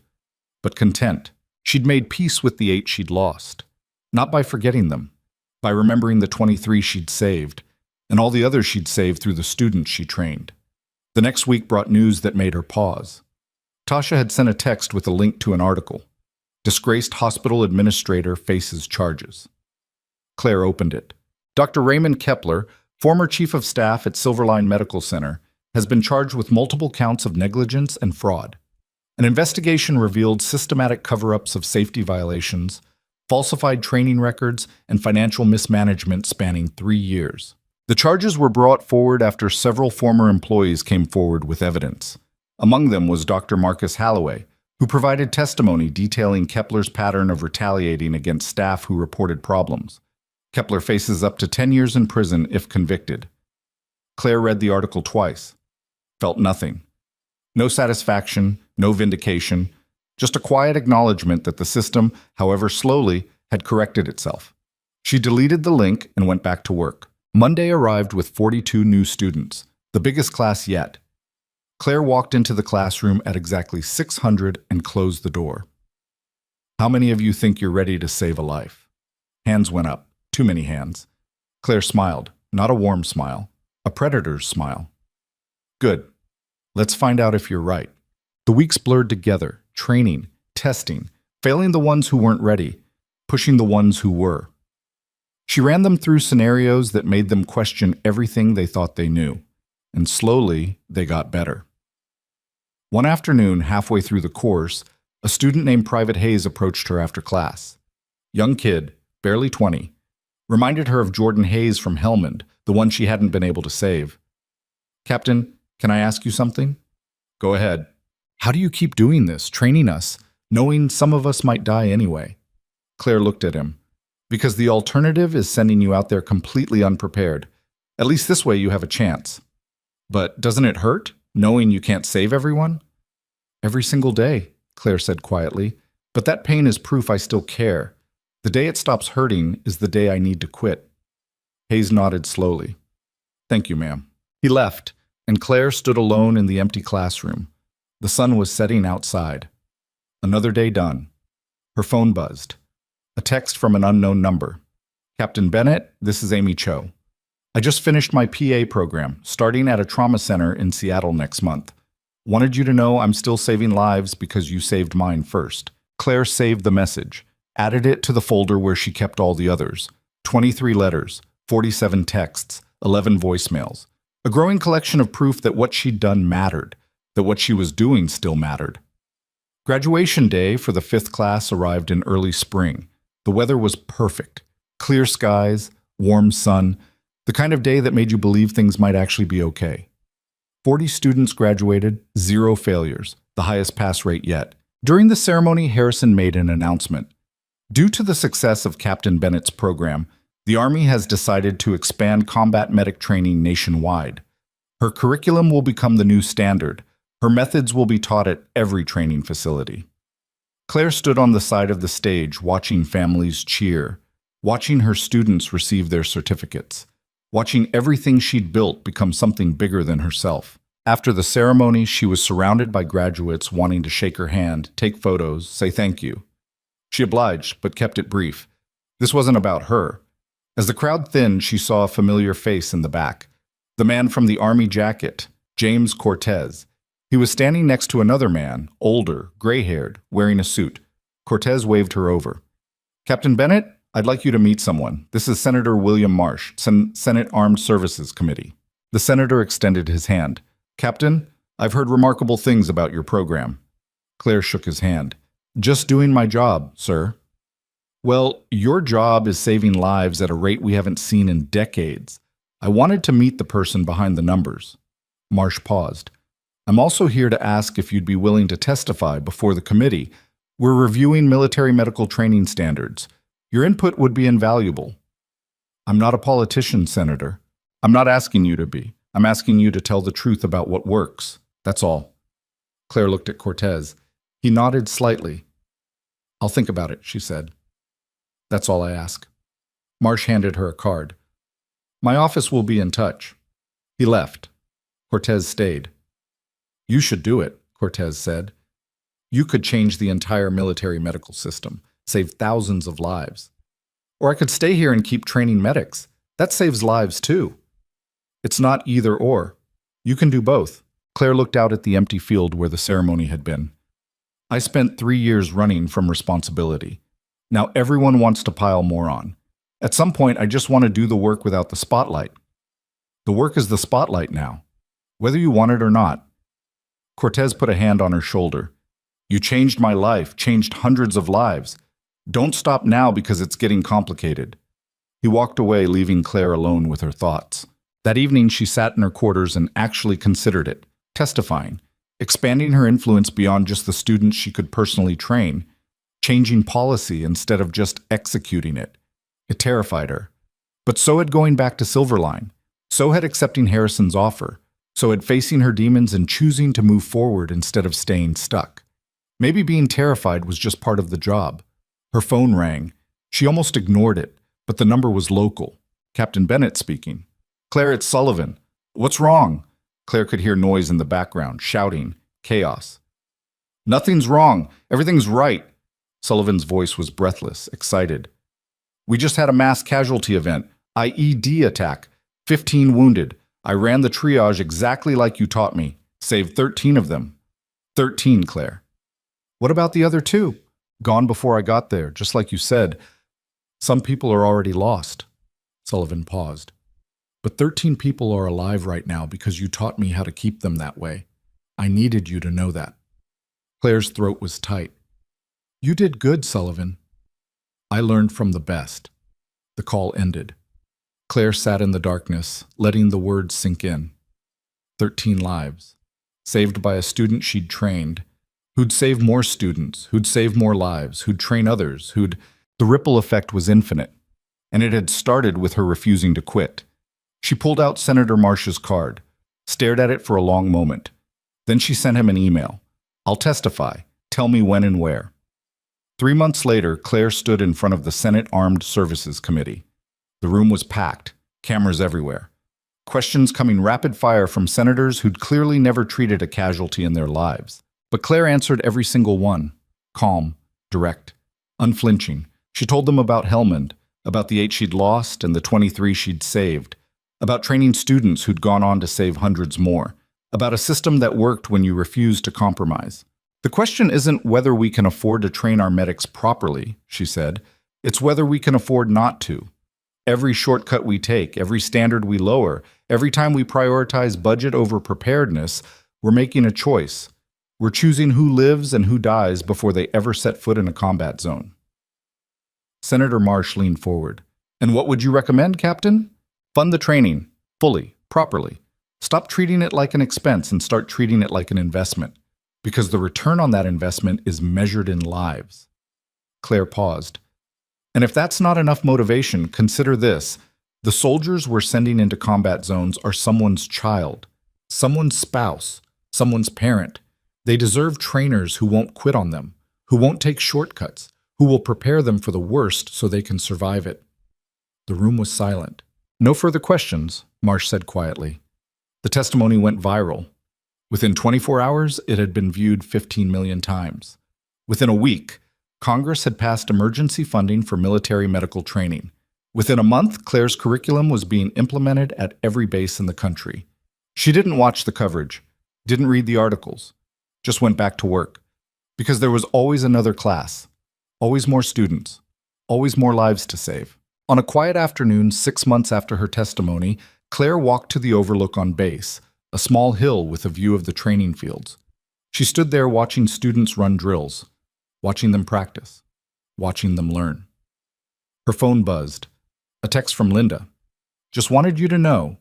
but content. She'd made peace with the 8 she'd lost, not by forgetting them, by remembering the 23 she'd saved, and all the others she'd saved through the students she trained. The next week brought news that made her pause. Tasha had sent a text with a link to an article. Disgraced hospital administrator faces charges. Claire opened it. Dr. Raymond Kepler, former chief of staff at Silverline Medical Center, has been charged with multiple counts of negligence and fraud. An investigation revealed systematic cover-ups of safety violations, falsified training records, and financial mismanagement spanning 3 years. The charges were brought forward after several former employees came forward with evidence. Among them was Dr. Marcus Halloway, who provided testimony detailing Kepler's pattern of retaliating against staff who reported problems. Kepler faces up to 10 years in prison if convicted. Claire read the article twice. Felt nothing. No satisfaction, no vindication, just a quiet acknowledgement that the system, however slowly, had corrected itself. She deleted the link and went back to work. Monday arrived with 42 new students, the biggest class yet. Claire walked into the classroom at exactly 600 and closed the door. How many of you think you're ready to save a life? Hands went up. Too many hands. Claire smiled, not a warm smile, a predator's smile. Good. Let's find out if you're right. The weeks blurred together, training, testing, failing the ones who weren't ready, pushing the ones who were. She ran them through scenarios that made them question everything they thought they knew, and slowly they got better. One afternoon, halfway through the course, a student named Private Hayes approached her after class. Young kid, barely 20, reminded her of Jordan Hayes from Helmand, the one she hadn't been able to save. Captain, can I ask you something? Go ahead. How do you keep doing this, training us, knowing some of us might die anyway? Claire looked at him. Because the alternative is sending you out there completely unprepared. At least this way you have a chance. But doesn't it hurt, knowing you can't save everyone? Every single day, Claire said quietly, but that pain is proof I still care. The day it stops hurting is the day I need to quit. Hayes nodded slowly. Thank you, ma'am. He left, and Claire stood alone in the empty classroom. The sun was setting outside. Another day done. Her phone buzzed. A text from an unknown number. Captain Bennett, this is Amy Cho. I just finished my PA program, starting at a trauma center in Seattle next month. Wanted you to know I'm still saving lives because you saved mine first. Claire saved the message, added it to the folder where she kept all the others. 23 letters, 47 texts, 11 voicemails. A growing collection of proof that what she'd done mattered, that what she was doing still mattered. Graduation day for the 5th class arrived in early spring. The weather was perfect. Clear skies, warm sun, the kind of day that made you believe things might actually be okay. 40 students graduated, 0 failures, the highest pass rate yet. During the ceremony, Harrison made an announcement. Due to the success of Captain Bennett's program, the Army has decided to expand combat medic training nationwide. Her curriculum will become the new standard. Her methods will be taught at every training facility. Claire stood on the side of the stage watching families cheer, watching her students receive their certificates, watching everything she'd built become something bigger than herself. After the ceremony, she was surrounded by graduates wanting to shake her hand, take photos, say thank you. She obliged, but kept it brief. This wasn't about her. As the crowd thinned, she saw a familiar face in the back. The man from the Army jacket, James Cortez. He was standing next to another man, older, gray-haired, wearing a suit. Cortez waved her over. Captain Bennett, I'd like you to meet someone. This is Senator William Marsh, Senate Armed Services Committee. The senator extended his hand. Captain, I've heard remarkable things about your program. Claire shook his hand. Just doing my job, sir. Well, your job is saving lives at a rate we haven't seen in decades. I wanted to meet the person behind the numbers. Marsh paused. I'm also here to ask if you'd be willing to testify before the committee. We're reviewing military medical training standards. Your input would be invaluable. I'm not a politician, Senator. I'm not asking you to be. I'm asking you to tell the truth about what works. That's all. Claire looked at Cortez. He nodded slightly. I'll think about it, she said. That's all I ask. Marsh handed her a card. My office will be in touch. He left. Cortez stayed. You should do it, Cortez said. You could change the entire military medical system, save thousands of lives. Or I could stay here and keep training medics. That saves lives too. It's not either or. You can do both. Claire looked out at the empty field where the ceremony had been. I spent 3 years running from responsibility. Now everyone wants to pile more on. At some point, I just want to do the work without the spotlight. The work is the spotlight now, whether you want it or not. Cortez put a hand on her shoulder. You changed my life, changed hundreds of lives. Don't stop now because it's getting complicated. He walked away, leaving Claire alone with her thoughts. That evening, she sat in her quarters and actually considered it, testifying, expanding her influence beyond just the students she could personally train, changing policy instead of just executing it. It terrified her. But so had going back to Silverline. So had accepting Harrison's offer. So had facing her demons and choosing to move forward instead of staying stuck. Maybe being terrified was just part of the job. Her phone rang. She almost ignored it, but the number was local. Captain Bennett speaking. Claire, it's Sullivan. What's wrong? Claire could hear noise in the background, shouting, chaos. Nothing's wrong. Everything's right. Sullivan's voice was breathless, excited. We just had a mass casualty event, IED attack, 15 wounded. I ran the triage exactly like you taught me. Saved 13 of them. 13, Claire. What about the other 2? Gone before I got there, just like you said. Some people are already lost. Sullivan paused. But 13 people are alive right now because you taught me how to keep them that way. I needed you to know that. Claire's throat was tight. You did good, Sullivan. I learned from the best. The call ended. Claire sat in the darkness, letting the words sink in. 13 lives, saved by a student she'd trained, who'd save more students, who'd save more lives, who'd train others, The ripple effect was infinite, and it had started with her refusing to quit. She pulled out Senator Marsh's card, stared at it for a long moment. Then she sent him an email. I'll testify. Tell me when and where. 3 months later, Claire stood in front of the Senate Armed Services Committee. The room was packed, cameras everywhere. Questions coming rapid fire from senators who'd clearly never treated a casualty in their lives. But Claire answered every single one. Calm, direct, unflinching. She told them about Helmand, about the 8 she'd lost and the 23 she'd saved, about training students who'd gone on to save hundreds more, about a system that worked when you refused to compromise. The question isn't whether we can afford to train our medics properly, she said. It's whether we can afford not to. Every shortcut we take, every standard we lower, every time we prioritize budget over preparedness, we're making a choice. We're choosing who lives and who dies before they ever set foot in a combat zone. Senator Marsh leaned forward. And what would you recommend, Captain? Fund the training, fully, properly. Stop treating it like an expense and start treating it like an investment, because the return on that investment is measured in lives. Claire paused. And if that's not enough motivation, consider this. The soldiers we're sending into combat zones are someone's child, someone's spouse, someone's parent. They deserve trainers who won't quit on them, who won't take shortcuts, who will prepare them for the worst so they can survive it. The room was silent. No further questions, Marsh said quietly. The testimony went viral. Within 24 hours, it had been viewed 15 million times. Within a week, Congress had passed emergency funding for military medical training. Within a month, Claire's curriculum was being implemented at every base in the country. She didn't watch the coverage, didn't read the articles, just went back to work. Because there was always another class, always more students, always more lives to save. On a quiet afternoon 6 months after her testimony, Claire walked to the overlook on base, a small hill with a view of the training fields. She stood there watching students run drills, watching them practice, watching them learn. Her phone buzzed. A text from Linda. Just wanted you to know,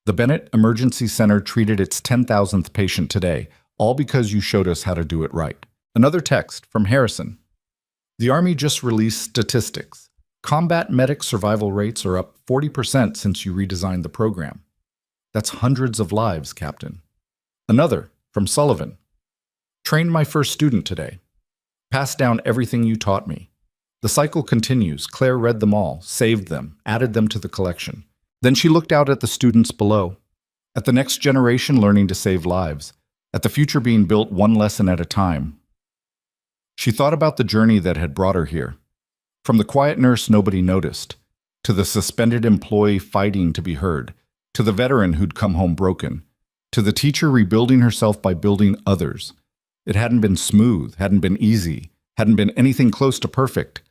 the Bennett Emergency Center treated its 10,000th patient today, all because you showed us how to do it right. Another text from Harrison. The Army just released statistics. Combat medic survival rates are up 40% since you redesigned the program. That's hundreds of lives, Captain. Another from Sullivan. Trained my first student today. Passed down everything you taught me. The cycle continues. Claire read them all, saved them, added them to the collection. Then she looked out at the students below, at the next generation learning to save lives, at the future being built one lesson at a time. She thought about the journey that had brought her here. From the quiet nurse nobody noticed, to the suspended employee fighting to be heard, to the veteran who'd come home broken, to the teacher rebuilding herself by building others. It hadn't been smooth, hadn't been easy, hadn't been anything close to perfect,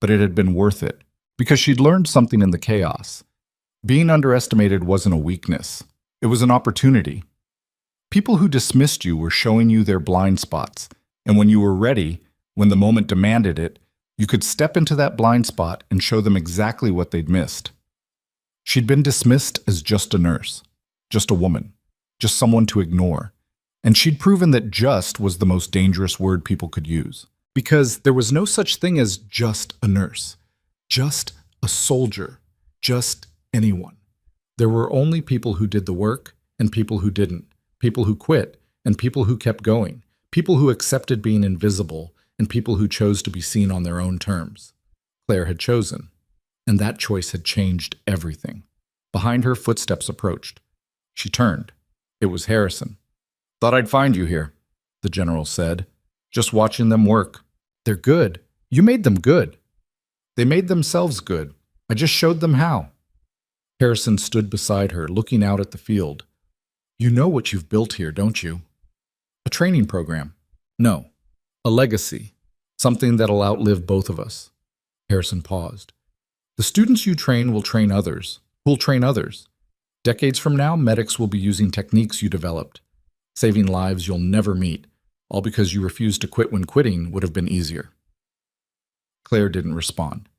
but it had been worth it, because she'd learned something in the chaos. Being underestimated wasn't a weakness. It was an opportunity. People who dismissed you were showing you their blind spots, and when you were ready, when the moment demanded it, you could step into that blind spot and show them exactly what they'd missed. She'd been dismissed as just a nurse, just a woman, just someone to ignore, and she'd proven that just was the most dangerous word people could use. Because there was no such thing as just a nurse, just a soldier, just anyone. There were only people who did the work and people who didn't, people who quit and people who kept going, people who accepted being invisible and people who chose to be seen on their own terms. Claire had chosen, and that choice had changed everything. Behind her, footsteps approached. She turned. It was Harrison. "Thought I'd find you here," the general said, "just watching them work. They're good. You made them good." "They made themselves good. I just showed them how." Harrison stood beside her, looking out at the field. "You know what you've built here, don't you?" "A training program." "No. A legacy. Something that'll outlive both of us." Harrison paused. "The students you train will train others, who'll train others. Decades from now, medics will be using techniques you developed, saving lives you'll never meet, all because you refused to quit when quitting would have been easier." Claire didn't respond.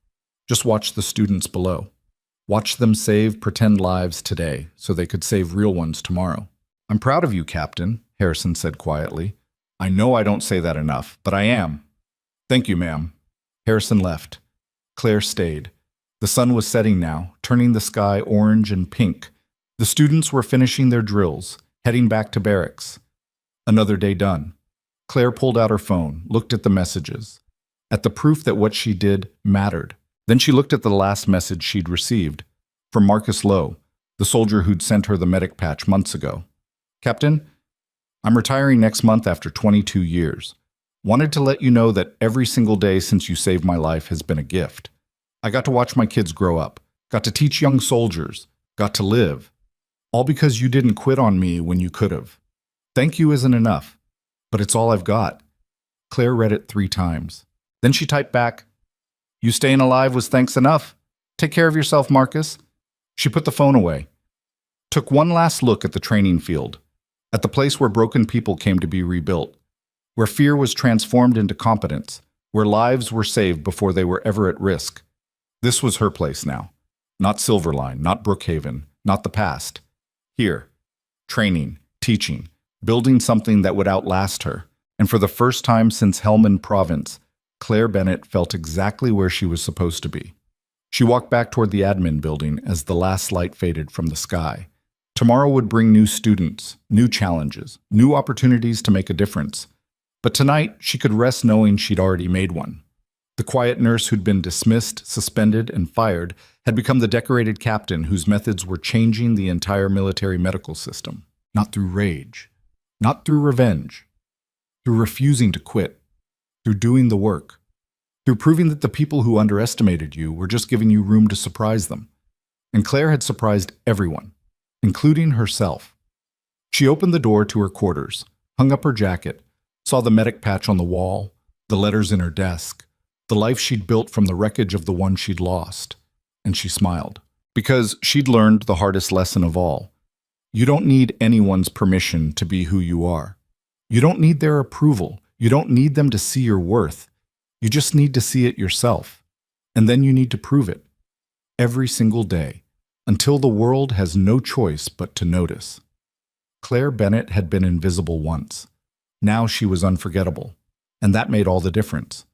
Just watched the students below. Watched them save pretend lives today so they could save real ones tomorrow. "I'm proud of you, Captain," Harrison said quietly. "I know I don't say that enough, but I am." "Thank you, ma'am." Harrison left. Claire stayed. The sun was setting now, turning the sky orange and pink. The students were finishing their drills, heading back to barracks. Another day done. Claire pulled out her phone, looked at the messages, at the proof that what she did mattered. Then she looked at the last message she'd received, from Marcus Lowe, the soldier who'd sent her the medic patch months ago. "Captain, I'm retiring next month after 22 years. Wanted to let you know that every single day since you saved my life has been a gift. I got to watch my kids grow up, got to teach young soldiers, got to live. All because you didn't quit on me when you could have. Thank you isn't enough, but it's all I've got." Claire read it 3 times. Then she typed back, "You staying alive was thanks enough. Take care of yourself, Marcus." She put the phone away. Took one last look at the training field, at the place where broken people came to be rebuilt, where fear was transformed into competence, where lives were saved before they were ever at risk. This was her place now. Not Silverline, not Brookhaven, not the past. Here, training, teaching, building something that would outlast her. And for the first time since Helmand Province, Claire Bennett felt exactly where she was supposed to be. She walked back toward the admin building as the last light faded from the sky. Tomorrow would bring new students, new challenges, new opportunities to make a difference. But tonight, she could rest knowing she'd already made one. The quiet nurse who'd been dismissed, suspended, and fired had become the decorated captain whose methods were changing the entire military medical system. Not through rage, not through revenge, through refusing to quit, through doing the work, through proving that the people who underestimated you were just giving you room to surprise them. And Claire had surprised everyone, including herself. She opened the door to her quarters, hung up her jacket, saw the medic patch on the wall, the letters in her desk, the life she'd built from the wreckage of the one she'd lost, and she smiled. Because she'd learned the hardest lesson of all. You don't need anyone's permission to be who you are. You don't need their approval. You don't need them to see your worth. You just need to see it yourself. And then you need to prove it. Every single day, until the world has no choice but to notice. Claire Bennett had been invisible once. Now she was unforgettable. And that made all the difference.